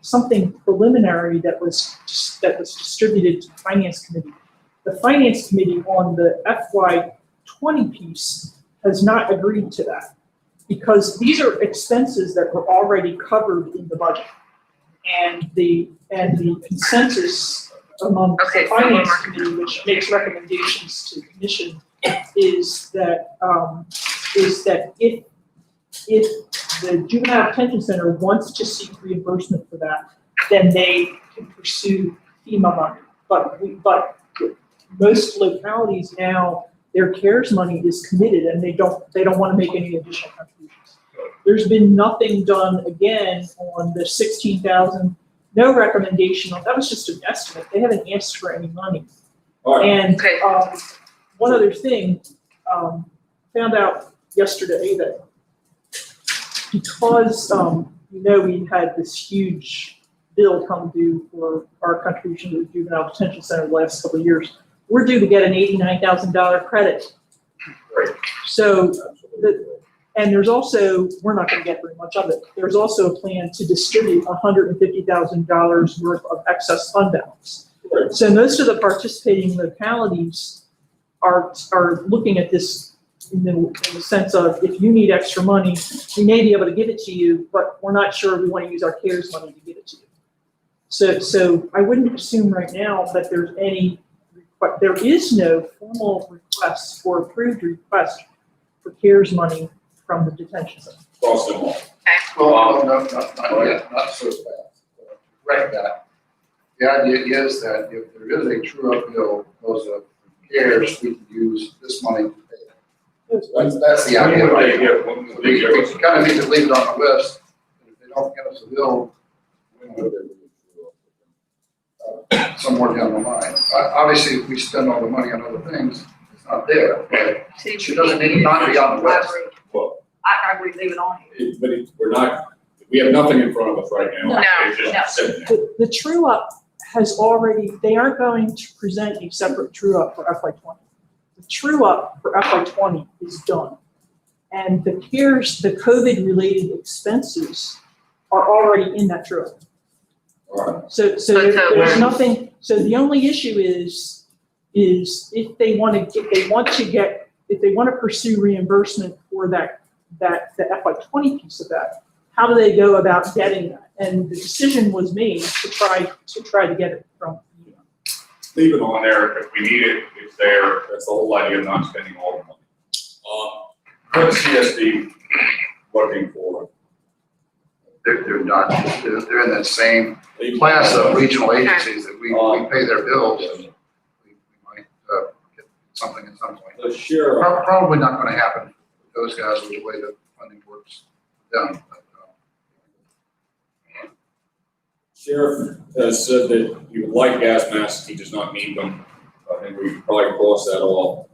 something preliminary that was distributed to the Finance Committee. The Finance Committee on the FY20 piece has not agreed to that, because these are expenses that were already covered in the budget. And the consensus among the Finance Committee, which makes recommendations to the Commission, is that if the Juvenile Detention Center wants to seek reimbursement for that, then they can pursue FEMA money. But most localities now, their CARES money is committed and they don't want to make any additional contributions. There's been nothing done again on the 16,000, no recommendation that was just an estimate. They haven't asked for any money.
All right.
And one other thing, found out yesterday that because we had this huge bill come due for our contribution to the Juvenile Detention Center the last couple of years, we're due to get an $89,000 credit.
Great.
So, and there's also, we're not going to get very much of it. There's also a plan to distribute $150,000 worth of excess fund balance.
Right.
So most of the participating localities are looking at this in the sense of, if you need extra money, we may be able to give it to you, but we're not sure we want to use our CARES money to give it to you. So I wouldn't assume right now that there's any, but there is no formal request or approved request for CARES money from the detention center.
Cross them all.
Well, no, not yet, not so fast. Correct that. The idea is that if there is a true up bill because of CARES, we can use this money to pay it. That's the idea, right? We kind of need to leave it on the list, and if they don't give us a bill, somewhere down the line. Obviously, if we spend all the money on other things, it's not there, but it doesn't need not be on the list.
Well,
I would leave it on here.
we're not, we have nothing in front of us right now.
No,
It's just sitting there.
The true up has already, they aren't going to present a separate true up for FY20. The true up for FY20 is done. And the CARES, the COVID related expenses are already in that true up.
All right.
So there's nothing, so the only issue is if they want to pursue reimbursement for the FY20 piece of that, how do they go about getting that? And the decision was made to try to get it from FEMA.
Leave it on there. If we need it, it's there. That's the whole idea of not spending all the money. What's CSD looking for?
They're not, they're in that same class of regional agencies that we pay their bills. We might get something at some point.
The sheriff.
Probably not gonna happen with those guys with the way the funding works down.
Sheriff has said that he would like gas masks, he does not need them. I think we can probably cross that off.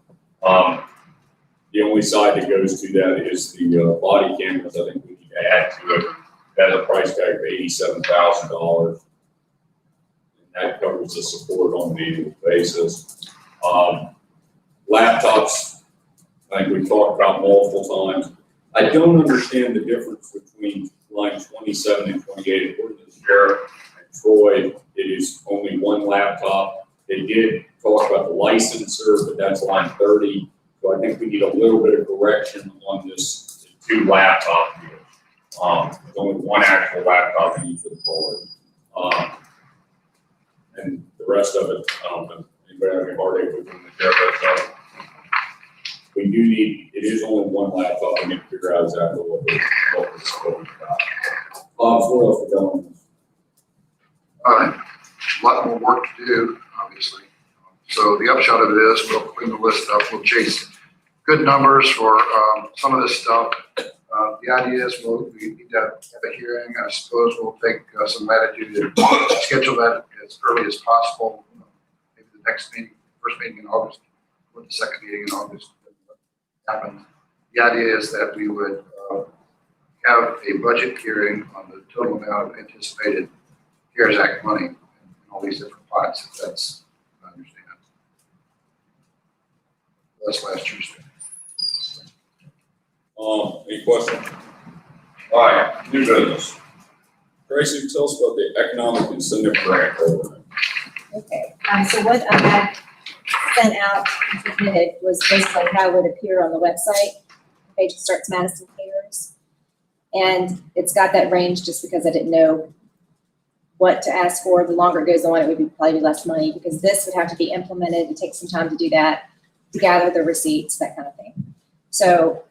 The only side that goes to that is the body cameras. I think we need to add to it. That's a price tag of $87,000. And that covers the support on an annual basis. Laptops, I think we talked about multiple times. I don't understand the difference between line 27 and 28. According to the sheriff and Troy, it is only one laptop. They did talk about the licensor, but that's line 30. So I think we need a little bit of correction on this 2 laptop here. There's only one actual laptop in each of the board. And the rest of it, I don't know, anybody have any heartache with doing the sheriff? We do need, it is only one laptop. We need to figure out exactly what we're about. Bob, what else we got on this?
A lot more work to do, obviously. So the upshot of it is, we'll clean the list up, we'll chase good numbers for some of this stuff. The idea is we need to have a hearing. I suppose we'll take some latitude and schedule that as early as possible. Maybe the next meeting, first meeting in August, or the second meeting in August. Happen. The idea is that we would have a budget hearing on the total amount of anticipated CARES Act money in all these different pots, if that's, I understand. That's last Tuesday.
Any questions? All right, new business. Tracy, tell us about the economic incentive grant program.
Okay, so what I had sent out and submitted was basically how it would appear on the website. The page starts Madison Cares. And it's got that range just because I didn't know what to ask for. The longer it goes on, it would be probably less money because this would have to be implemented. It takes some time to do that, to gather the receipts, that kind of thing. So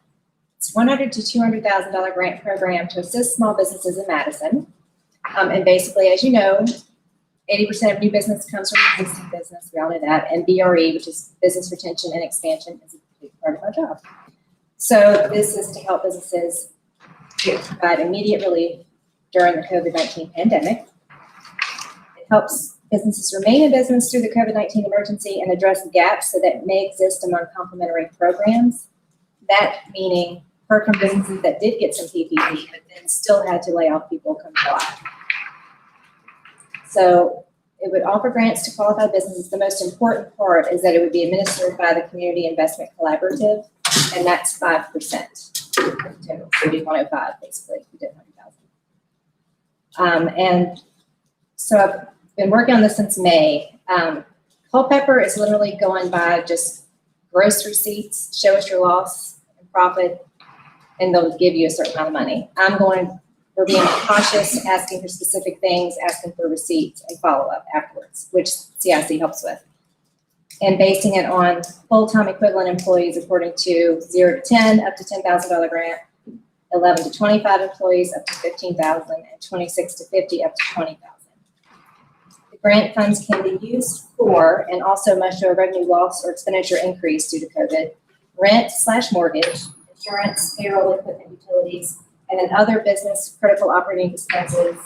it's $100,000 to $200,000 grant program to assist small businesses in Madison. And basically, as you know, 80% of new business comes from existing business. We all know that. And BRE, which is business retention and expansion, is a big part of our job. So this is to help businesses provide immediate relief during the COVID-19 pandemic. It helps businesses remain in business through the COVID-19 emergency and address gaps that may exist among complementary programs. That meaning heard from businesses that did get some PPP, but then still had to lay off people come July. So it would offer grants to qualified businesses. The most important part is that it would be administered by the Community Investment Collaborative, and that's 5%. So it'd be 105 basically, we did 100,000. And so I've been working on this since May. Culpeper is literally going by just gross receipts, show us your loss and profit, and they'll give you a certain amount of money. We're being cautious, asking for specific things, asking for receipts and follow-up afterwards, which CIC helps with. And basing it on full-time equivalent employees according to 0 to 10, up to $10,000 grant, 11 to 25 employees, up to $15,000, and 26 to 50, up to $20,000. The grant funds can be used for, and also must show a revenue loss or expenditure increase due to COVID, rent/mortgage, insurance, payroll, equipment, utilities, and then other business critical operating expenses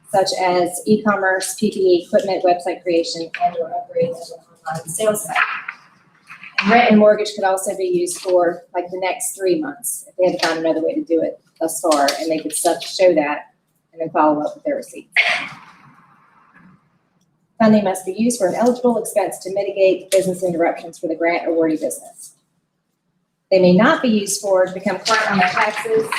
such as e-commerce, PPE, equipment, website creation, and/or upgrades of the online sales site. And rent and mortgage could also be used for like the next 3 months if they had to find another way to do it thus far, and they could show that and then follow up with their receipts. Funding must be used for an eligible expense to mitigate business interruptions for the grant awardee business. They may not be used to become current on their taxes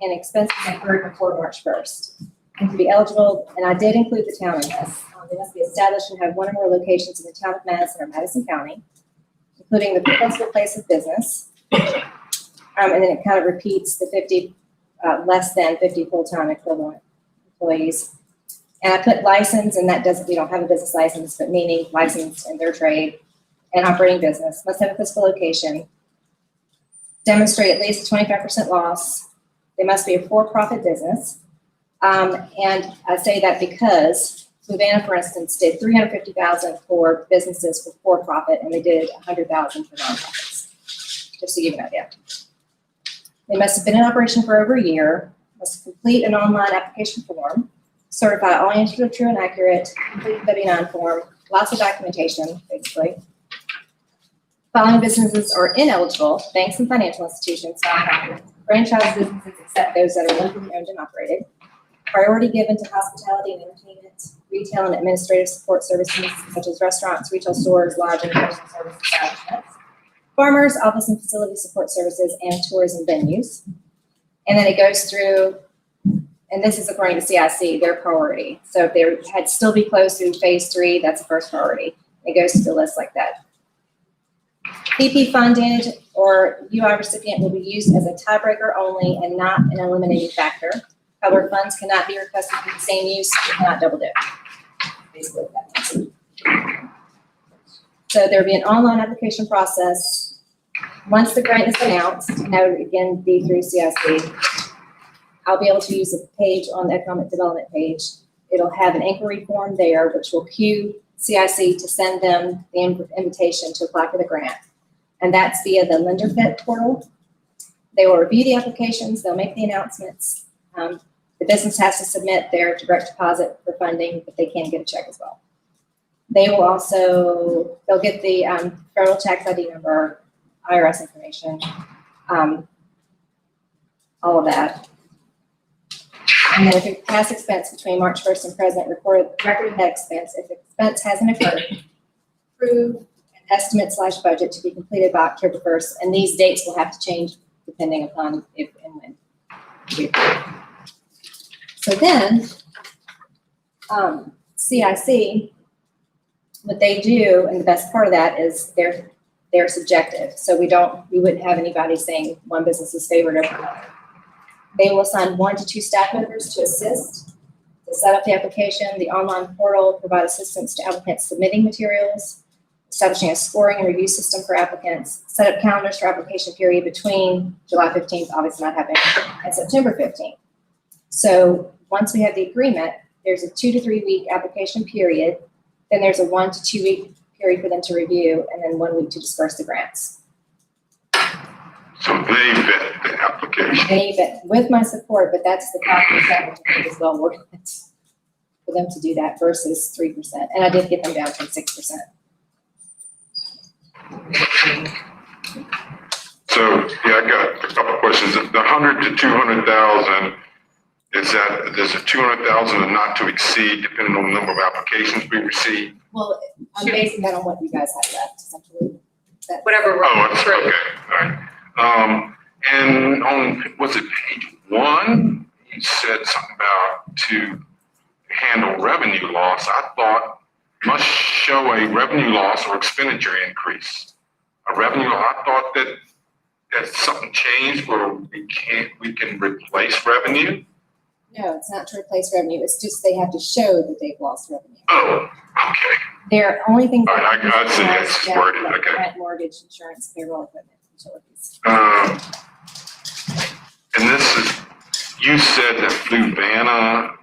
and expenses incurred before March 1st. And to be eligible, and I did include the town in this, they must be established and have one or more locations in the town of Madison or Madison County, including the principal place of business. And then it kind of repeats the 50, less than 50 full-time equivalent employees. And I put license, and that doesn't, we don't have a business license, but meaning licensed in their trade and operating business, must have a physical location, demonstrate at least a 25% loss. They must be a for-profit business. And I say that because Savannah, for instance, did $350,000 for businesses for profit, and they did $100,000 for nonprofits. Just to give you an idea. They must have been in operation for over a year, must complete an online application form, certify all answers are true and accurate, complete the W-9 form, lots of documentation, basically. Following businesses are ineligible: banks and financial institutions, nonprofits, franchise businesses except those that are locally owned and operated. Priority given to hospitality and entertainment, retail and administrative support services such as restaurants, retail stores, lodging, personal service establishments, farmers, office and facility support services, and tourism venues. And then it goes through, and this is according to CIC, their priority. So if they had still be closed through phase 3, that's the first priority. It goes through the list like that. PP funded or UI recipient will be used as a tiebreaker only and not an eliminating factor. However, funds cannot be requested for the same use, you cannot double dip. Basically what that means. So there will be an online application process. Once the grant is announced, and that would again be through CIC, I'll be able to use a page on the economic development page. It'll have an inquiry form there, which will cue CIC to send them the invitation to apply for the grant. And that's via the lender fit portal. They will review the applications, they'll make the announcements. The business has to submit their direct deposit for funding, but they can get a check as well. They will also, they'll get the federal tax ID number, IRS information, all of that. And then if you pass expense between March 1st and present, record that expense. If the expense hasn't occurred, approve an estimate/budget to be completed by October 1st. And these dates will have to change depending upon if and when we approve. So then, CIC, what they do, and the best part of that is they're subjective. So we wouldn't have anybody saying one business is favored over another. They will assign 1 to 2 staff members to assist, to set up the application, the online portal, provide assistance to applicants submitting materials, establishing a scoring and review system for applicants, set up calendars for application period between July 15th, obviously not happening, and September 15th. So once we have the agreement, there's a 2 to 3 week application period, then there's a 1 to 2 week period for them to review, and then 1 week to disperse the grants.
So they vet the application.
They vet with my support, but that's the process that I think is well worth it for them to do that versus 3%. And I did get them down from 6%.
So, yeah, I got a couple of questions. The 100 to 200,000, there's a 200,000 and not to exceed depending on the number of applications we receive?
Well, I'm basing that on what you guys have left, essentially.
Whatever.
Oh, that's okay, all right. And on, was it page 1? You said something about to handle revenue loss. I thought must show a revenue loss or expenditure increase. A revenue, I thought that something changed where we can replace revenue.
No, it's not to replace revenue. It's just they have to show that they've lost revenue.
Oh, okay.
Their only thing.
All right, I see, it's worded, okay.
Rent, mortgage, insurance, payroll, equipment, utilities.
And this is, you said that Fluvanna,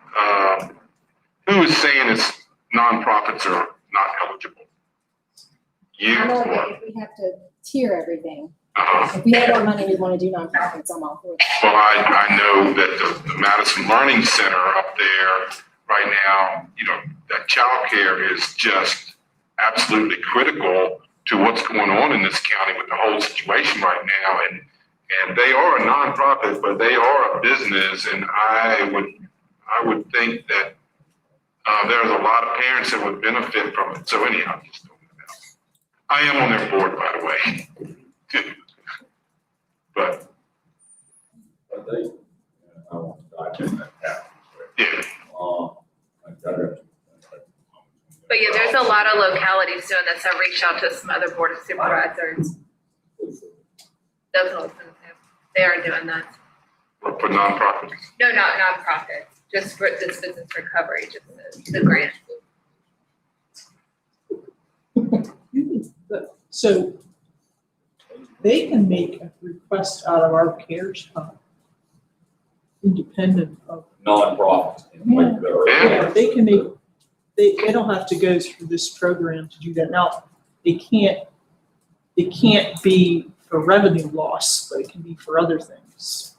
who is saying it's nonprofits are not eligible? You
I know
or?
that if we have to tier everything, if we have more money, we want to do nonprofits, I'm all for it.
Well, I know that the Madison Learning Center up there right now, that childcare is just absolutely critical to what's going on in this county with the whole situation right now. And they are a nonprofit, but they are a business, and I would think that there's a lot of parents that would benefit from it. So anyhow, just throwing it out. I am on their board, by the way. But
I want to dive in that path.
yeah.
But yeah, there's a lot of localities doing this. I reached out to some other board of supervisors. They are doing that.
For nonprofits.
No, not nonprofits, just for this business recovery, just the grant.
So they can make a request out of our CARES fund, independent of.
Nonprofits.
Yeah, they can make, they don't have to go through this program to do that. Now, it can't be for revenue loss, but it can be for other things.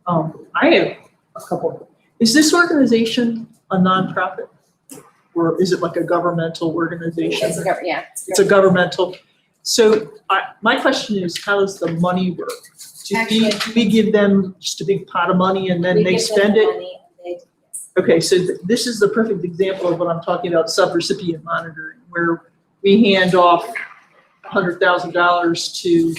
I have a couple. Is this organization a nonprofit? Or is it like a governmental organization? It's a governmental. So my question is, how does the money work? Do we give them just a big pot of money and then they spend it? Okay, so this is the perfect example of what I'm talking about, subrecipient monitoring, where we hand off $100,000 to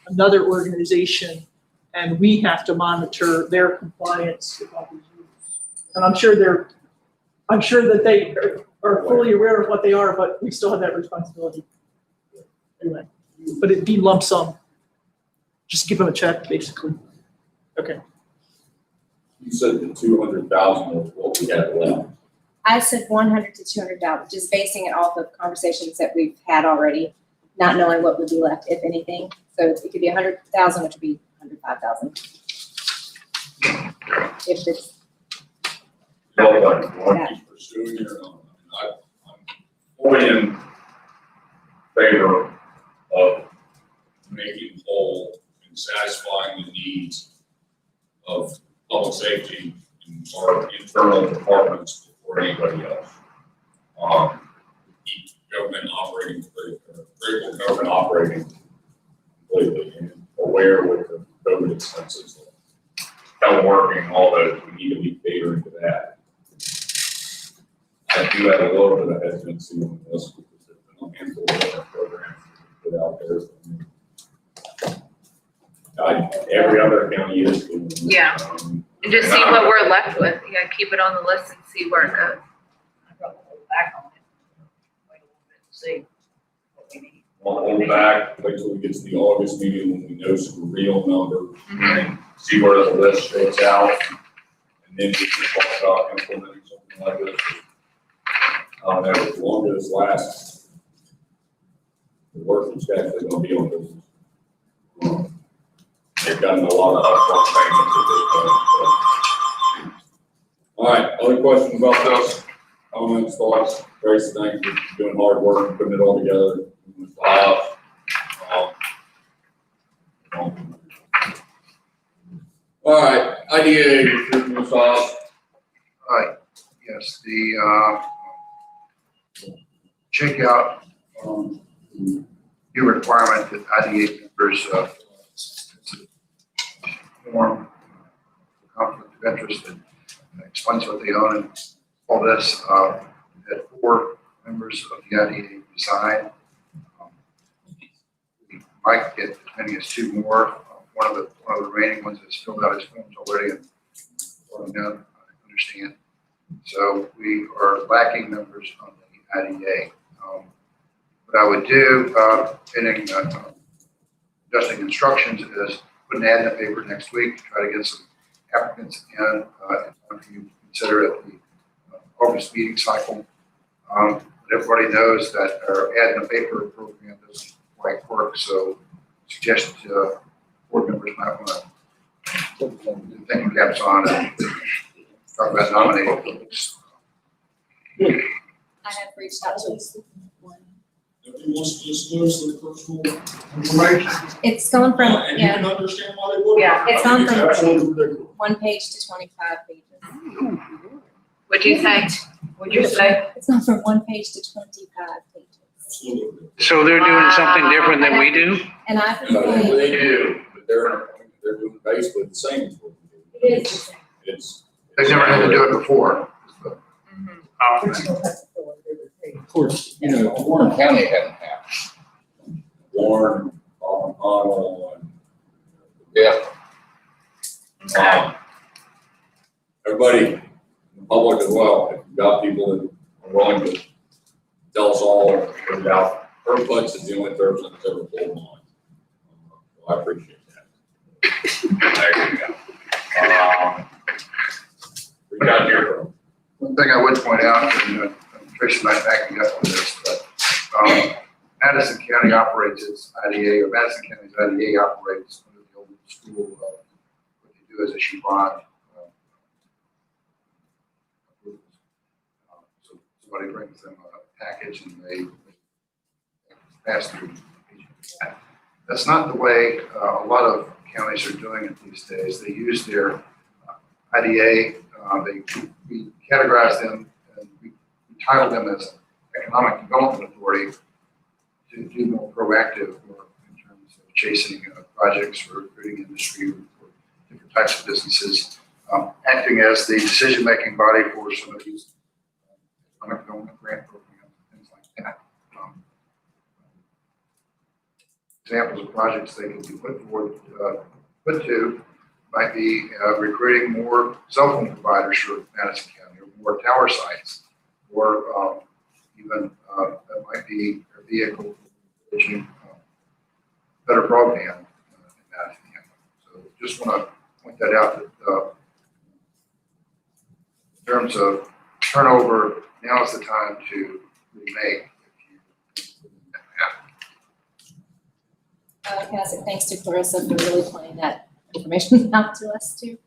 another organization and we have to monitor their compliance with all these rules. And I'm sure that they are fully aware of what they are, but we still have that responsibility. Anyway, but it'd be lump sum. Just give them a check, basically. Okay.
You said the 200,000 was what we had left.
I said 100 to 200,000, just basing it off of conversations that we've had already, not knowing what would be left, if anything. So it could be 100,000, which would be 105,000. if it's,
Well, like, want to keep pursuing it or not? I'm fully in favor of making whole and satisfying the needs of public safety in our internal departments before anybody else. Keep government operating, critical government operating completely and aware with the COVID expenses, teleworking, all those, we need to be catering to that. I do have a little bit of hesitancy on this because there's been a handful of other programs put out there. Every other county is doing.
Yeah. And just see what we're left with. Yeah, keep it on the list and see where it goes.
I'd rather hold back on it. Wait a little bit and see what we need.
We'll hold back, wait till we get to the August meeting when we know some real numbers and see where the list shakes out. And then we can talk about implementing something like this. As long as this lasts, the work is actually gonna be on business. They've gotten a lot of upfront payments at this point. So. All right, other questions about this? Comments, thoughts? Grace, thank you for doing hard work and putting it all together. All right, IDA, recruitment sauce.
Yes, the checkout, new requirement that IDA members form conflict of interest that explains what they own and all this. Had 4 members of the IDA resign. We might get as many as 2 more. One of the remaining ones has filled out his forms already and I understand. So we are lacking members on the IDA. What I would do, pending adjusting instructions, is put an ad in the paper next week to try to get some applicants in time for you to consider at the August meeting cycle. But everybody knows that our ad in the paper program doesn't quite work, so suggest board members might want to put some thinking caps on and talk about nominating folks.
I have reached out to one.
Nobody wants to disclose their personal information.
It's gone from,
And you can understand why they would.
Yeah, it's gone from
Absolutely ridiculous.
1 page to 25 pages.
What'd you say? What'd you say?
It's gone from 1 page to 25 pages.
Absolutely.
So they're doing something different than we do?
And I've been
No,
saying,
they do, but they're doing basically the same as what we do.
It is the same.
It's.
They've never had to do it before.
Of course, you know, Warren County hadn't happened.
Warren, Connell, and.
Yeah.
Everybody, in the public as well, if you've got people that are willing to tell us all about her butts is the only person that's ever pulled mine. So I appreciate that. There you go. We got here from.
One thing I would point out, and Trish might back me up on this, but Madison County operates its IDA, or Madison County's IDA operates under the old school, what they do is issue bond. So somebody brings them a package and they pass through. That's not the way a lot of counties are doing it these days. They use their IDA, we categorize them and we title them as economic development authority to do more proactive work in terms of chasing projects for recruiting industry for different types of businesses, acting as the decision-making body for some of these economic development grant programs and things like that. Examples of projects they can be put to might be recruiting more cell phone providers for Madison County, or more tower sites, or even that might be a vehicle for reaching better broadband in Madison County. So just want to point that out that in terms of turnover, now is the time to remake.
can I say thanks to Clarissa for really pointing that information out to us too.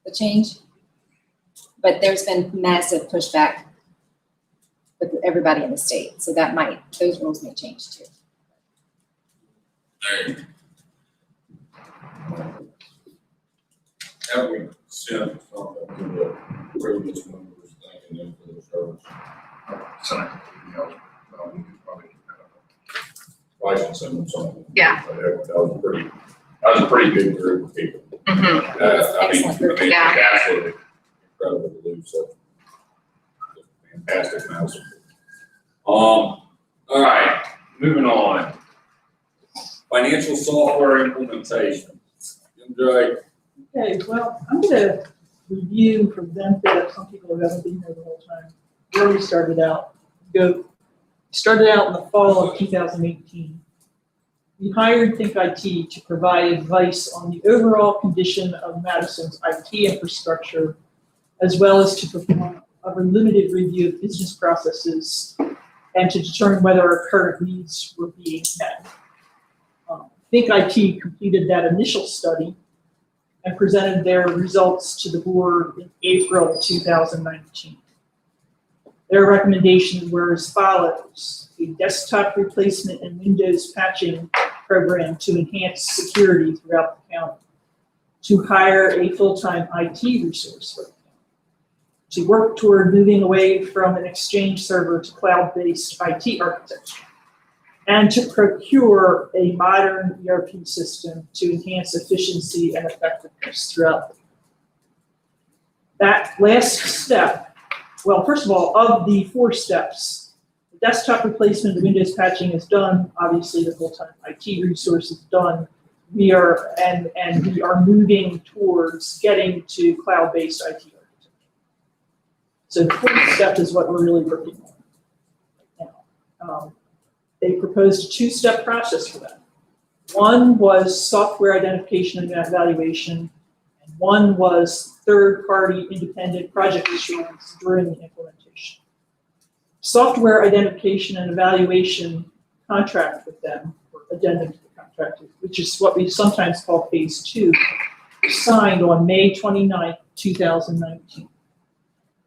the change. But there's been massive pushback with everybody in the state, so those rules may change too.
Have we sent something to the previous members thanking them for their service?
Send it, you know, we could probably do that.
I should send them something.
Yeah.
That was a pretty good group of people.
Mhm.
I mean,
Yeah.
it's absolutely incredible to do so. Fantastic mouse. All right, moving on. Financial software implementation. MJ,
Okay, well, I'm gonna review for the benefit of some people who haven't been here the whole time, where we started out. Started out in the fall of 2018. We hired Think IT to provide advice on the overall condition of Madison's IT infrastructure, as well as to perform a limited review of business processes and to determine whether our current needs were being met. Think IT completed that initial study and presented their results to the board in April 2019. Their recommendations were as follows: a desktop replacement and Windows patching program to enhance security throughout the county, to hire a full-time IT resource for the county, to work toward moving away from an Exchange server to cloud-based IT architecture, and to procure a modern ERP system to enhance efficiency and effectiveness throughout the county. That last step, well, first of all, of the 4 steps, the desktop replacement, the Windows patching is done. Obviously, the full-time IT resource is done. We are moving towards getting to cloud-based IT architecture. So the 4th step is what we're really working on right now. They proposed a 2-step process for that. One was software identification and evaluation, and one was third-party independent project assurance during the implementation. Software identification and evaluation contract with them, or addendum to the contract, which is what we sometimes call phase 2, was signed on May 29th, 2019.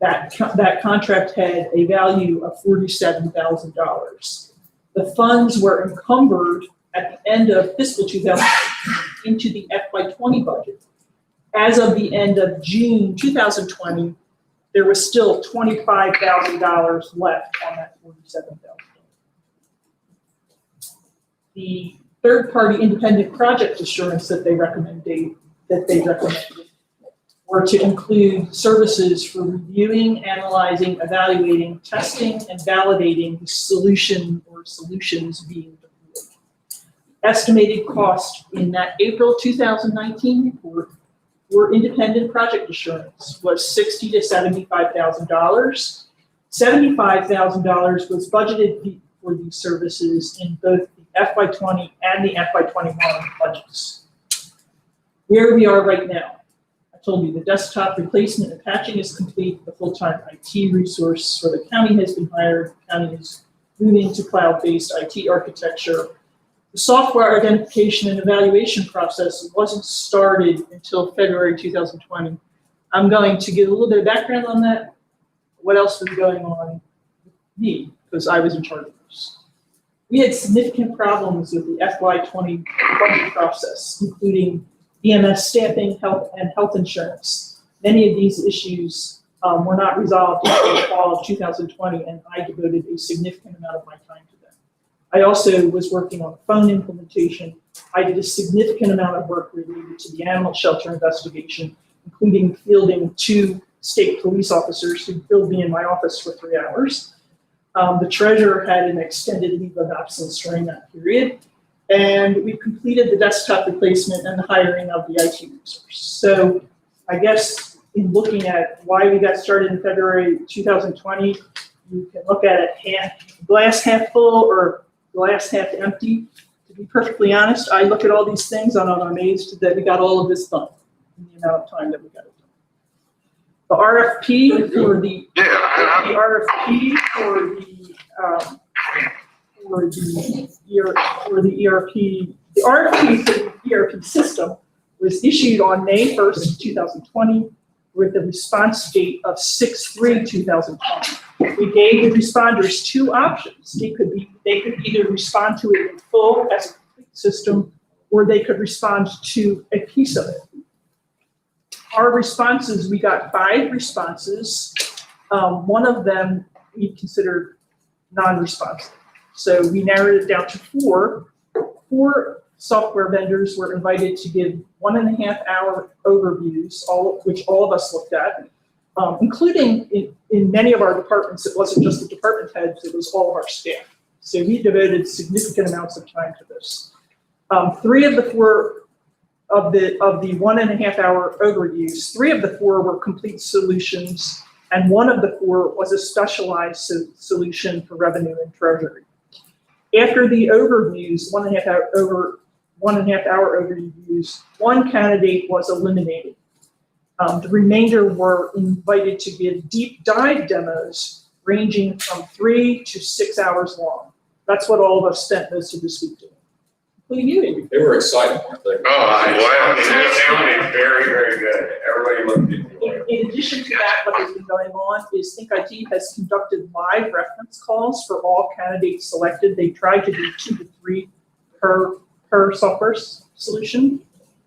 That contract had a value of $47,000. The funds were encumbered at the end of fiscal 2019 into the FY20 budget. As of the end of June 2020, there was still $25,000 left on that $47,000. The third-party independent project assurance that they recommended were to include services for reviewing, analyzing, evaluating, testing, and validating the solution or solutions being deployed. Estimated cost in that April 2019 report for independent project assurance was $60,000 to $75,000. $75,000 was budgeted for these services in both the FY20 and the FY21 budgets. Where we are right now, I told you the desktop replacement and patching is complete. The full-time IT resource for the county has been hired. The county is moving to cloud-based IT architecture. The software identification and evaluation process wasn't started until February 2020. I'm going to give a little bit of background on that. What else was going on with me, because I was in charge of this. We had significant problems with the FY20 budget process, including EMS staffing, health insurance. Many of these issues were not resolved until the fall of 2020, and I devoted a significant amount of my time to them. I also was working on a phone implementation. I did a significant amount of work related to the animal shelter investigation, including fielding 2 state police officers who filled me in my office for 3 hours. The treasurer had an extended leave of absence during that period, and we completed the desktop replacement and the hiring of the IT resource. So I guess in looking at why we got started in February 2020, you can look at it glass half full or glass half empty. To be perfectly honest, I look at all these things and I'm amazed that we got all of this done in the amount of time that we got it done. The RFP for the RFP for the ERP system was issued on May 1st, 2020. with a response date of 6/3/2020. We gave the responders two options. They could either respond to it in full as a complete system, or they could respond to a piece of it. Our responses, we got 5 responses. One of them we considered non-responsive. So we narrowed it down to 4. 4 software vendors were invited to give 1.5-hour overviews, which all of us looked at, including in many of our departments. It wasn't just the department heads, it was all of our staff. So we devoted significant amounts of time to this. 3 of the 4 of the 1.5-hour overviews, 3 of the 4 were complete solutions, and 1 of the 4 was a specialized solution for revenue and treasury. After the overviews, 1.5-hour overviews, 1 candidate was eliminated. The remainder were invited to give deep dive demos ranging from 3 to 6 hours long. That's what all of us spent most of this week doing. Including you, Amy.
They were excited, weren't they?
Oh, I'm glad.
It sounded very, very good. Everybody looked at you.
In addition to that, what has been going on is Think IT has conducted live reference calls for all candidates selected. They tried to do 2 to 3 per software solution.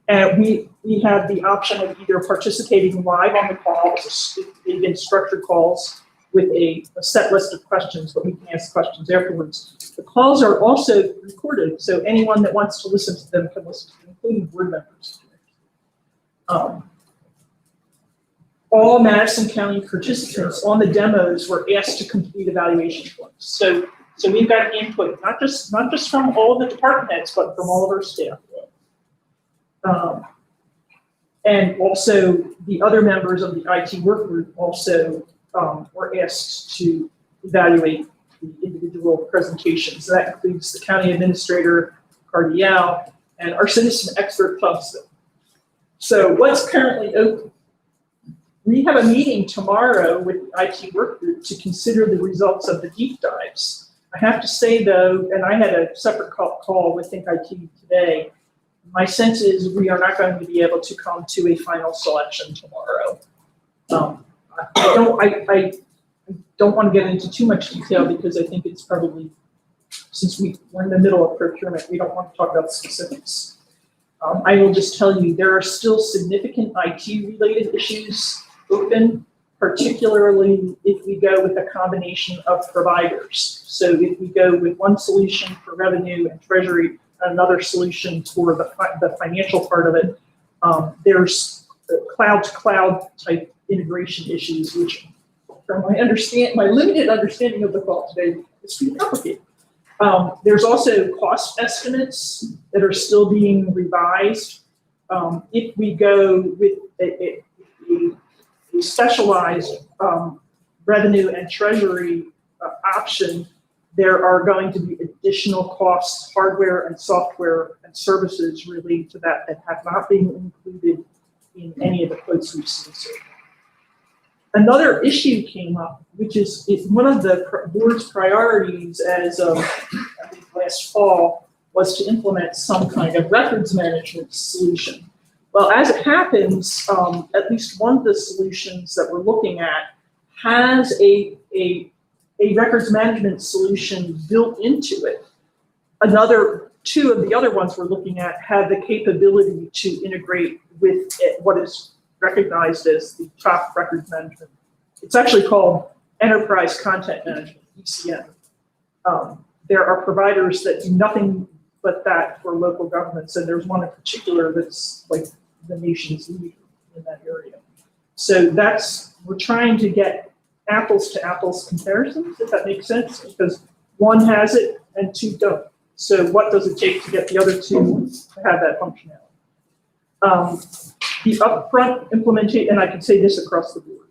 And we have the option of either participating live on the calls, they've been structured calls with a set list of questions, but we can ask questions afterwards. The calls are also recorded, so anyone that wants to listen to them can listen to them, including board members. All Madison County participants on the demos were asked to complete evaluation forms. So we've got input, not just from all the department heads, but from all of our staff. And also the other members of the IT work group also were asked to evaluate the individual presentations. So that includes the county administrator, Cardial, and our citizen expert, Pubston. So what's currently open? We have a meeting tomorrow with the IT work group to consider the results of the deep dives. I have to say though, and I had a separate call with Think IT today, my sense is we are not going to be able to come to a final selection tomorrow. I don't want to get into too much detail because I think it's probably, since we're in the middle of procurement, we don't want to talk about specifics. I will just tell you, there are still significant IT-related issues open, particularly if we go with a combination of providers. So if we go with one solution for revenue and treasury, another solution for the financial part of it, there's cloud-to-cloud type integration issues, which from my limited understanding of the call today, is pretty complicated. There's also cost estimates that are still being revised. If we go with a specialized revenue and treasury option, there are going to be additional costs, hardware and software and services related to that have not been included in any of the quotes we've seen so far. Another issue came up, which is one of the board's priorities as of I think last fall was to implement some kind of records management solution. Well, as it happens, at least one of the solutions that we're looking at has a records management solution built into it. Two of the other ones we're looking at have the capability to integrate with what is recognized as the top records management. It's actually called Enterprise Content Management, ECM. There are providers that do nothing but that for local governments, and there's one in particular that's like the nation's leader in that area. So we're trying to get apples to apples comparisons, if that makes sense, because one has it and 2 don't. So what does it take to get the other 2 to have that functionality? The upfront implementation, and I can say this across the board.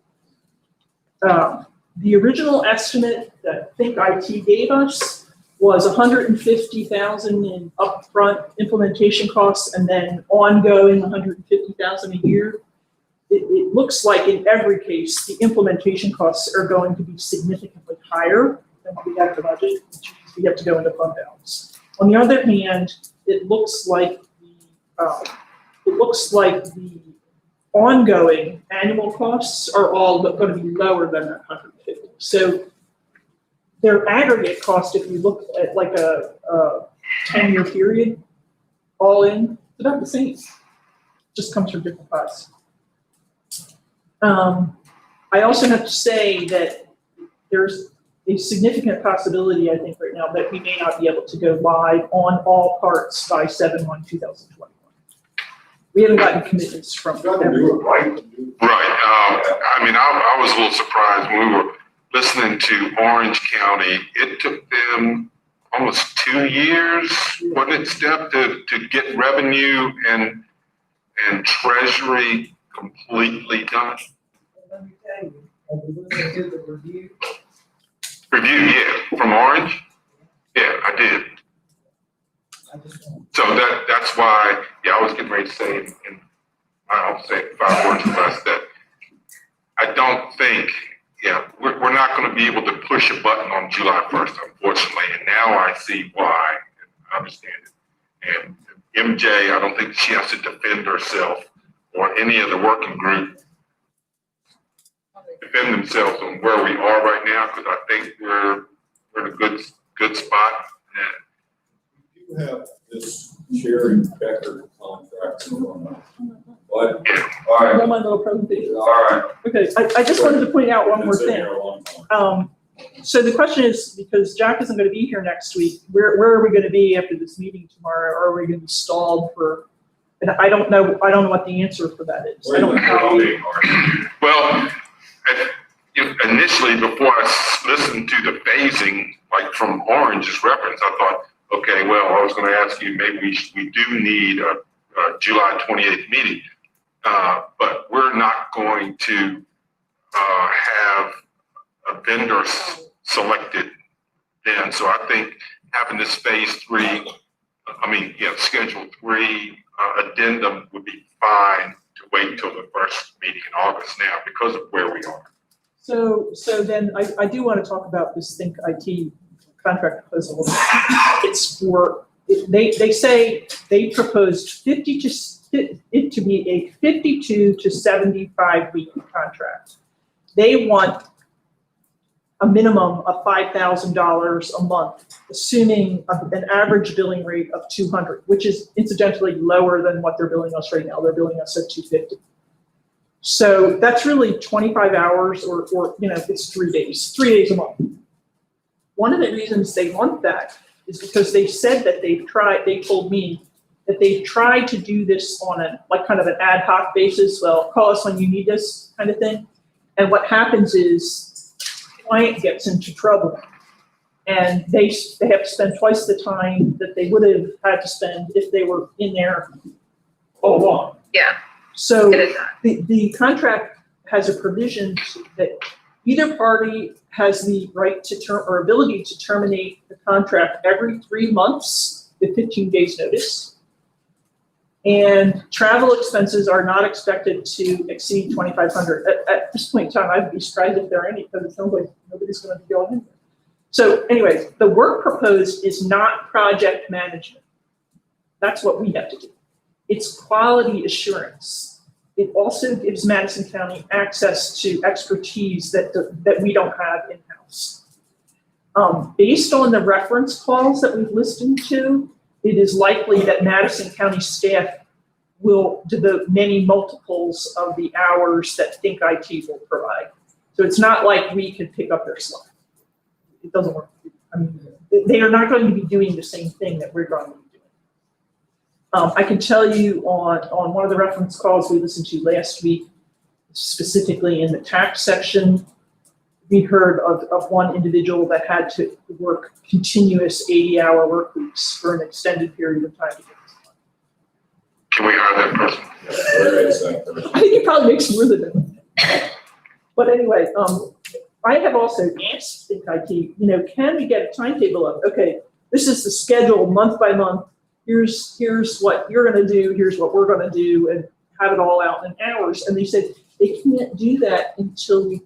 The original estimate that Think IT gave us was $150,000 in upfront implementation costs and then ongoing $150,000 a year. It looks like in every case, the implementation costs are going to be significantly higher than what we have in the budget, which means we have to go into fund balance. On the other hand, it looks like the ongoing annual costs are all going to be lower than that 150. So their aggregate cost, if you look at like a 10-year period, all in, it's about the same. Just comes from different costs. I also have to say that there's a significant possibility, I think, right now that we may not be able to go live on all parts by 7/1/2021. We haven't gotten commitments from everyone.
Right. I mean, I was a little surprised when we were listening to Orange County. It took them almost 2 years, wasn't it, Steph, to get revenue and treasury completely done?
Let me tell you, have you listened to the review?
Review, yeah, from Orange? Yeah, I did. So that's why, yeah, I was getting ready to say, and I'll say 5 words or less, that I don't think, yeah, we're not going to be able to push a button on July 1st, unfortunately, and now I see why, and I understand it. And MJ, I don't think she has to defend herself or any of the working group defend themselves on where we are right now, because I think we're in a good spot.
You have this Sherry Becker contract. What?
Yeah.
All right.
On my little presentation.
All right.
Okay, I just wanted to point out one more
It's been
thing.
here a long time.
So the question is, because Jack isn't going to be here next week, where are we going to be after this meeting tomorrow? Or are we going to be stalled for? And I don't know what the answer for that is. I don't know how we-
Well, initially, before I listened to the phasing, like from Orange's reference, I thought, okay, well, I was going to ask you, maybe we do need a July 28th meeting, but we're not going to have a vendor selected then. So I think having this phase 3, schedule 3 addendum would be fine to wait till the first meeting in August now because of where we are.
So then I do want to talk about this Think IT contract proposal. It's for, they say they proposed it to be a 52 to 75 week contract. They want a minimum of $5,000 a month, assuming an average billing rate of 200, which is incidentally lower than what they're billing us right now. They're billing us at 250. So that's really 25 hours or it's 3 days, 3 days a month. One of the reasons they want that is because they said that they told me that they've tried to do this on kind of an ad hoc basis. Well, call us when you need this kind of thing. And what happens is client gets into trouble and they have to spend twice the time that they would have had to spend if they were in there all along.
Yeah.
So the contract has a provision that either party has the right to or ability to terminate the contract every 3 months with 15 days notice. And travel expenses are not expected to exceed $2,500. At this point in time, I'd be surprised if there are any, because it sounds like nobody's going to be going in there. So anyways, the work proposed is not project management. That's what we have to do. It's quality assurance. It also gives Madison County access to expertise that we don't have in-house. Based on the reference calls that we've listened to, it is likely that Madison County staff will devote many multiples of the hours that Think IT will provide. So it's not like we could pick up their slack. It doesn't work. I mean, they are not going to be doing the same thing that we're going to be doing. I can tell you on one of the reference calls we listened to last week, specifically in the tax section, we heard of one individual that had to work continuous 80-hour work weeks for an extended period of time.
Can we hire that person?
I think he probably makes more than that. But anyway, I have also asked Think IT, can we get a timetable of, okay, this is the schedule month by month. Here's what you're going to do. Here's what we're going to do, and have it all out in hours. And they said they can't do that until we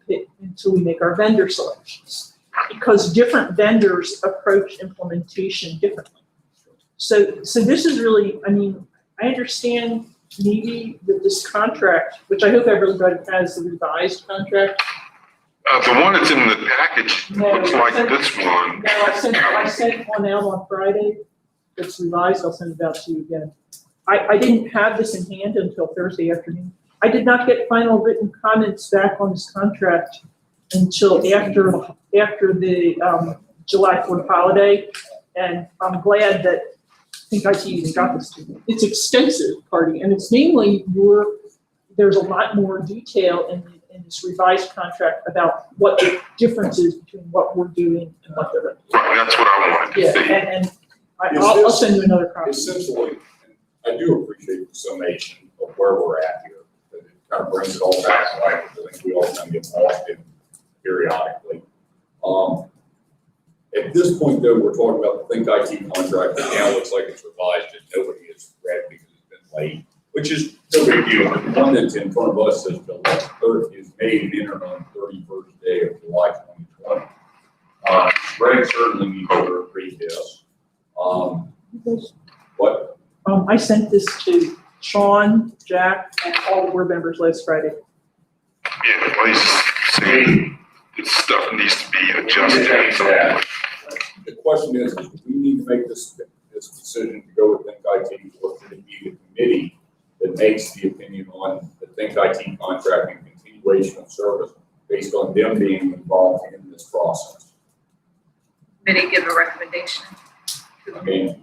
make our vendor selections, because different vendors approach implementation differently. So this is really, I understand needy with this contract, which I hope everybody has the revised contract.
The one that's in the package
No,
looks like this one.
No, I sent one out on Friday. It's revised. I'll send it out to you again. I didn't have this in hand until Thursday afternoon. I did not get final written comments back on this contract until after the July 4th holiday. And I'm glad that Think IT even got this to me. It's extensive, Cardi, and it's mainly there's a lot more detail in this revised contract about what the difference is between what we're doing and what they're doing.
Right, that's what I wanted to
Yeah,
see.
and I'll send you another copy.
Essentially, I do appreciate the summation of where we're at here. That it kind of brings it all back to life. I think we all kind of get lost in periodically. At this point, though, we're talking about the Think IT contract that now looks like it's revised and nobody has read because it's been late, which is no big deal. The one that's in front of us says July 3rd is made and entered on the 31st day of July 2020. Greg certainly needs to read this. What?
I sent this to Sean, Jack, and all the board members last Friday.
Yeah, please see, this stuff needs to be adjusted.
Yeah. The question is, do we need to make this decision to go with Think IT, or should it be the committee that makes the opinion on the Think IT contract and continuation of service based on them being involved in this process?
Committee give a recommendation.
I mean,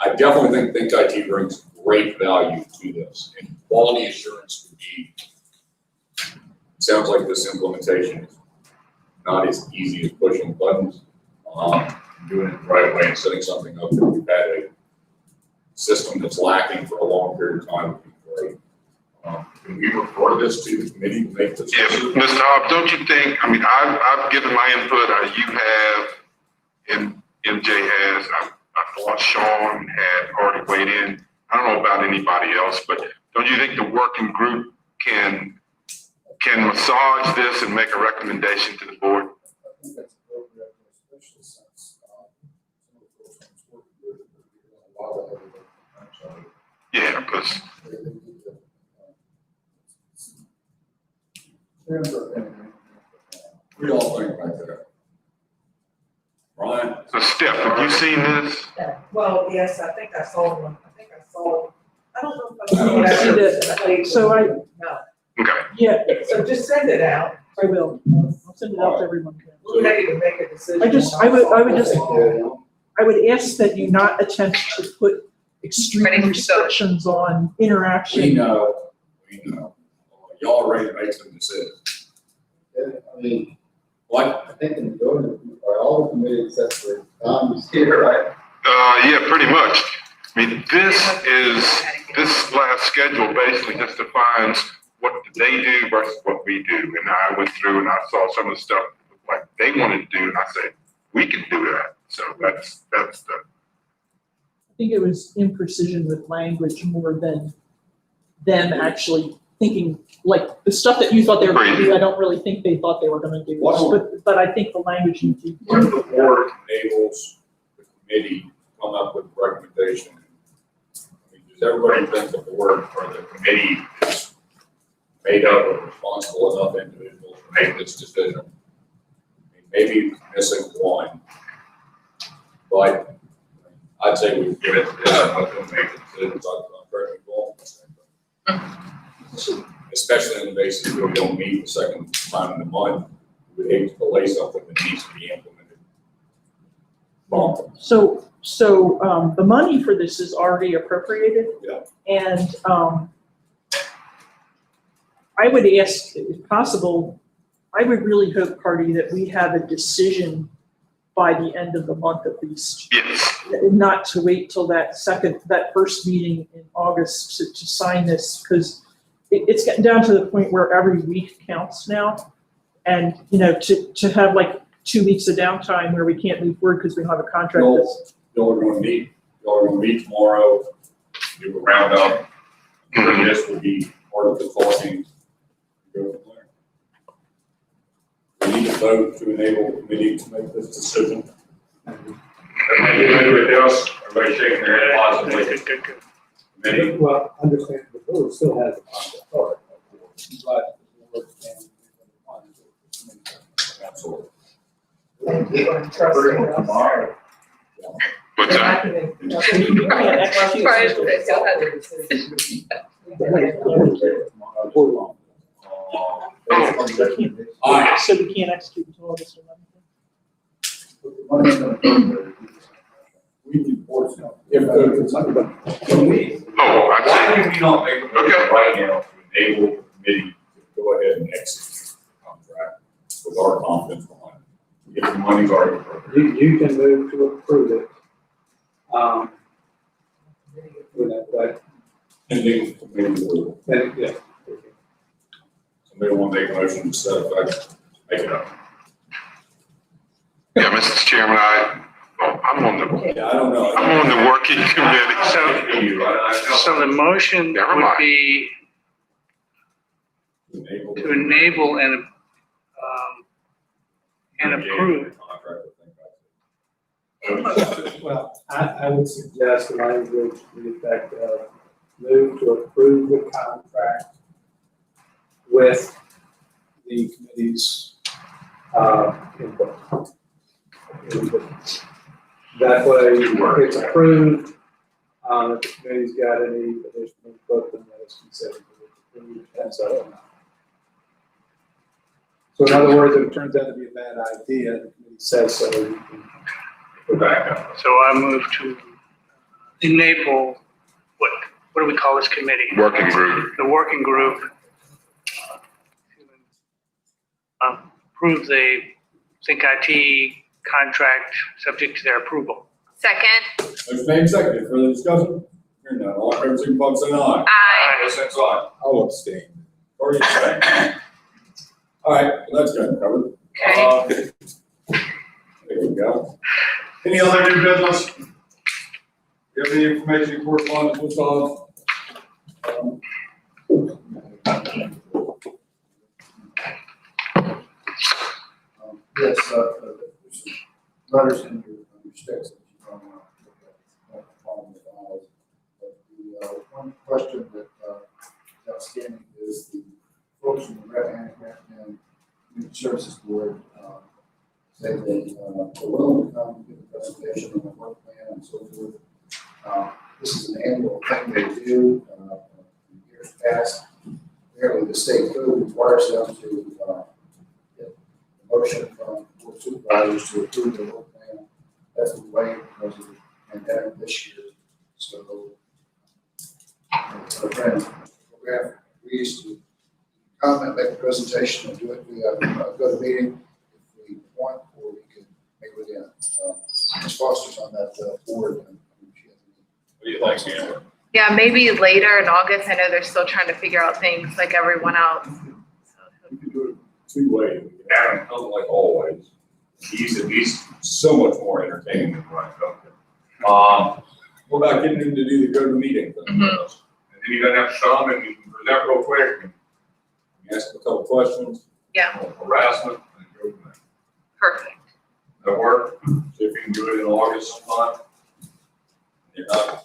I definitely think IT brings great value to this, and quality assurance would be, sounds like this implementation is not as easy as pushing buttons. Doing it the right way and setting something up that we've had a system that's lacking for a long period of time would be great. Can we refer this to the committee to make this?
Yeah, Mr. Hobb, don't you think, I mean, I've given my input, you have, and MJ has, I thought Sean had already weighed in. I don't know about anybody else, but don't you think the working group can massage this and make a recommendation to the board?
I think that's appropriate, especially since some of those things work with a lot of other.
Yeah, because
We all think like that. Brian?
so Steph, have you seen this?
Well, yes, I think I saw one. I don't know if
You
I
see that, so
No.
Okay.
yeah,
So just send it out.
I will. I'll send it out to everyone.
We're ready to make a decision.
I would ask that you not attempt to put extreme restrictions on interaction.
We know. Y'all are ready to make some decisions.
I mean,
What?
I think in the building, are all the committees except for Tom's here, right?
Yeah, pretty much. I mean, this last schedule basically just defines what they do versus what we do. And I went through and I saw some of the stuff like they wanted to do, and I said, we can do that. So that's the.
I think it was imprecision with language more than them actually thinking, like, the stuff that you thought they were gonna do, I don't really think they thought they were gonna do. But I think the language needs to.
When the board enables the committee to come up with a recommendation, I mean, does everybody think the board or the committee is made up of responsible enough individuals to make this decision? I mean, maybe missing one, but I'd say we give it to them and let them make the decisions on correctly going. Especially on the basis that we don't meet the second time in the month, we would hate to delay something that needs to be implemented.
So the money for this is already appropriated.
Yeah.
And I would ask, if possible, I would really hope, Cardi, that we have a decision by the end of the month at least.
Yes.
Not to wait till that first meeting in August to sign this, because it's getting down to the point where every week counts now. And, to have like 2 weeks of downtime where we can't move forward because we don't have a contract.
Y'all are going to meet tomorrow, do a roundup. And this will be part of the talking. Go from there. We need to vote to enable the committee to make this decision.
Everybody good with this? Everybody shaking their head positively? Committee?
Well, understand, board still has the final authority, but the board can.
Absolutely.
And we're gonna trust in us.
What's that?
All right.
So we can't execute until August 11th?
We do boards now. Can we,
Oh, I
Why
see.
do we not make a motion right now to enable the committee to go ahead and execute the contract with our confidence behind it? If the money's already appropriated.
You can move to approve it. With that, but,
Pending committee approval.
and, yeah.
Somebody want to make a motion to set effect, make it up.
Yeah, Mr. Chairman, I'm on the,
Yeah, I don't know.
I'm on the working committee.
So the motion
Never
would
mind.
be to enable and approve.
Well, I would suggest the language to the effect of move to approve the contract with the committee's, input. That way, it's approved, if the committee's got any additional input, then that is considered approved, and so. So in other words, if it turns out to be a bad idea, the committee says so, you can
Go back up.
So I move to enable, what do we call this committee?
Working group.
The working group. To approve the Sync IT contract subject to their approval.
Second.
motion made and seconded, further discussion? Hearing none, all in favor, signify by saying aye.
Aye.
Yes, that's aye. I'll abstain. Or you abstain. All right, well, that's good, covered.
Okay.
There we go. Any other new business? Do you have any information, correspondence with
Yes, there's some letters in your sticks that you don't want to look at, following the files. But the one question that is outstanding is the folks from the Red Management and Community Services Board say they are willing to come give a presentation on the work plan and so forth. This is an annual thing they do in years past. Apparently, the state code requires them to get a motion from board supervisors to approve the work plan. That's the way because of the pandemic this year. So, our friend, we used to comment, make a presentation, and do it via go to meeting if we want, or we could make it in. Ms. Foster's on that board. And
What do you think, Amber?
Yeah, maybe later in August. I know they're still trying to figure out things like everyone else.
You can do it two ways. We can have him come like always. He's so much more entertaining than Brian Duncan. What about getting him to do the go-to-meeting thing? And then he doesn't have to come and he can present real quick. And you ask him a couple questions.
Yeah.
Harassment and go from there.
Perfect.
That work? See if you can do it in August sometime. You're not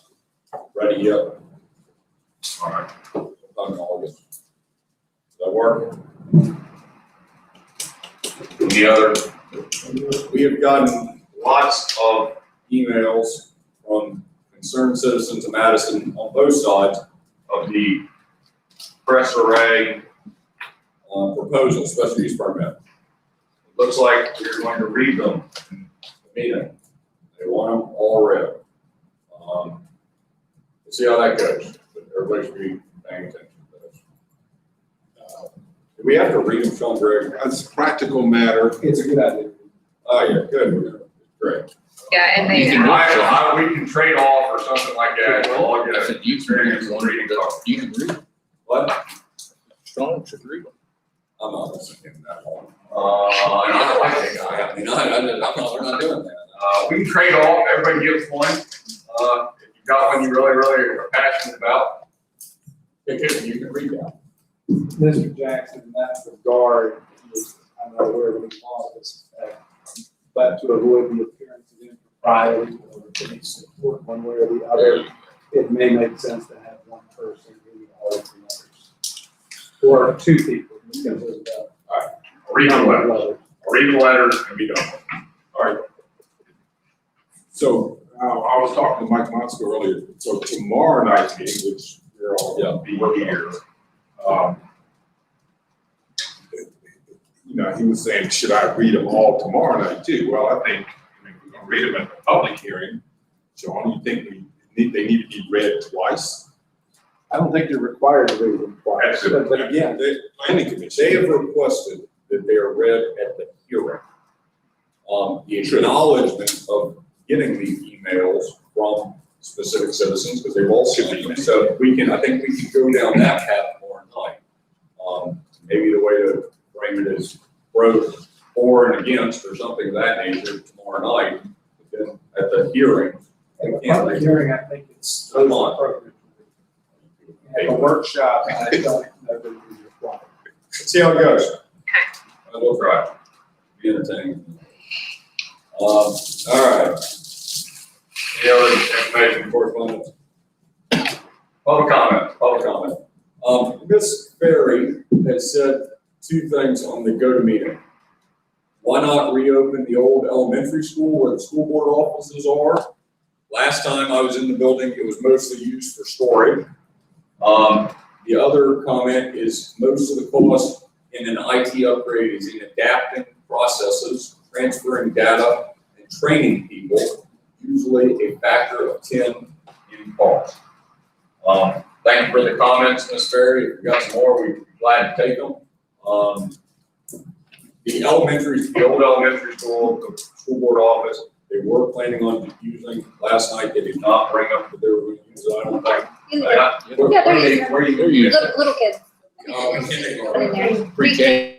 ready yet. All right. Sometime in August. Does that work? Any other? We have gotten lots of emails from concerned citizens of Madison on both sides of the press array proposal, special use permit. It looks like we're going to read them in the meeting. They want them all read. We'll see how that goes, but everybody should be paying attention to this. Do we have to read them, Sean Gregg?
As a practical matter,
It's a good idea.
Oh, yeah, good, great.
Yeah, and they.
We can trade off or something like that. We'll all get an experience in reading.
You can read them.
What?
Sean should read them.
I'm not listening to that one. And I don't like that guy. I mean, we're not doing that. We can trade off, everybody gets one. If you've got one you really, really are passionate about, pick it and you can read that.
Mr. Jackson, in that regard, I'm not aware of any law this effect, but to avoid the appearance of impropriety or any support one way or the other, it may make sense to have one person read all other two members. Or two people, because there's
Read the letter. Read the letter and be done.
All right. So, I was talking to Mike Monsko earlier, so tomorrow night's meeting, which you're all gonna be here, you know, he was saying, should I read them all tomorrow night too? Well, I think, we're gonna read them at the public hearing. John, you think they need to be read twice?
I don't think they're required to read them twice, but again,
the planning commission, they have requested that they are read at the hearing. The acknowledgement of getting these emails from specific citizens, because they've all seen them, so I think we can go down that path more tonight. Maybe the way to frame it is pros, for and against, or something of that nature tomorrow night, but then at the hearing.
at the public hearing, I think it's appropriate. At a workshop, I don't know that it would be required.
See how it goes. I will try. Be entertaining. All right. Any other information, correspondence? Public comment. Ms. Ferry has said two things on the go-to meeting. Why not reopen the old elementary school where the school board offices are? Last time I was in the building, it was mostly used for storage. The other comment is most of the cost in an IT upgrade is in adapting processes, transferring data, and training people, usually a factor of 10 in cost. Thank you for the comments, Ms. Ferry. If you got some more, we'd be glad to take them. The old elementary school, the school board office, they were planning on using last night. They did not bring up that they were going to use it. I don't think.
Yeah, they're using
Where are you using?
Little kids.
Oh, in kindergarten.
In there.
Pre-K.